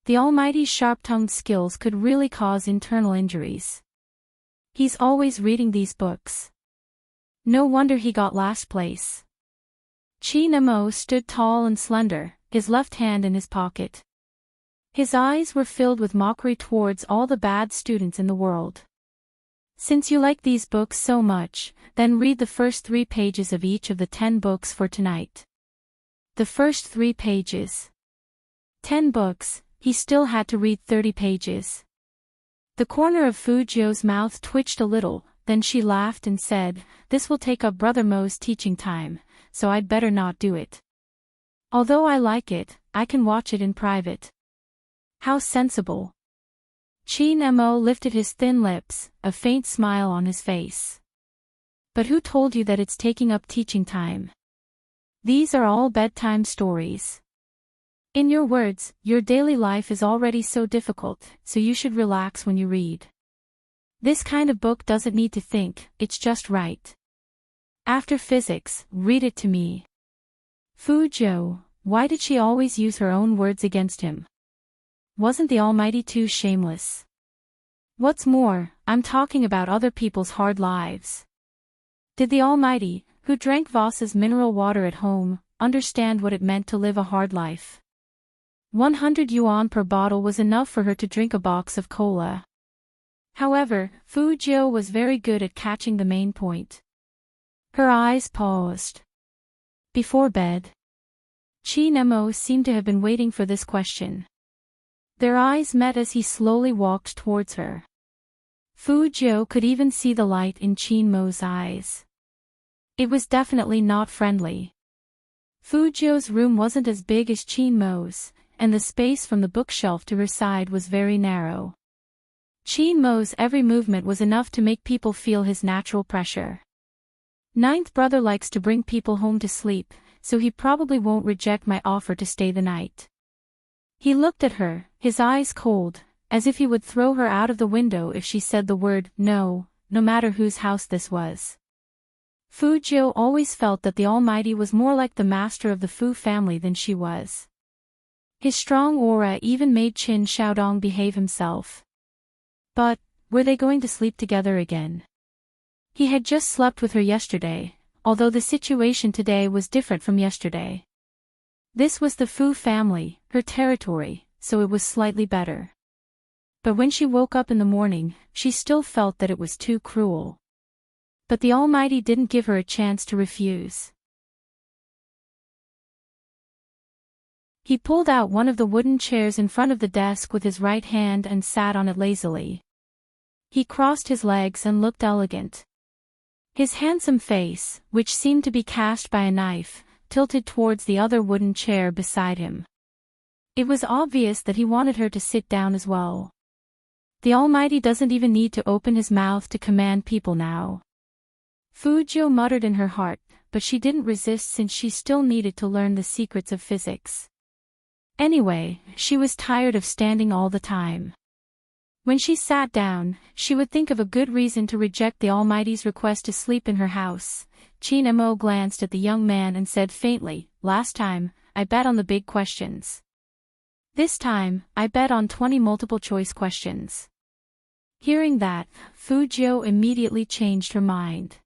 The Almighty's sharp-tongued skills could really cause internal injuries. He's always reading these books. No wonder he got last place. Qin Mo stood tall and slender, his left hand in his pocket. His eyes were filled with mockery towards all the bad students in the world. Since you like these books so much, then read the first 3 pages of each of the 10 books for tonight. The first 3 pages. 10 books, he still had to read 30 pages. The corner of Fujiu's mouth twitched a little, then she laughed and said, this will take up Brother Mo's teaching time, so I'd better not do it. Although I like it, I can watch it in private. How sensible. Qin Mo lifted his thin lips, a faint smile on his face. But who told you that it's taking up teaching time? These are all bedtime stories. In your words, your daily life is already so difficult, so you should relax when you read. This kind of book doesn't need to think, it's just right. After physics, read it to me. Fu Zhou, why did she always use her own words against him? Wasn't the Almighty too shameless? What's more, I'm talking about other people's hard lives. Did the Almighty, who drank Voss's mineral water at home, understand what it meant to live a hard life? 100 yuan per bottle was enough for her to drink a box of cola. However, Fu Zhou was very good at catching the main point. Her eyes paused. Before bed. Qi Nemo seemed to have been waiting for this question. Their eyes met as he slowly walked towards her. Fu Zhou could even see the light in Qi Nemo's eyes. It was definitely not friendly. Fu Zhou's room wasn't as big as Qi Nemo's, and the space from the bookshelf to her side was very narrow. Qi Nemo's every movement was enough to make people feel his natural pressure. Ninth brother likes to bring people home to sleep, so he probably won't reject my offer to stay the night. He looked at her, his eyes cold, as if he would throw her out of the window if she said the word no, no matter whose house this was. Fu Zhou always felt that the Almighty was more like the master of the Fu family than she was. His strong aura even made Qin Xiaodong behave himself. But, were they going to sleep together again? He had just slept with her yesterday, although the situation today was different from yesterday. This was the Fu family, her territory, so it was slightly better. But when she woke up in the morning, she still felt that it was too cruel. But the Almighty didn't give her a chance to refuse. He pulled out one of the wooden chairs in front of the desk with his right hand and sat on it lazily. He crossed his legs and looked elegant. His handsome face, which seemed to be cast by a knife, tilted towards the other wooden chair beside him. It was obvious that he wanted her to sit down as well. The Almighty doesn't even need to open his mouth to command people now. Fu Zhou muttered in her heart, but she didn't resist since she still needed to learn the secrets of physics. Anyway, she was tired of standing all the time. When she sat down, she would think of a good reason to reject the Almighty's request to sleep in her house. Qi Nemo glanced at the young man and said faintly, "Last time, I bet on the big questions. This time, I bet on 20 multiple-choice questions." Hearing that, Fu Zhou immediately changed her mind.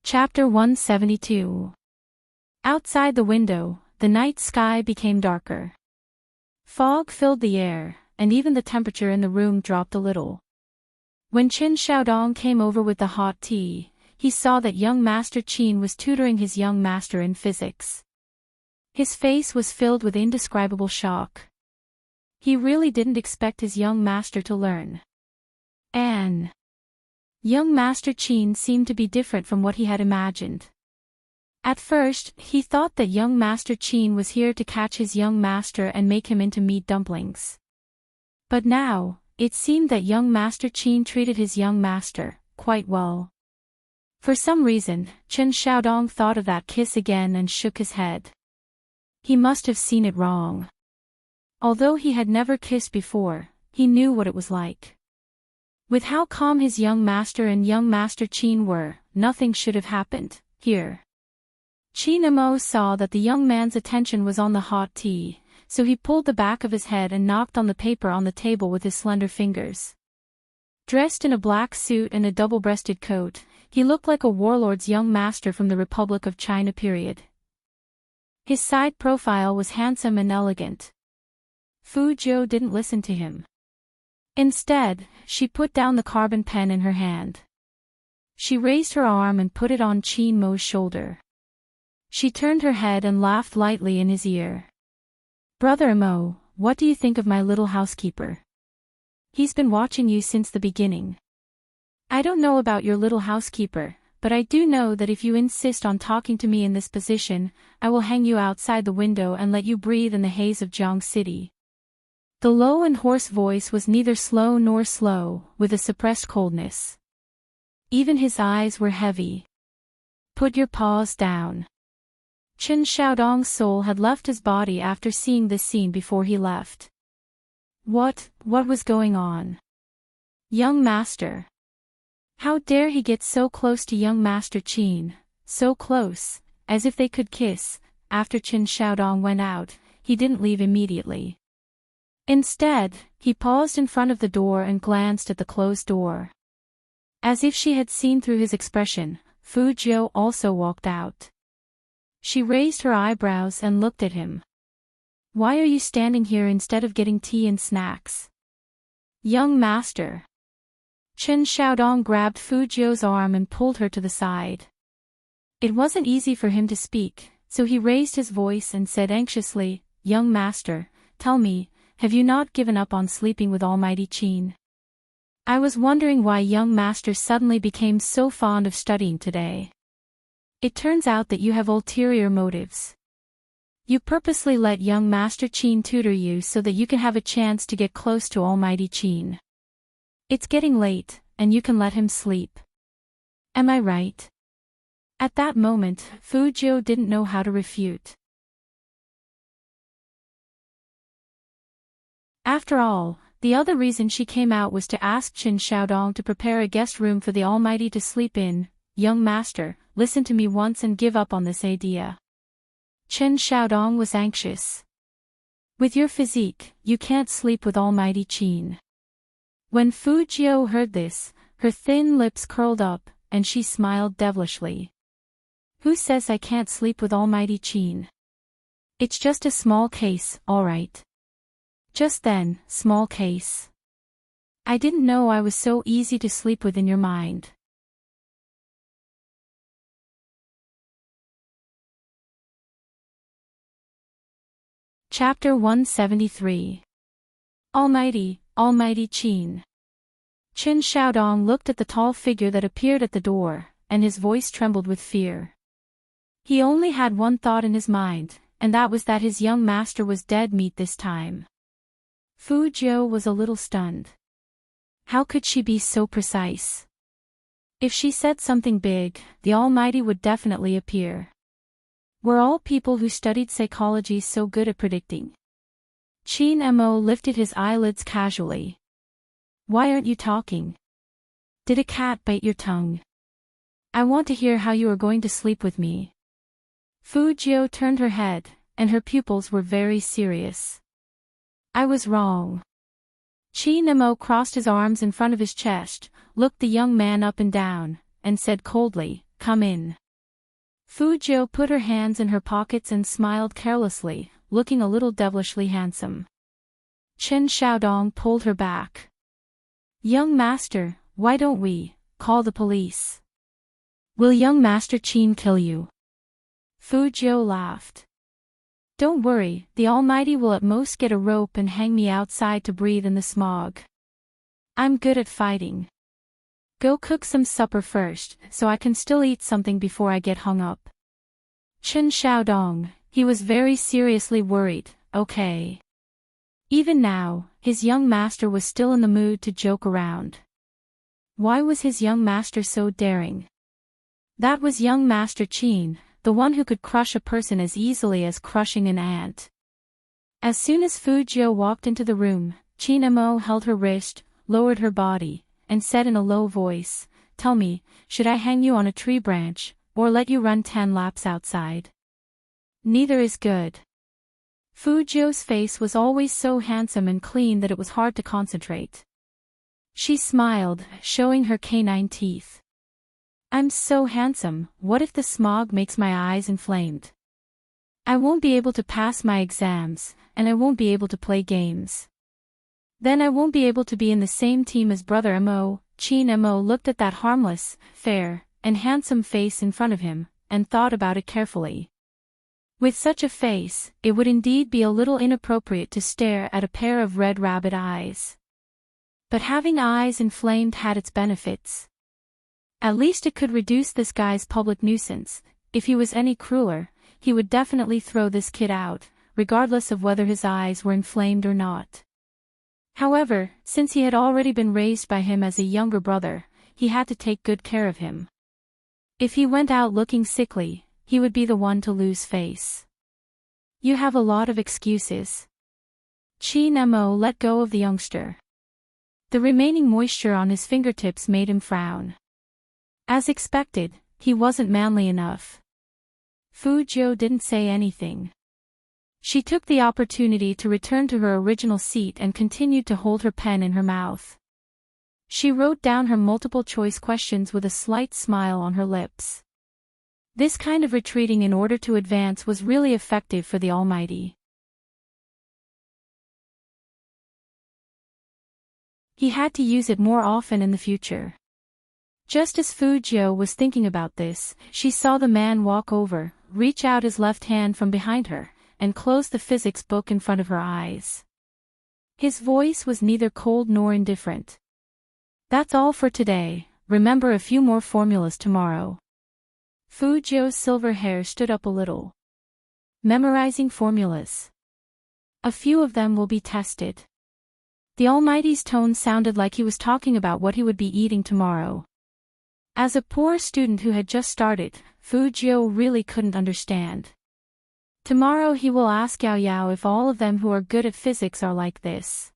Chapter 172. Outside the window, the night sky became darker. Fog filled the air, and even the temperature in the room dropped a little. When Qin Xiaodong came over with the hot tea, he saw that young Master Qin was tutoring his young master in physics. His face was filled with indescribable shock. He really didn't expect his young master to learn. And young Master Qin seemed to be different from what he had imagined. At first, he thought that young Master Qin was here to catch his young master and make him into meat dumplings. But now, it seemed that young Master Qin treated his young master quite well. For some reason, Qin Xiaodong thought of that kiss again and shook his head. He must have seen it wrong. Although he had never kissed before, he knew what it was like. With how calm his young master and young Master Qin were, nothing should have happened here. Qi Nemo saw that the young man's attention was on the hot tea, so he pulled the back of his head and knocked on the paper on the table with his slender fingers. Dressed in a black suit and a double-breasted coat, he looked like a warlord's young master from the Republic of China period. His side profile was handsome and elegant. Fu Zhou didn't listen to him. Instead, she put down the carbon pen in her hand. She raised her arm and put it on Qi Mo's shoulder. She turned her head and laughed lightly in his ear. "Brother Mo, what do you think of my little housekeeper? He's been watching you since the beginning. I don't know about your little housekeeper, but I do know that if you insist on talking to me in this position, I will hang you outside the window and let you breathe in the haze of Jiang City." The low and hoarse voice was neither slow nor slow, with a suppressed coldness. Even his eyes were heavy. Put your paws down. Qin Xiaodong's soul had left his body after seeing this scene before he left. What was going on? Young master. How dare he get so close to young Master Qin, so close, as if they could kiss. After Qin Xiaodong went out, he didn't leave immediately. Instead, he paused in front of the door and glanced at the closed door. As if she had seen through his expression, Fu Jiu also walked out. She raised her eyebrows and looked at him. Why are you standing here instead of getting tea and snacks? Young master. Qin Xiaodong grabbed Fu Jiu's arm and pulled her to the side. It wasn't easy for him to speak, so he raised his voice and said anxiously, Young master, tell me, have you not given up on sleeping with Almighty Qin? I was wondering why young master suddenly became so fond of studying today. It turns out that you have ulterior motives. You purposely let young Master Qin tutor you so that you can have a chance to get close to Almighty Qin. It's getting late, and you can let him sleep. Am I right? At that moment, Fu Jiu didn't know how to refute. After all, the other reason she came out was to ask Qin Xiaodong to prepare a guest room for the Almighty to sleep in. Young master, listen to me once and give up on this idea. Qin Xiaodong was anxious. With your physique, you can't sleep with Almighty Qin. When Fu Jiu heard this, her thin lips curled up, and she smiled devilishly. Who says I can't sleep with Almighty Qin? It's just a small case, all right. Just then, small case. I didn't know I was so easy to sleep with in your mind. Chapter 173. Almighty Qin. Qin Xiaodong looked at the tall figure that appeared at the door, and his voice trembled with fear. He only had one thought in his mind, and that was that his young master was dead meat this time. Fu Jiu was a little stunned. How could she be so precise? If she said something big, the Almighty would definitely appear. Were all people who studied psychology so good at predicting? Qin Mo lifted his eyelids casually. Why aren't you talking? Did a cat bite your tongue? I want to hear how you are going to sleep with me. Fu Jiu turned her head, and her pupils were very serious. I was wrong. Qin Mo crossed his arms in front of his chest, looked the young man up and down, and said coldly, Come in. Fu Jiu put her hands in her pockets and smiled carelessly, looking a little devilishly handsome. Qin Xiaodong pulled her back. Young master, why don't we call the police? Will young Master Qin kill you? Fu Jiu laughed. Don't worry, the Almighty will at most get a rope and hang me outside to breathe in the smog. I'm good at fighting. Go cook some supper first, so I can still eat something before I get hung up. Qin Xiaodong, he was very seriously worried, okay. Even now, his young master was still in the mood to joke around. Why was his young master so daring? That was young Master Qin, the one who could crush a person as easily as crushing an ant. As soon as Fu Jiu walked into the room, Qin Mo held her wrist, lowered her body, and said in a low voice, Tell me, should I hang you on a tree branch, or let you run 10 laps outside? Neither is good. Fu Jiu's face was always so handsome and clean that it was hard to concentrate. She smiled, showing her canine teeth. I'm so handsome, what if the smog makes my eyes inflamed? I won't be able to pass my exams, and I won't be able to play games. Then I won't be able to be in the same team as Brother Mo. Qin Mo looked at that harmless, fair, and handsome face in front of him, and thought about it carefully. With such a face, it would indeed be a little inappropriate to stare at a pair of red rabbit eyes. But having eyes inflamed had its benefits. At least it could reduce this guy's public nuisance. If he was any crueler, he would definitely throw this kid out, regardless of whether his eyes were inflamed or not. However, since he had already been raised by him as a younger brother, he had to take good care of him. If he went out looking sickly, he would be the one to lose face. You have a lot of excuses. Chi Nemo let go of the youngster. The remaining moisture on his fingertips made him frown. As expected, he wasn't manly enough. Fu Jiu didn't say anything. She took the opportunity to return to her original seat and continued to hold her pen in her mouth. She wrote down her multiple-choice questions with a slight smile on her lips. This kind of retreating in order to advance was really effective for the Almighty. He had to use it more often in the future. Just as Fu Jiu was thinking about this, she saw the man walk over, reach out his left hand from behind her, and close the physics book in front of her eyes. His voice was neither cold nor indifferent. That's all for today, remember a few more formulas tomorrow. Fu Jiu's silver hair stood up a little. Memorizing formulas. A few of them will be tested. The Almighty's tone sounded like he was talking about what he would be eating tomorrow. As a poor student who had just started, Fu Jiu really couldn't understand. Tomorrow he will ask Yao Yao if all of them who are good at physics are like this.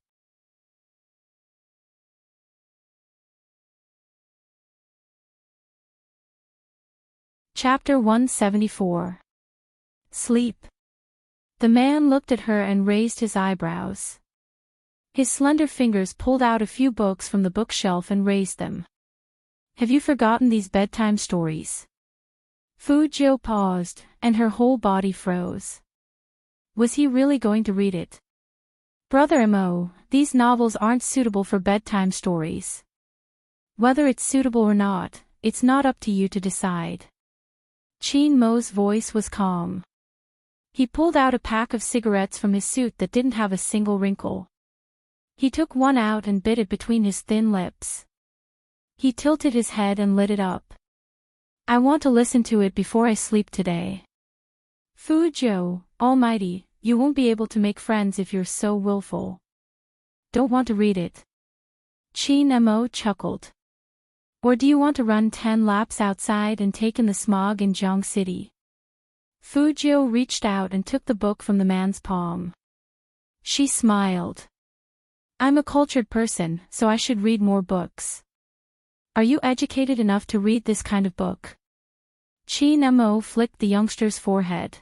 Chapter 174. Sleep. The man looked at her and raised his eyebrows. His slender fingers pulled out a few books from the bookshelf and raised them. Have you forgotten these bedtime stories? Fu Jiu paused, and her whole body froze. Was he really going to read it? Brother Mo, these novels aren't suitable for bedtime stories. Whether it's suitable or not, it's not up to you to decide. Qin Mo's voice was calm. He pulled out a pack of cigarettes from his suit that didn't have a single wrinkle. He took one out and bit it between his thin lips. He tilted his head and lit it up. I want to listen to it before I sleep today. Fu Jiu, Almighty, you won't be able to make friends if you're so willful. Don't want to read it. Qin Mo chuckled. Or do you want to run 10 laps outside and take in the smog in Jiang City? Fu Jiu reached out and took the book from the man's palm. She smiled. I'm a cultured person, so I should read more books. Are you educated enough to read this kind of book? Qin Mo flicked the youngster's forehead.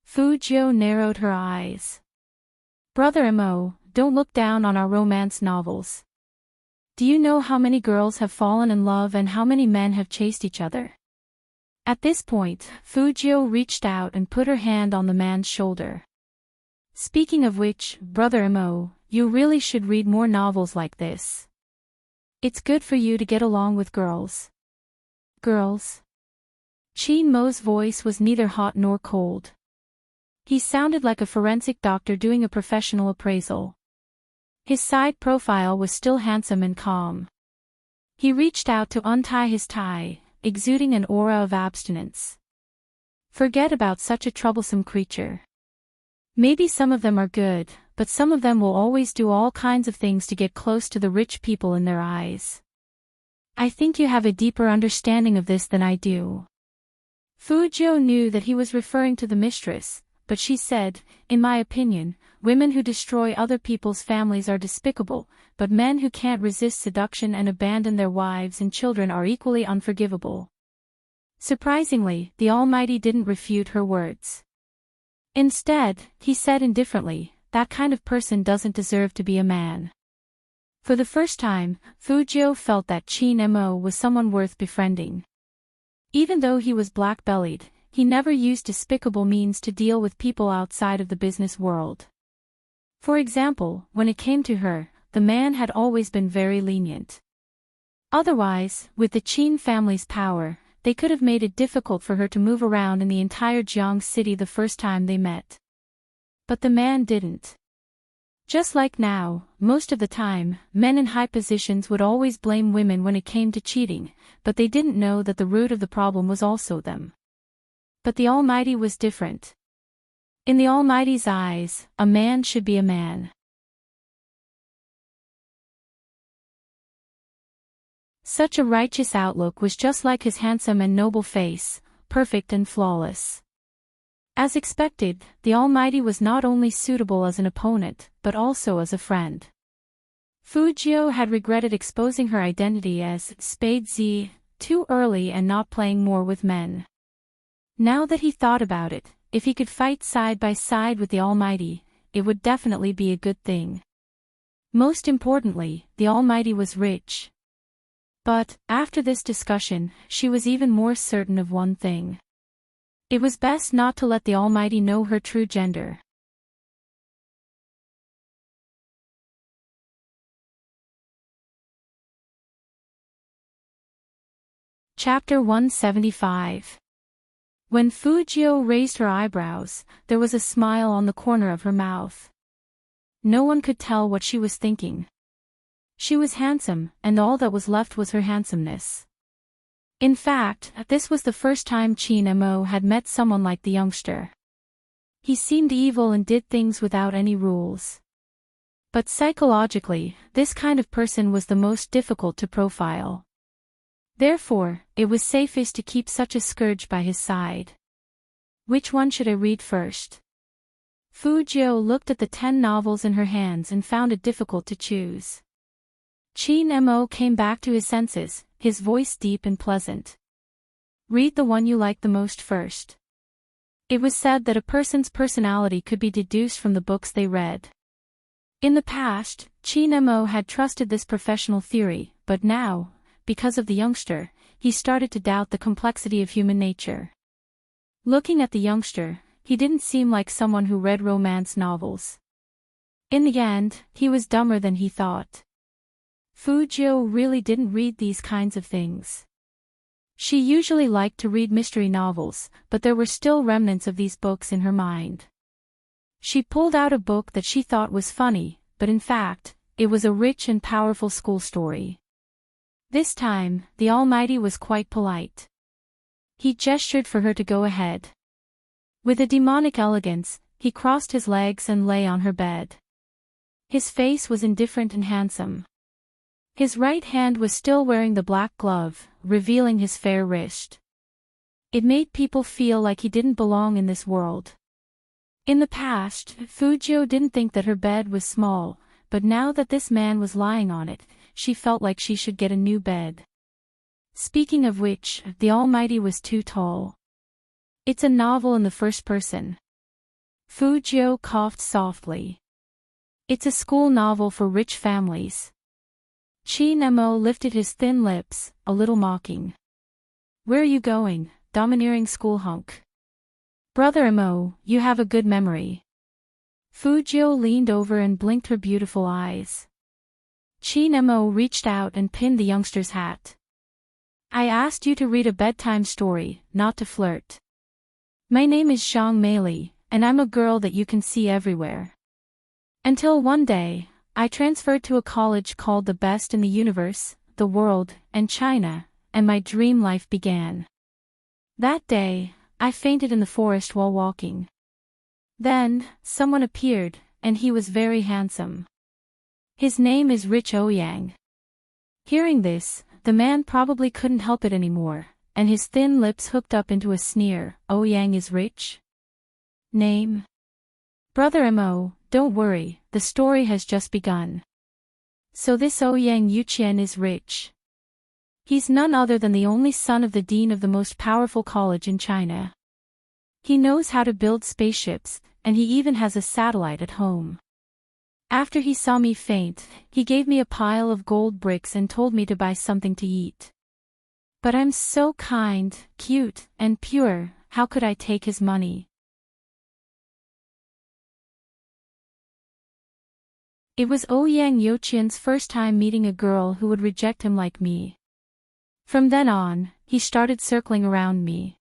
Fu Jiu narrowed her eyes. Brother Mo, don't look down on our romance novels. Do you know how many girls have fallen in love and how many men have chased each other? At this point, Fu Jiu reached out and put her hand on the man's shoulder. Speaking of which, Brother Mo, you really should read more novels like this. It's good for you to get along with girls. Girls? Qin Mo's voice was neither hot nor cold. He sounded like a forensic doctor doing a professional appraisal. His side profile was still handsome and calm. He reached out to untie his tie, exuding an aura of abstinence. Forget about such a troublesome creature. Maybe some of them are good, but some of them will always do all kinds of things to get close to the rich people in their eyes. I think you have a deeper understanding of this than I do. Fu Jiu knew that he was referring to the mistress, but she said, in my opinion, women who destroy other people's families are despicable, but men who can't resist seduction and abandon their wives and children are equally unforgivable. Surprisingly, the Almighty didn't refute her words. Instead, he said indifferently, that kind of person doesn't deserve to be a man. For the first time, Fu Jiu felt that Qin Mo was someone worth befriending. Even though he was black-bellied, he never used despicable means to deal with people outside of the business world. For example, when it came to her, the man had always been very lenient. Otherwise, with the Qin family's power, they could have made it difficult for her to move around in the entire Jiang City the first time they met. But the man didn't. Just like now, most of the time, men in high positions would always blame women when it came to cheating, but they didn't know that the root of the problem was also them. But the Almighty was different. In the Almighty's eyes, a man should be a man. Such a righteous outlook was just like his handsome and noble face, perfect and flawless. As expected, the Almighty was not only suitable as an opponent, but also as a friend. Fujio had regretted exposing her identity as Spade Z too early and not playing more with men. Now that he thought about it, if he could fight side by side with the Almighty, it would definitely be a good thing. Most importantly, the Almighty was rich. But, after this discussion, she was even more certain of one thing. It was best not to let the Almighty know her true gender. Chapter 175. When Fujio raised her eyebrows, there was a smile on the corner of her mouth. No one could tell what she was thinking. She was handsome, and all that was left was her handsomeness. In fact, this was the first time Chin Mo had met someone like the youngster. He seemed evil and did things without any rules. But psychologically, this kind of person was the most difficult to profile. Therefore, it was safest to keep such a scourge by his side. Which one should I read first? Fujio looked at the 10 novels in her hands and found it difficult to choose. Chin Mo came back to his senses, his voice deep and pleasant. Read the one you like the most first. It was said that a person's personality could be deduced from the books they read. In the past, Chin Mo had trusted this professional theory, but now, because of the youngster, he started to doubt the complexity of human nature. Looking at the youngster, he didn't seem like someone who read romance novels. In the end, he was dumber than he thought. Fujio really didn't read these kinds of things. She usually liked to read mystery novels, but there were still remnants of these books in her mind. She pulled out a book that she thought was funny, but in fact, it was a rich and powerful school story. This time, the Almighty was quite polite. He gestured for her to go ahead. With a demonic elegance, he crossed his legs and lay on her bed. His face was indifferent and handsome. His right hand was still wearing the black glove, revealing his fair wrist. It made people feel like he didn't belong in this world. In the past, Fujio didn't think that her bed was small, but now that this man was lying on it, she felt like she should get a new bed. Speaking of which, the Almighty was too tall. It's a novel in the first person. Fujio coughed softly. It's a school novel for rich families. Chin Mo lifted his thin lips, a little mocking. Where are you going, domineering school hunk? Brother Mo, you have a good memory. Fujio leaned over and blinked her beautiful eyes. Chin Mo reached out and pinned the youngster's hat. I asked you to read a bedtime story, not to flirt. My name is Zhang Meili, and I'm a girl that you can see everywhere. Until one day, I transferred to a college called the best in the universe, the world, and China, and my dream life began. That day, I fainted in the forest while walking. Then, someone appeared, and he was very handsome. His name is Rich Ouyang. Hearing this, the man probably couldn't help it anymore, and his thin lips hooked up into a sneer. Ouyang is rich? Name? Brother Mo, don't worry, the story has just begun. So this Ouyang Yuqian is rich. He's none other than the only son of the dean of the most powerful college in China. He knows how to build spaceships, and he even has a satellite at home. After he saw me faint, he gave me a pile of gold bricks and told me to buy something to eat. But I'm so kind, cute, and pure, how could I take his money? It was Ouyang Youqian's first time meeting a girl who would reject him like me. From then on, he started circling around me.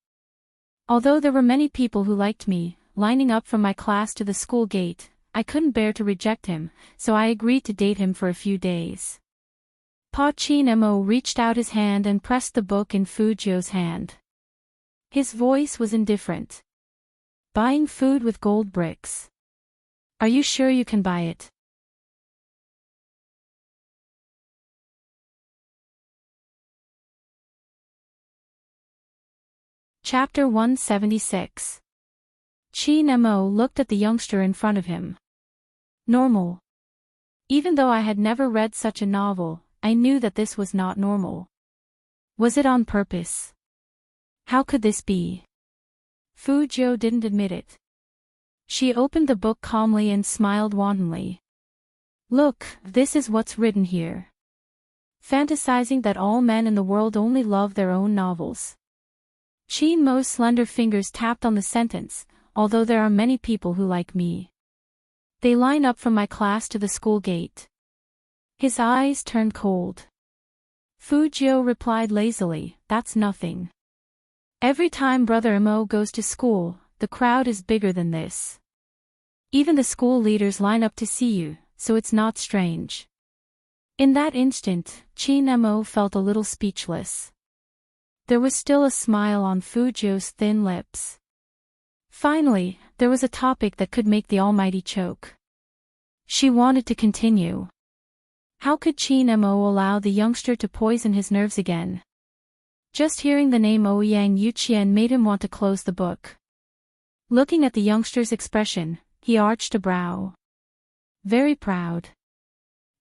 Although there were many people who liked me, lining up from my class to the school gate, I couldn't bear to reject him, so I agreed to date him for a few days. Pa Chin Mo reached out his hand and pressed the book in Fujio's hand. His voice was indifferent. Buying food with gold bricks. Are you sure you can buy it? Chapter 176. Chin Mo looked at the youngster in front of him. Normal. Even though I had never read such a novel, I knew that this was not normal. Was it on purpose? How could this be? Fu Jiu didn't admit it. She opened the book calmly and smiled wantonly. Look, this is what's written here. Fantasizing that all men in the world only love their own novels. Chin Mo's slender fingers tapped on the sentence, although there are many people who like me. They line up from my class to the school gate. His eyes turned cold. Fu Jiu replied lazily, that's nothing. Every time Brother Mo goes to school, the crowd is bigger than this. Even the school leaders line up to see you, so it's not strange. In that instant, Chin Mo felt a little speechless. There was still a smile on Fu Jiu's thin lips. Finally, there was a topic that could make the Almighty choke. She wanted to continue. How could Chin Mo allow the youngster to poison his nerves again? Just hearing the name Ouyang Yuqian made him want to close the book. Looking at the youngster's expression, he arched a brow. Very proud.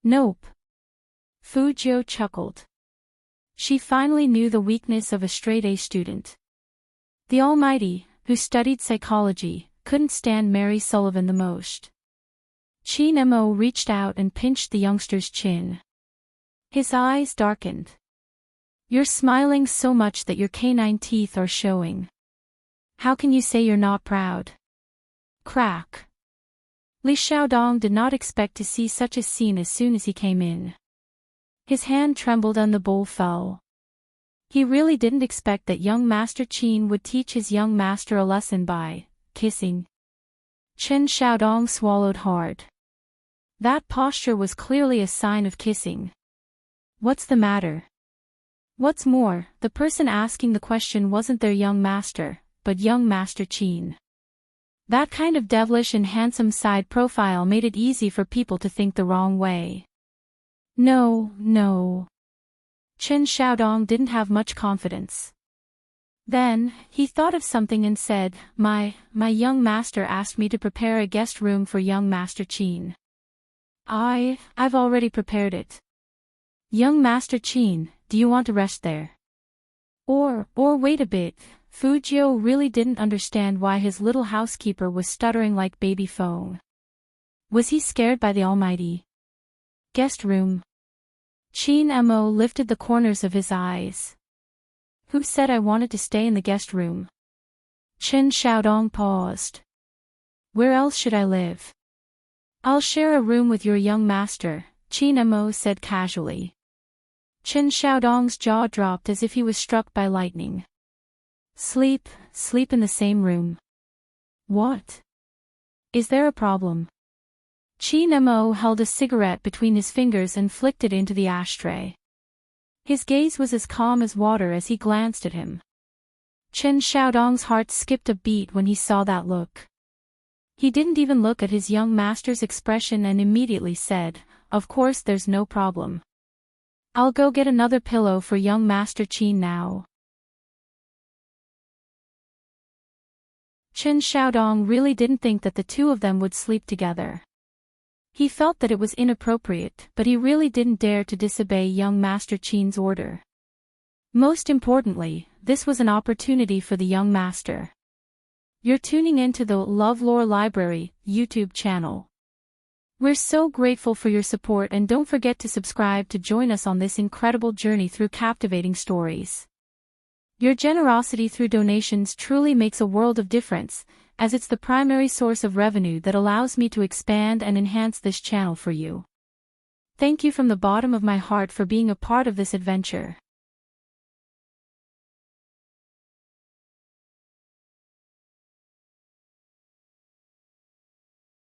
Nope. Fu Jiu chuckled. She finally knew the weakness of a straight-A student. The Almighty, who studied psychology, couldn't stand Mary Sullivan the most. Chin Mo reached out and pinched the youngster's chin. His eyes darkened. You're smiling so much that your canine teeth are showing. How can you say you're not proud? Crack. Li Xiaodong did not expect to see such a scene as soon as he came in. His hand trembled and the bowl fell. He really didn't expect that young Master Chin would teach his young master a lesson by kissing. Chen Xiaodong swallowed hard. That posture was clearly a sign of kissing. What's the matter? What's more, the person asking the question wasn't their young master, but young Master Chin. That kind of devilish and handsome side profile made it easy for people to think the wrong way. No. Chen Xiaodong didn't have much confidence. Then, he thought of something and said, My young master asked me to prepare a guest room for young Master Chin. I've already prepared it. Young Master Chin, do you want to rest there? Or wait a bit, Fu Jiu really didn't understand why his little housekeeper was stuttering like baby Feng. Was he scared by the Almighty? Guest room. Chin Mo lifted the corners of his eyes. Who said I wanted to stay in the guest room? Chen Xiaodong paused. Where else should I live? I'll share a room with your young master, Chin Mo said casually. Chen Xiaodong's jaw dropped as if he was struck by lightning. Sleep in the same room. What? Is there a problem? Chin Mo held a cigarette between his fingers and flicked it into the ashtray. His gaze was as calm as water as he glanced at him. Chen Xiaodong's heart skipped a beat when he saw that look. He didn't even look at his young master's expression and immediately said, Of course there's no problem. I'll go get another pillow for young Master Chin now. Chen Xiaodong really didn't think that the two of them would sleep together. He felt that it was inappropriate, but he really didn't dare to disobey young Master Chin's order. Most importantly, this was an opportunity for the young master. You're tuning into the LoveLore Library YouTube channel. We're so grateful for your support and don't forget to subscribe to join us on this incredible journey through captivating stories. Your generosity through donations truly makes a world of difference, as it's the primary source of revenue that allows me to expand and enhance this channel for you. Thank you from the bottom of my heart for being a part of this adventure.